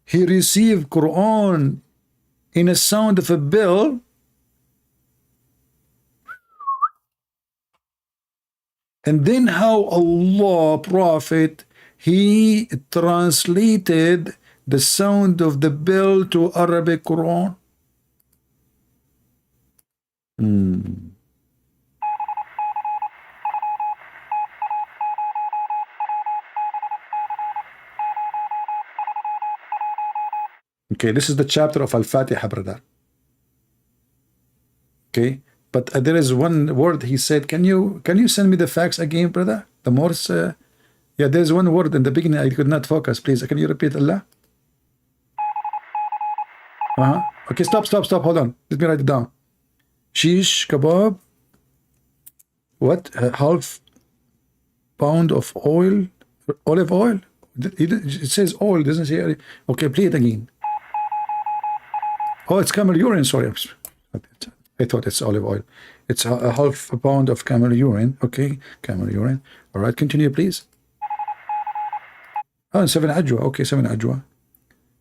He received Quran in a sound of a bell. And then how Allah, Prophet, he translated the sound of the bell to Arabic Quran. Okay, this is the chapter of Al-Fatiha, brother. Okay, but there is one word he said. Can you send me the facts again, brother? The Morse. Yeah, there's one word in the beginning I could not focus. Please, can you repeat Allah? Okay, stop. Hold on. Let me write it down. Shish kebab. What? Half pound of oil, olive oil. It says oil, doesn't say. Okay, play it again. Oh, it's camel urine. Sorry, I thought it's olive oil. It's a half a pound of camel urine. Okay, camel urine. All right, continue, please. Oh, 7 ajwa. Okay, 7 ajwa.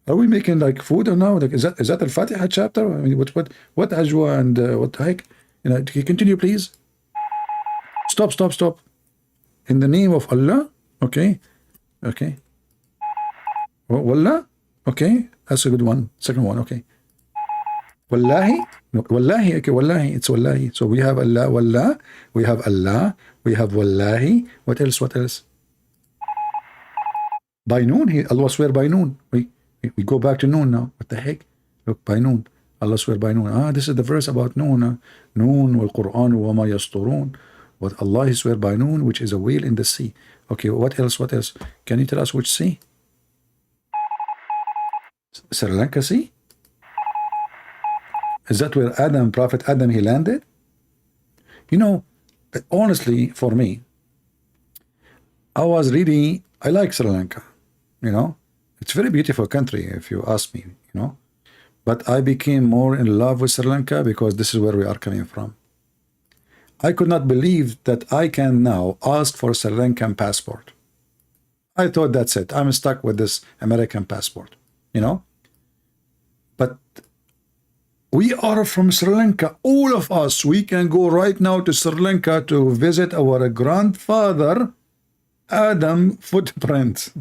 Are we making like food or now? Like, is that Al-Fatiha chapter? I mean, what ajwa and what the heck? You know, can you continue, please? Stop. In the name of Allah. Okay. Wallah. Okay, that's a good one. Second one. Okay. Wallahi. No, wallahi. Okay, wallahi. It's wallahi. So we have Allah. Wallah. We have Allah. We have wallahi. What else? By noon. Allah swear by noon. We go back to noon now. What the heck? Look, by noon. Allah swear by noon. This is the verse about noon. Noon wal Quran wa ma yasturun. What Allah swear by noon, which is a whale in the sea. Okay, what else? Can you tell us which sea? Sri Lanka Sea? Is that where Prophet Adam, he landed? You know, honestly, for me, I like Sri Lanka, you know. It's a very beautiful country, if you ask me, you know. But I became more in love with Sri Lanka because this is where we are coming from. I could not believe that I can now ask for a Sri Lankan passport. I thought that's it. I'm stuck with this American passport, you know. But we are from Sri Lanka. All of us, we can go right now to Sri Lanka to visit our grandfather Adam footprint.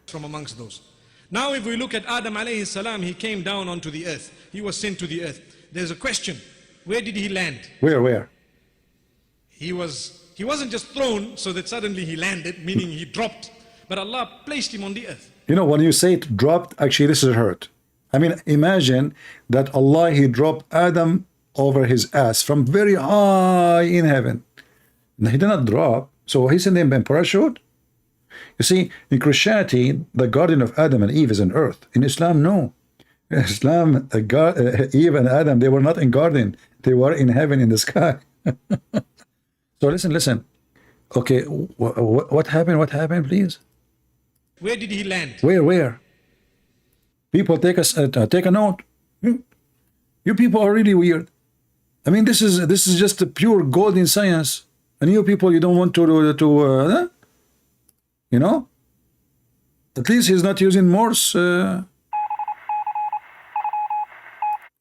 From amongst those. Now if we look at Adam alayhi salam, he came down onto the earth. He was sent to the earth. There's a question. Where did he land? Where? He wasn't just thrown so that suddenly he landed, meaning he dropped, but Allah placed him on the earth. You know, when you say it dropped, actually this is hurt. I mean, imagine that Allah, he dropped Adam over his ass from very high in heaven. He did not drop, so he sent him in parachute. You see, in Christianity, the garden of Adam and Eve is on earth. In Islam, no. In Islam, Eve and Adam, they were not in garden. They were in heaven, in the sky. So listen. Okay, what happened? What happened, please? Where did he land? Where? People take a note. You people are really weird. I mean, this is just a pure gold in science. And you people, you don't want to you know? At least he's not using Morse.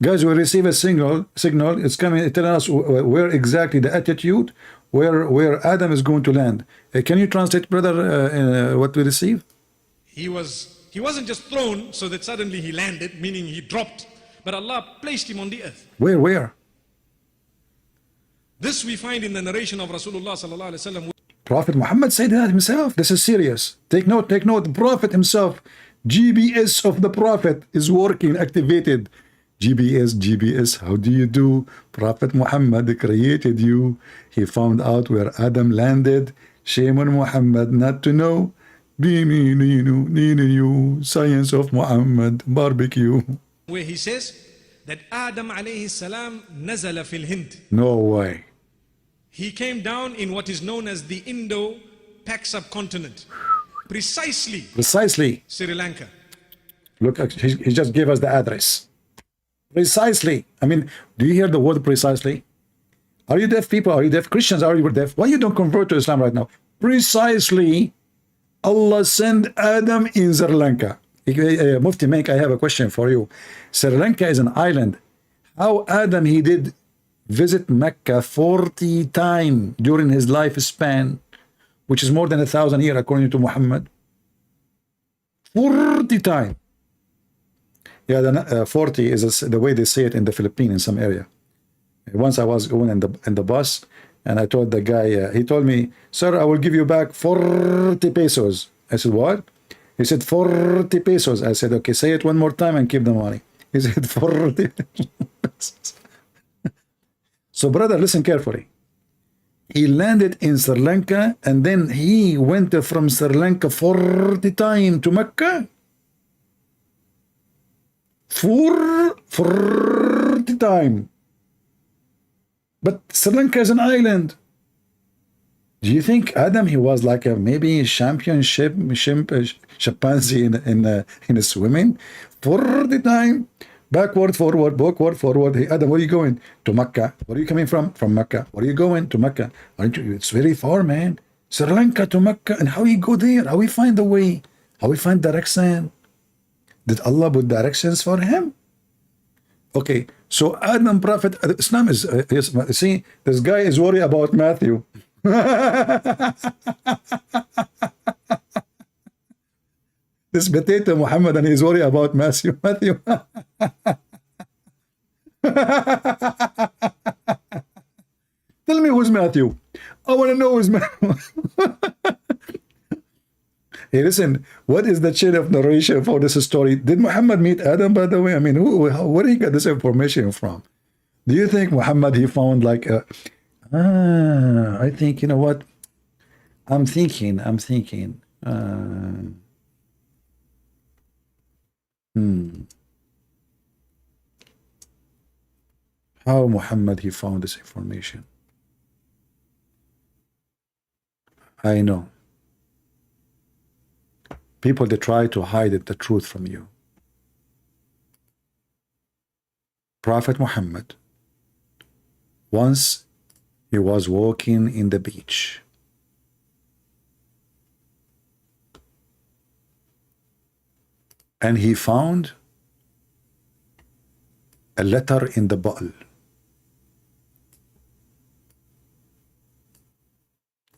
Guys, we receive a signal. It's coming, telling us where exactly the attitude, where Adam is going to land. Can you translate, brother, what we receive? He wasn't just thrown so that suddenly he landed, meaning he dropped, but Allah placed him on the earth. Where? This we find in the narration of Rasulullah sallallahu alaihi wasallam. Prophet Muhammad said that himself. This is serious. Take note. The Prophet himself, GPS of the Prophet is working, activated. GPS, how do you do? Prophet Muhammad created you. He found out where Adam landed. Shame on Muhammad not to know. Science of Muhammad, barbecue. Where he says that Adam alayhi salam nazala fil Hind. No way. He came down in what is known as the Indo-Pak subcontinent. Precisely. Sri Lanka. Look, he just gave us the address. Precisely. I mean, do you hear the word precisely? Are you deaf people? Are you deaf? Christians, are you deaf? Why you don't convert to Islam right now? Precisely, Allah sent Adam in Sri Lanka. Mufti Menk, I have a question for you. Sri Lanka is an island. How Adam, he did visit Mecca 40 times during his lifespan, which is more than 1,000 years according to Muhammad. 40 times. Yeah, 40 is the way they say it in the Philippines in some area. Once I was going in the bus, and I told the guy, he told me, sir, I will give you back 40 pesos. I said, what? He said, 40 pesos. I said, okay, say it one more time and keep the money. He said, 40 pesos. So, brother, listen carefully. He landed in Sri Lanka, and then he went from Sri Lanka 40 times to Mecca. 40 times. But Sri Lanka is an island. Do you think Adam, he was like a maybe championship chimpanzee in swimming? 40 times. Backward, forward, backward, forward. Hey, Adam, where are you going? To Mecca. Where are you coming from? From Mecca. Where are you going? To Mecca. Aren't you? It's very far, man. Sri Lanka to Mecca. And how he go there? How we find the way? How we find direction? Did Allah put directions for him? Okay, so Adam Prophet, Islam is, see, this guy is worried about Matthew. This potato Muhammad, and he's worried about Matthew. Tell me who's Matthew. I want to know who's Matthew. Hey, listen, what is the chain of narration for this story? Did Muhammad meet Adam, by the way? I mean, where did he get this information from? Do you think Muhammad, he found like I think, you know what? I'm thinking. How Muhammad, he found this information? I know. People, they try to hide the truth from you. Prophet Muhammad, once he was walking in the beach. And he found a letter in the bottle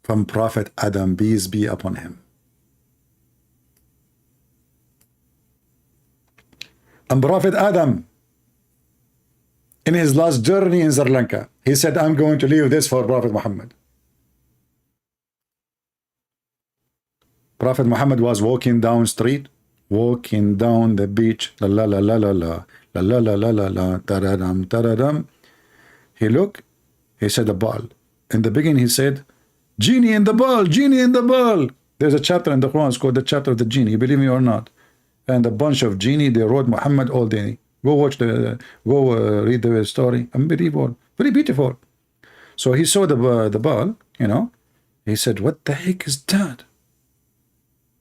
from Prophet Adam, peace be upon him. And Prophet Adam, in his last journey in Sri Lanka, he said, I'm going to leave this for Prophet Muhammad. Prophet Muhammad was walking down street, walking down the beach, la la la la la la la la la la la la, taradam taradam. He looked, he said a ball. In the beginning he said, genie in the ball, genie in the ball. There's a chapter in the Quran, it's called the chapter of the genie, you believe me or not. And a bunch of genie, they wrote Muhammad all day. Go watch read the story. Unbelievable, very beautiful. So he saw the ball, you know. He said, what the heck is that?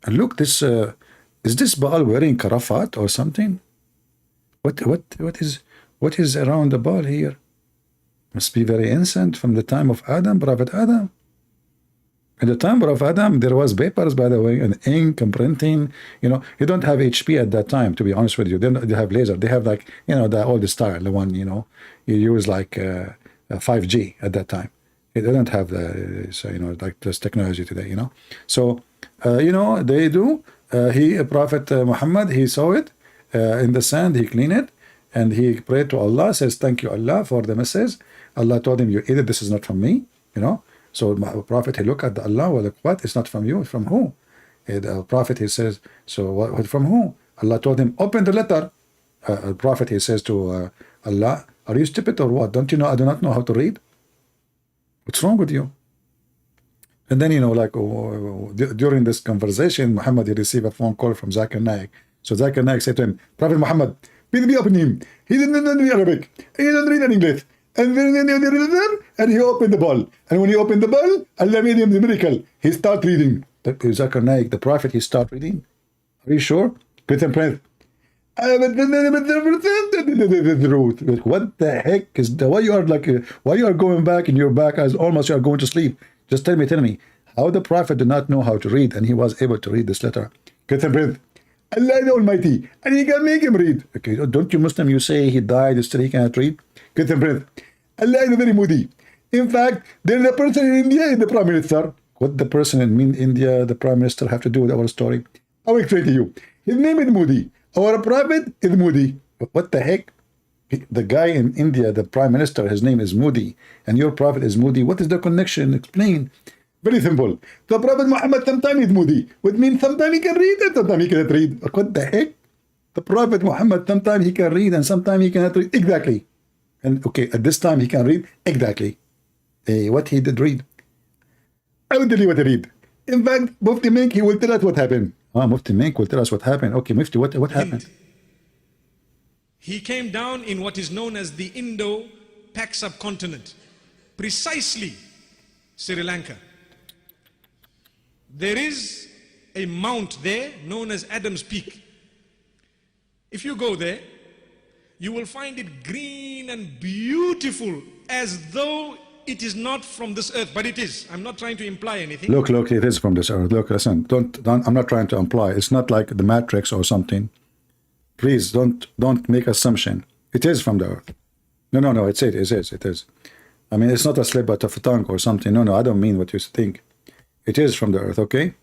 And look, this is this ball wearing karafat or something? What is around the ball here? Must be very ancient, from the time of Adam, Prophet Adam. At the time of Adam, there was papers, by the way, and ink and printing. You know, you don't have HP at that time, to be honest with you. They have laser. They have like, you know, the old style, the one, you know, you use like 5G at that time. They don't have the, so, you know, like this technology today, you know. So, you know, they do. Prophet Muhammad, he saw it in the sand, he cleaned it, and he prayed to Allah, says, thank you, Allah, for the message. Allah told him, you either this is not from me, you know. So the Prophet, he looked at Allah, well, like, what? It's not from you, it's from who? The Prophet, he says, so what from who? Allah told him, open the letter. The Prophet, he says to Allah, are you stupid or what? Don't you know I do not know how to read? What's wrong with you? And then, you know, like during this conversation, Muhammad, he received a phone call from Zakir Naik. So Zakir Naik said to him, Prophet Muhammad, be open him. He didn't read Arabic. He didn't read English. And he opened the ball. And when he opened the ball, Allah made him the miracle. He started reading. Zakir Naik, the Prophet, he started reading. Are you sure? Put and print. What the heck is that? Why you are like, why you are going back in your back as almost you are going to sleep? Just tell me, how the Prophet did not know how to read and he was able to read this letter. Put and print. Allah the Almighty, and he can make him read. Okay, don't you Muslim, you say he died, still he cannot read? Put and print. Allah is very moody. In fact, there is a person in India, is the Prime Minister. What the person in India, the Prime Minister, have to do with our story? I will explain to you. His name is Moody. Our Prophet is Moody. What the heck? The guy in India, the prime minister, his name is Modi, and your prophet is Modi. What is the connection? Explain. Very simple. The Prophet Muhammad sometimes is Modi, which means sometimes he can read and sometimes he cannot read. What the heck? The Prophet Muhammad sometimes he can read and sometimes he cannot read. Exactly. And okay, at this time he can read exactly. What he did read. I will tell you what he read. In fact, Mufti Mink, he will tell us what happened. Mufti Mink will tell us what happened. Okay, Mufti, what happened? He came down in what is known as the Indo-Pak subcontinent, precisely Sri Lanka. There is a mount there known as Adam's Peak. If you go there, you will find it green and beautiful as though it is not from this earth, but it is. I'm not trying to imply anything. Look, it is from this earth. Look, listen, don't I'm not trying to imply. It's not like the Matrix or something. Please don't make assumption. It is from the earth. No, it is. I mean, it's not a slip out of a tongue or something. No, I don't mean what you think. It is from the earth, okay?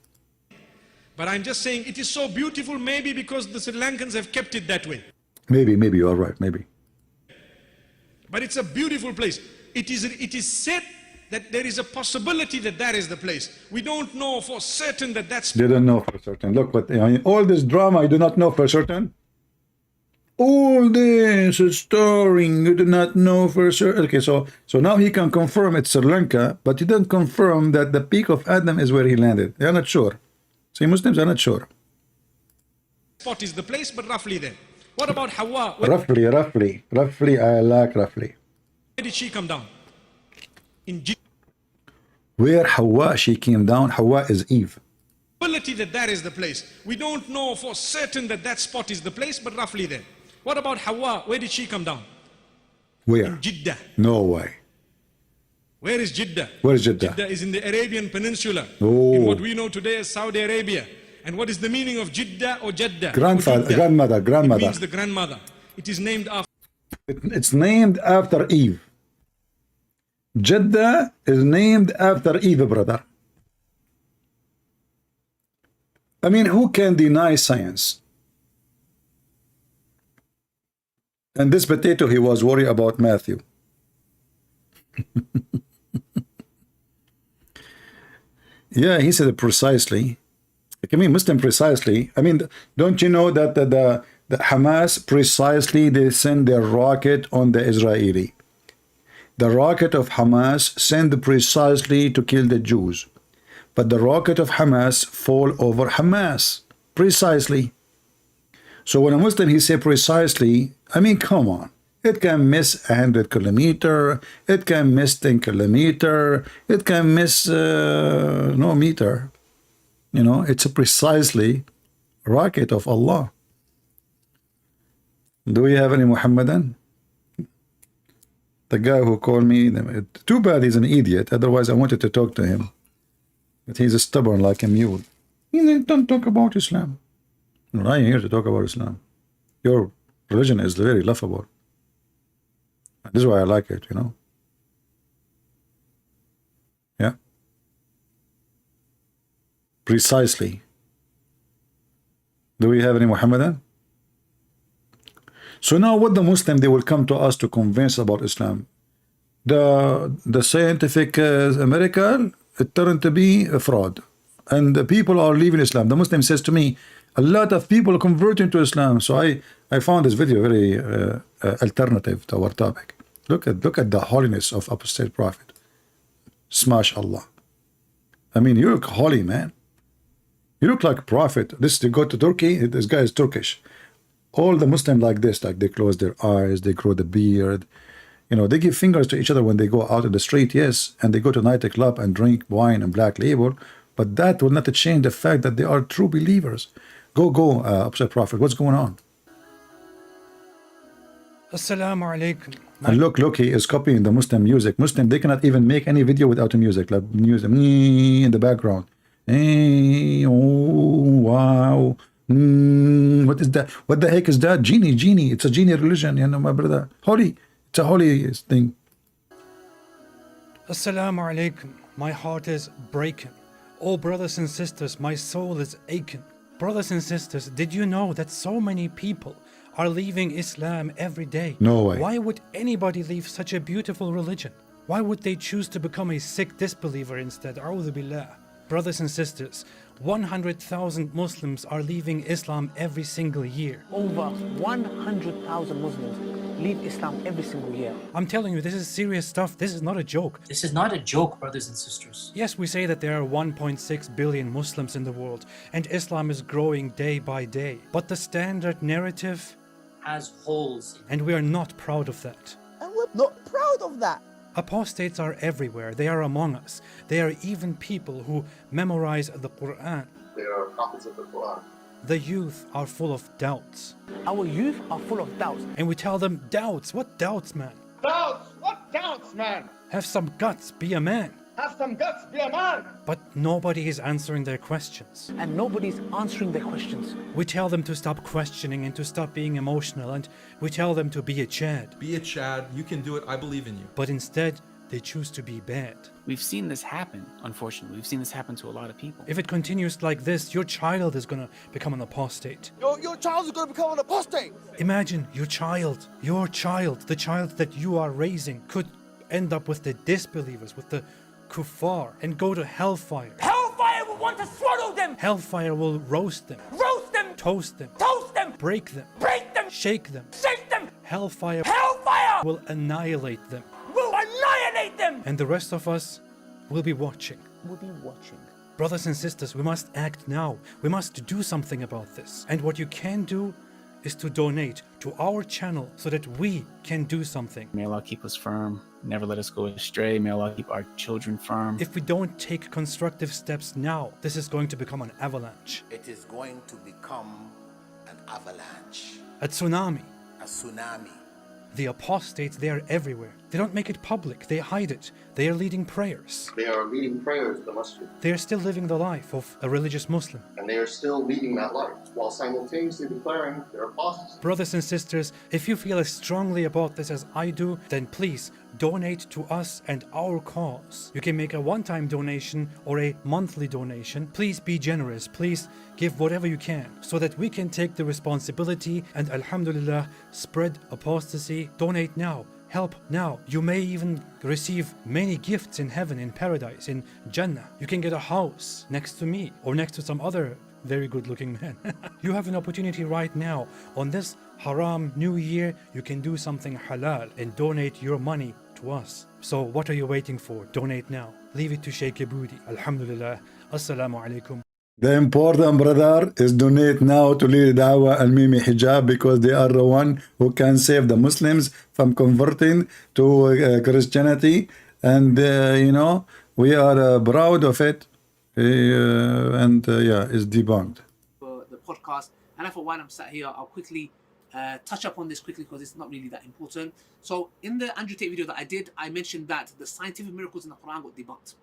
But I'm just saying it is so beautiful, maybe because the Sri Lankans have kept it that way. Maybe you are right, maybe. But it's a beautiful place. It is said that there is a possibility that that is the place. We don't know for certain that that's... They don't know for certain. Look, but I mean, all this drama, you do not know for certain. All this story, you do not know for certain. Okay, so now he can confirm it's Sri Lanka, but he didn't confirm that the peak of Adam is where he landed. They are not sure. See, Muslims are not sure. Spot is the place, but roughly there. What about Hawa? Roughly, I like roughly. Where did she come down? In Jiddah. Where Hawa, she came down, Hawa is Eve. That is the place. We don't know for certain that that spot is the place, but roughly there. What about Hawa? Where did she come down? Where? In Jeddah. No way. Where is Jeddah? Where is Jeddah? Jeddah is in the Arabian Peninsula, Oh. in what we know today as Saudi Arabia. And what is the meaning of Jeddah or Jeddah? Grandmother. It means the grandmother. It is named after... It's named after Eve. Jeddah is named after Eve, brother. I mean, who can deny science? And this potato, he was worried about Matthew. Yeah, he said it precisely. I mean, Muslim precisely. I mean, don't you know that the Hamas precisely, they send their rocket on the Israeli. The rocket of Hamas sent precisely to kill the Jews. But the rocket of Hamas fall over Hamas. Precisely. So when a Muslim, he say precisely, I mean, come on. It can miss 100 kilometer. It can miss 10 kilometer. It can miss no meter. You know, it's a precisely rocket of Allah. Do we have any Muhammadan? The guy who called me, too bad he's an idiot. Otherwise, I wanted to talk to him. But he's stubborn like a mule. He don't talk about Islam. I'm here to talk about Islam. Your religion is very laughable. This is why I like it, you know. Yeah. Precisely. Do we have any Muhammadan? So now what the Muslim, they will come to us to convince about Islam. The scientific miracle, it turned to be a fraud. And the people are leaving Islam. The Muslim says to me, a lot of people are converting to Islam. So I found this video very alternative to our topic. Look at the holiness of apostate prophet. Smash Allah. I mean, you look holy, man. You look like a prophet. You go to Turkey, this guy is Turkish. All the Muslims like this, like they close their eyes, they grow the beard. You know, they give fingers to each other when they go out in the street, yes, and they go to nightclub and drink wine and black label. But that will not change the fact that they are true believers. Go, Apostle Prophet, what's going on? Assalamu alaikum. And look, he is copying the Muslim music. Muslim, they cannot even make any video without the music, like music in the background. Oh, wow. What is that? What the heck is that? Genie. It's a genie religion, you know, my brother. Holy. It's a holy thing. Assalamu alaikum. My heart is breaking. Oh, brothers and sisters, my soul is aching. Brothers and sisters, did you know that so many people are leaving Islam every day. No way. Why would anybody leave such a beautiful religion? Why would they choose to become a sick disbeliever instead? A'udhu billah. Brothers and sisters, 100,000 Muslims are leaving Islam every single year. Over 100,000 Muslims leave Islam every single year. I'm telling you, this is serious stuff. This is not a joke. This is not a joke, brothers and sisters. Yes, we say that there are 1.6 billion Muslims in the world, and Islam is growing day by day. But the standard narrative Has holes. and we are not proud of that. And we're not proud of that. Apostates are everywhere. They are among us. They are even people who memorize the Quran. They are prophets of the Quran. The youth are full of doubts. Our youth are full of doubts. And we tell them, doubts? What doubts, man? Doubts? What doubts, man? Have some guts, be a man. Have some guts, be a man. But nobody is answering their questions. And nobody's answering their questions. We tell them to stop questioning and to stop being emotional, and we tell them to be a Chad. Be a Chad, you can do it, I believe in you. But instead, they choose to be bad. We've seen this happen, unfortunately. We've seen this happen to a lot of people. If it continues like this, your child is gonna become an apostate. Your child is going to become an apostate. Imagine your child, the child that you are raising, could end up with the disbelievers, with the kuffar, and go to hellfire. Hellfire will want to swallow them! Hellfire will roast them, Roast them! toast them, Toast them! break them, Break them! shake them. Shake them! Hellfire Hellfire will annihilate them. will annihilate them! And the rest of us will be watching. We'll be watching. Brothers and sisters, we must act now. We must do something about this. And what you can do is to donate to our channel so that we can do something. May Allah keep us firm, never let us go astray. May Allah keep our children firm. If we don't take constructive steps now, this is going to become an avalanche. It is going to become an avalanche, A tsunami. a tsunami. The apostates, they are everywhere. They don't make it public. They hide it. They are leading prayers. They are leading prayers in the masjid, They are still living the life of a religious Muslim. and they are still leading that life while simultaneously declaring their apostasy. Brothers and sisters, if you feel as strongly about this as I do, then please donate to us and our cause. You can make a one-time donation or a monthly donation. Please be generous. Please give whatever you can so that we can take the responsibility and, alhamdulillah, spread apostasy. Donate now. Help now. You may even receive many gifts in heaven, in paradise, in Jannah. You can get a house next to me or next to some other very good looking man. You have an opportunity right now. On this haram new year, you can do something halal and donate your money to us. So what are you waiting for? Donate now. Leave it to Sheikh Aboudi. Alhamdulillah. Assalamu alaikum. The important, brother, is donate now to Lead Dawah and Mimi Hijab, because they are the one who can save the Muslims from converting to Christianity. And, you know, we are proud of it. Yeah, it's debunked. For the podcast, and I thought while I'm sat here, I'll quickly touch up on this quickly because it's not really that important. So in the Andrew Tate video that I did, I mentioned that the scientific miracles in the Quran got debunked.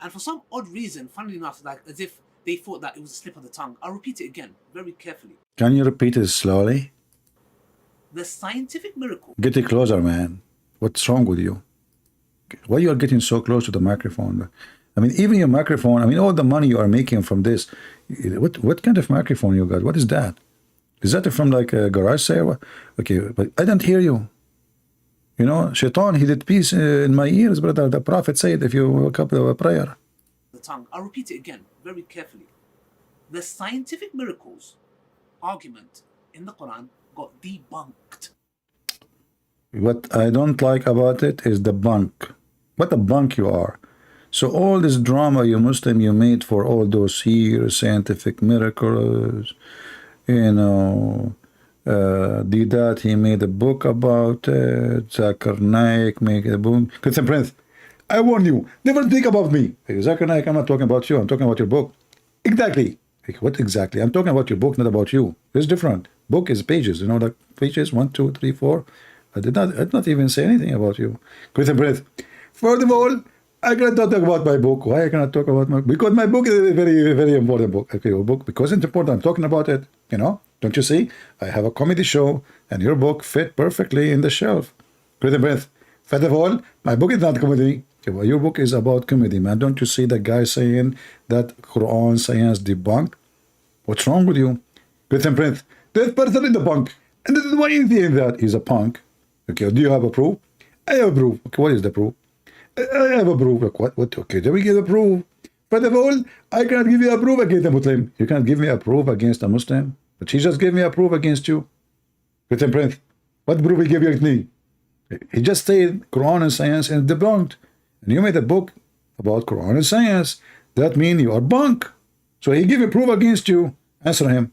And for some odd reason, funnily enough, like as if they thought that it was a slip of the tongue. I'll repeat it again, very carefully. Can you repeat it slowly? The scientific miracle. Get it closer, man. What's wrong with you? Why you are getting so close to the microphone? I mean, even your microphone, I mean, all the money you are making from this, what kind of microphone you got? What is that? Is that from like a garage sale? Okay, but I don't hear you. You know, Shaitan, he did peace in my ears, brother. The Prophet said, if you wake up with a prayer. The tongue. I'll repeat it again, very carefully. The scientific miracles argument in the Quran got debunked. What I don't like about it is the bunk. What a bunk you are. So all this drama, you Muslim, you made for all those years, scientific miracles, you know, did that, he made a book about it, Zakir Naik made a book. Christian Prince, I warn you, never think about me. Hey, Zakir Naik, I'm not talking about you, I'm talking about your book. Exactly. Like, what exactly? I'm talking about your book, not about you. It's different. Book is pages, you know, like pages 1, 2, 3, 4. I did not even say anything about you. Christian Prince, first of all, I cannot talk about my book. Why I cannot talk about my book? Because my book is a very, very important book. Okay, your book, because it's important. I'm talking about it. You know, don't you see? I have a comedy show, and your book fit perfectly in the shelf. Christian Prince, first of all, my book is not comedy. Okay, well, your book is about comedy, man. Don't you see the guy saying that Quran science debunked? What's wrong with you? Christian Prince, this person in the bunk. And then why is he in that? He's a punk. Okay, do you have a proof? I have a proof. Okay, what is the proof? I have a proof. Like, what? Okay, then we give a proof. First of all, I cannot give you a proof against a Muslim. You can't give me a proof against a Muslim. But he just gave me a proof against you. Christian Prince, what proof he gave you against me? He just said Quran and science and debunked. And you made a book about Quran and science. That means you are bunk. So he gave a proof against you. Answer him.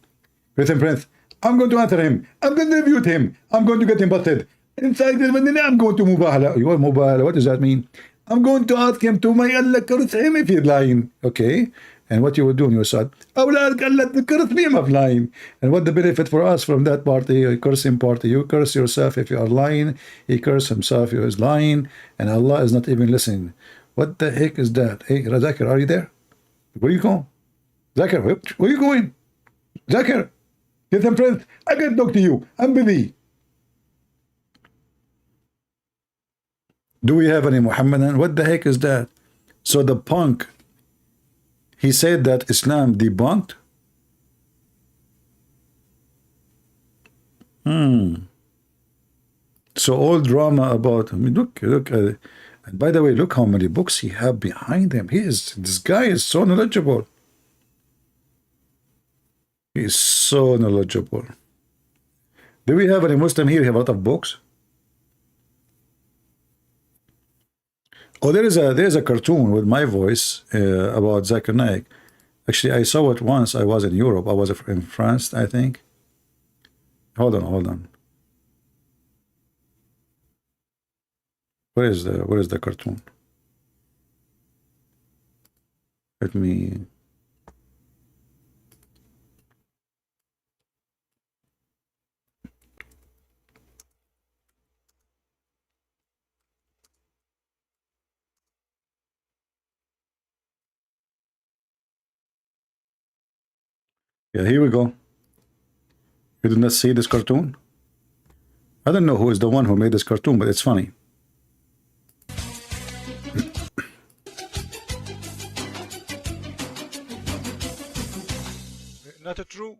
Christian Prince, I'm going to answer him. I'm going to refute him. I'm going to get him busted. In fact, I'm going to mubahala. You want mubahala? What does that mean? I'm going to ask him to may Allah curse him if he's lying. Okay? And what you will do on your side? I will ask Allah to curse me if I'm lying. And what the benefit for us from that party, a cursing party? You curse yourself if you are lying. He curse himself if he is lying. And Allah is not even listening. What the heck is that? Hey, Zakir, are you there? Where are you going? Zakir, where are you going? Zakir, get some friends. I can't talk to you. I'm busy. Do we have any Muhammadan? What the heck is that? So the punk, he said that Islam debunked? So all drama about, I mean, look, and by the way, look how many books he have behind him. This guy is so knowledgeable. He is so knowledgeable. Do we have any Muslim here who have a lot of books? Oh, there's a cartoon with my voice about Zakir Naik. Actually, I saw it once. I was in Europe. I was in France, I think. Hold on. Where is the cartoon? Let me. Yeah, here we go. You did not see this cartoon? I don't know who is the one who made this cartoon, but it's funny. Not true.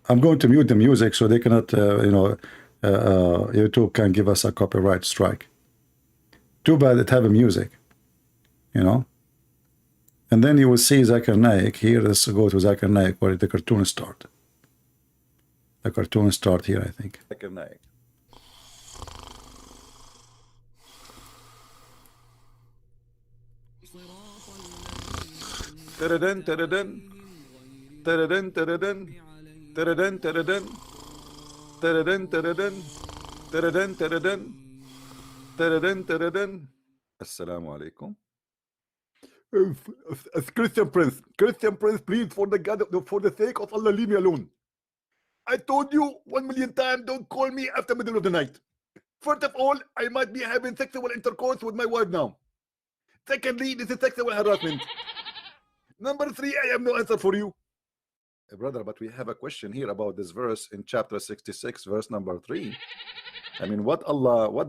I'm going to mute the music so they cannot, YouTube can give us a copyright strike. Too bad it have a music, And then you will see Zakir Naik here. Let's go to Zakir Naik where the cartoon start. The cartoon start here, I think. Zakir Naik. Taradan, taradan, taradan, taradan, taradan, taradan, taradan, taradan, taradan, taradan, taradan, taradan. Assalamu alaikum. Christian Prince, please, for the sake of Allah, leave me alone. I told you 1,000,000 times, don't call me after middle of the night. First of all, I might be having sexual intercourse with my wife now. Secondly, this is sexual harassment. Number 3, I have no answer for you. Brother, but we have a question here about this verse in chapter 66, verse number 3. I mean, what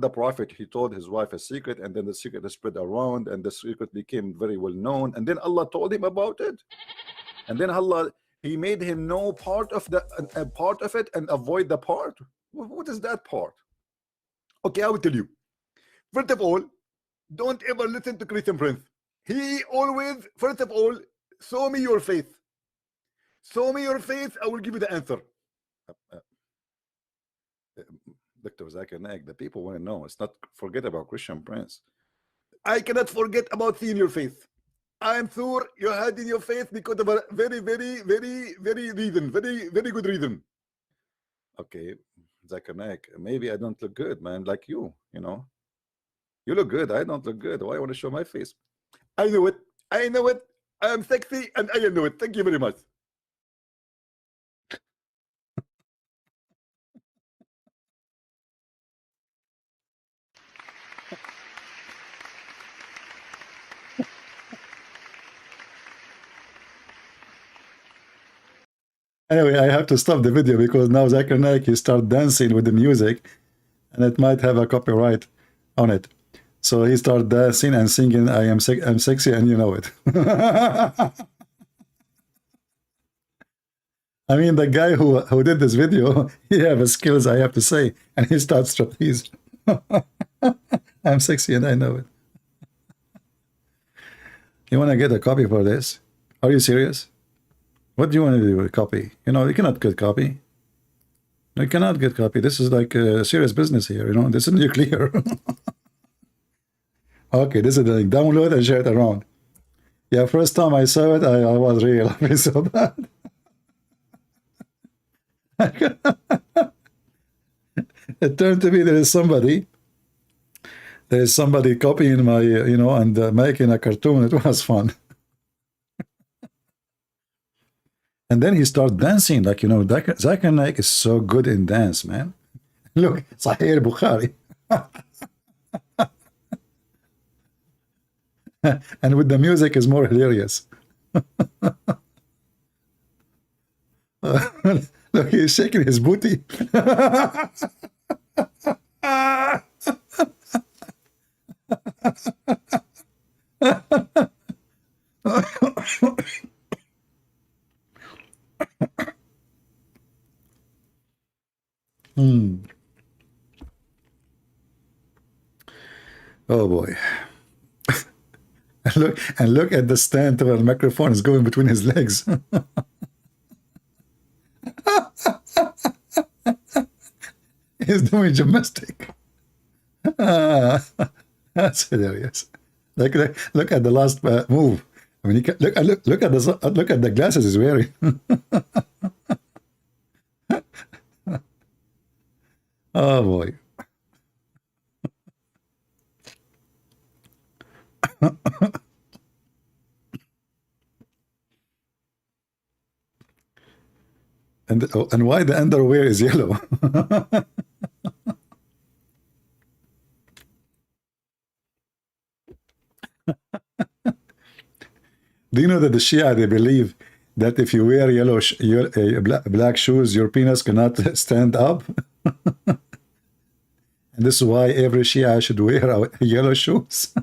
the prophet, he told his wife a secret, and then the secret spread around, and the secret became very well known, and then Allah told him about it, and then Allah, he made him know part of it and avoid the part. What is that part? Okay, I will tell you. First of all, don't ever listen to Christian Prince. He always, first of all, show me your face. Show me your face, I will give you the answer. Dr. Zakir Naik, the people want to know. It's not forget about Christian Prince. I cannot forget about seeing your face. I'm sure you had in your face because of a very, very, very, very reason, very, very good reason. Okay, Zakir Naik, maybe I don't look good, man, like you, You look good, I don't look good. Why I want to show my face? I know it. I know it. I am sexy and I know it. Thank you very much. Anyway, I have to stop the video because now Zakir Naik, he start dancing with the music and it might have a copyright on it. So he start dancing and singing, I'm sexy and you know it. I mean, the guy who did this video, he have skills, I have to say, and he starts trapeze. I'm sexy and I know it. You want to get a copy for this? Are you serious? What do you want to do with a copy? You know, you cannot get copy. You cannot get copy. This is like a serious business here, you know. This is nuclear. Okay, this is the link. Download and share it around. Yeah, first time I saw it, I was really laughing so bad. It turned to be there is somebody copying my, you know, and making a cartoon. It was fun. And then he started dancing, like, you know, Zakir Naik is so good in dance, man. Look, Sahih Bukhari. And with the music is more hilarious. Look, he's shaking his booty. Oh boy. And look at the stand where the microphone is going between his legs. He's doing gymnastic. That's hilarious. Look at the last move. I mean, look at the glasses he's wearing. Oh boy. And why the underwear is yellow? Do you know that the Shia, they believe that if you wear black shoes, your penis cannot stand up? And this is why every Shia should wear yellow shoes.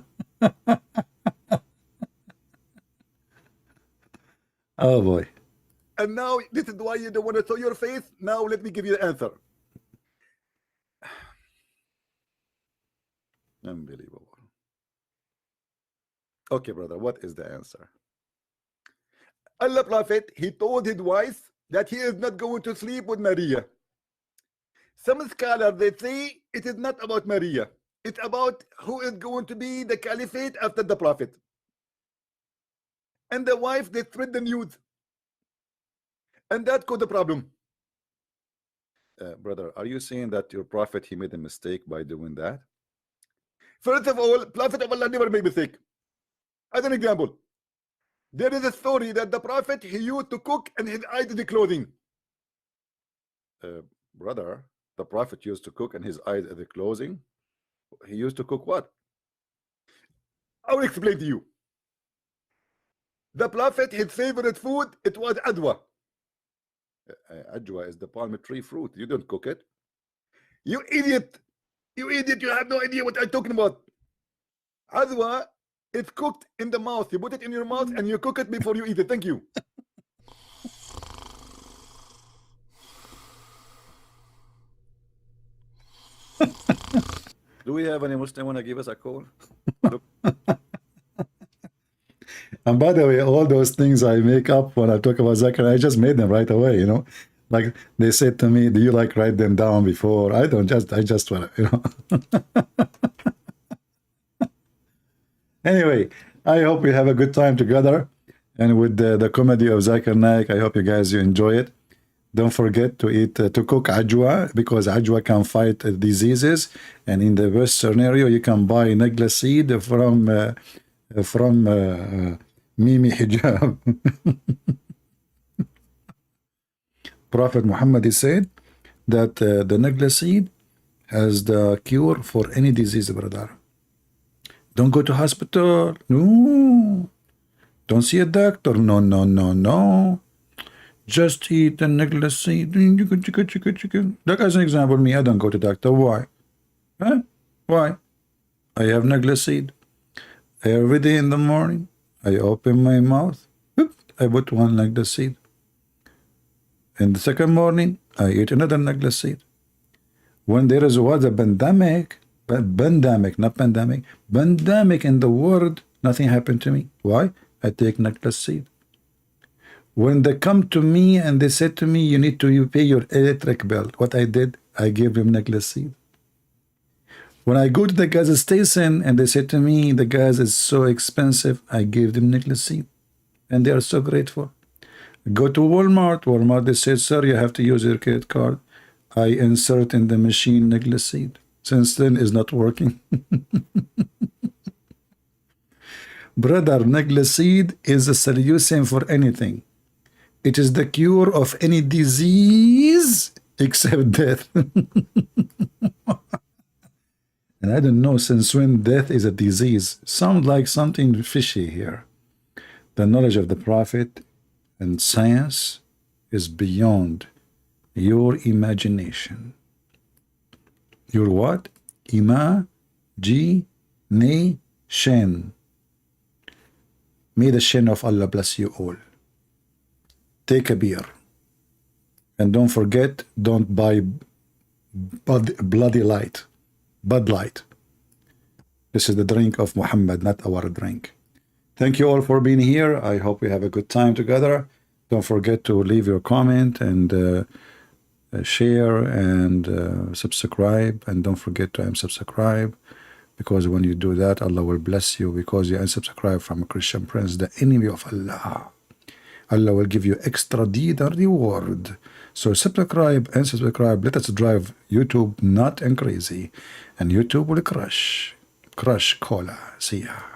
Oh boy. And now this is why you don't want to show your face. Now let me give you the answer. Unbelievable. Okay, brother, what is the answer? Allah Prophet, he told his wife that he is not going to sleep with Maria. Some scholars, they say it is not about Maria. It's about who is going to be the caliphate after the Prophet. And the wife, they spread the news. And that caused the problem. Brother, are you saying that your prophet, he made a mistake by doing that? First of all, Prophet of Allah never made mistake. As an example, there is a story that the Prophet, he used to cook and his eyes are closing. Brother, the prophet used to cook and his eyes are closing. He used to cook what? I will explain to you. The Prophet, his favorite food, it was adwa. Ajwa is the palm tree fruit. You don't cook it. You idiot. You idiot. You have no idea what I'm talking about. Adwa, it's cooked in the mouth. You put it in your mouth and you cook it before you eat it. Thank you. Do we have any Muslim want to give us a call? And by the way, all those things I make up when I talk about Zakir, I just made them right away, you know. Like they said to me, do you like write them down before? I don't, I just want to, you know. Anyway, I hope we have a good time together. And with the comedy of Zakir Naik, I hope you guys you enjoy it. Don't forget to eat, to cook ajwa, because ajwa can fight diseases. And in the worst scenario, you can buy negla seed from Mimi Hijab. Prophet Muhammad said that the negla seed has the cure for any disease, brother. Don't go to hospital. No. Don't see a doctor. No, no, no, no. Just eat the negla seed. Like as an example, me, I don't go to doctor. Why? Huh? Why? I have negla seed. Every day in the morning, I open my mouth. I put one negla seed. In the second morning, I eat another necklace seed. When there was a pandemic, not pandemic, pandemic in the world, nothing happened to me. Why? I take necklace seed. When they come to me and they said to me, you need to pay your electric bill, what I did, I gave them necklace seed. When I go to the gas station and they said to me, the gas is so expensive, I gave them necklace seed. And they are so grateful. Go to Walmart, they said, sir, you have to use your credit card. I insert in the machine necklace seed. Since then, it's not working. Brother, necklace seed is a solution for anything. It is the cure of any disease except death. And I don't know since when death is a disease. Sounds like something fishy here. The knowledge of the Prophet and science is beyond your imagination. Your what? Imagination. May the shin of Allah bless you all. Take a beer. And don't forget, don't buy bloody light. Bud Light. This is the drink of Muhammad, not our drink. Thank you all for being here. I hope we have a good time together. Don't forget to leave your comment and share and subscribe. And don't forget to unsubscribe, because when you do that, Allah will bless you, because you unsubscribe from a Christian prince, the enemy of Allah. Allah will give you extra deed and reward. So subscribe and subscribe. Let us drive YouTube not and crazy. And YouTube will crush cola. See ya.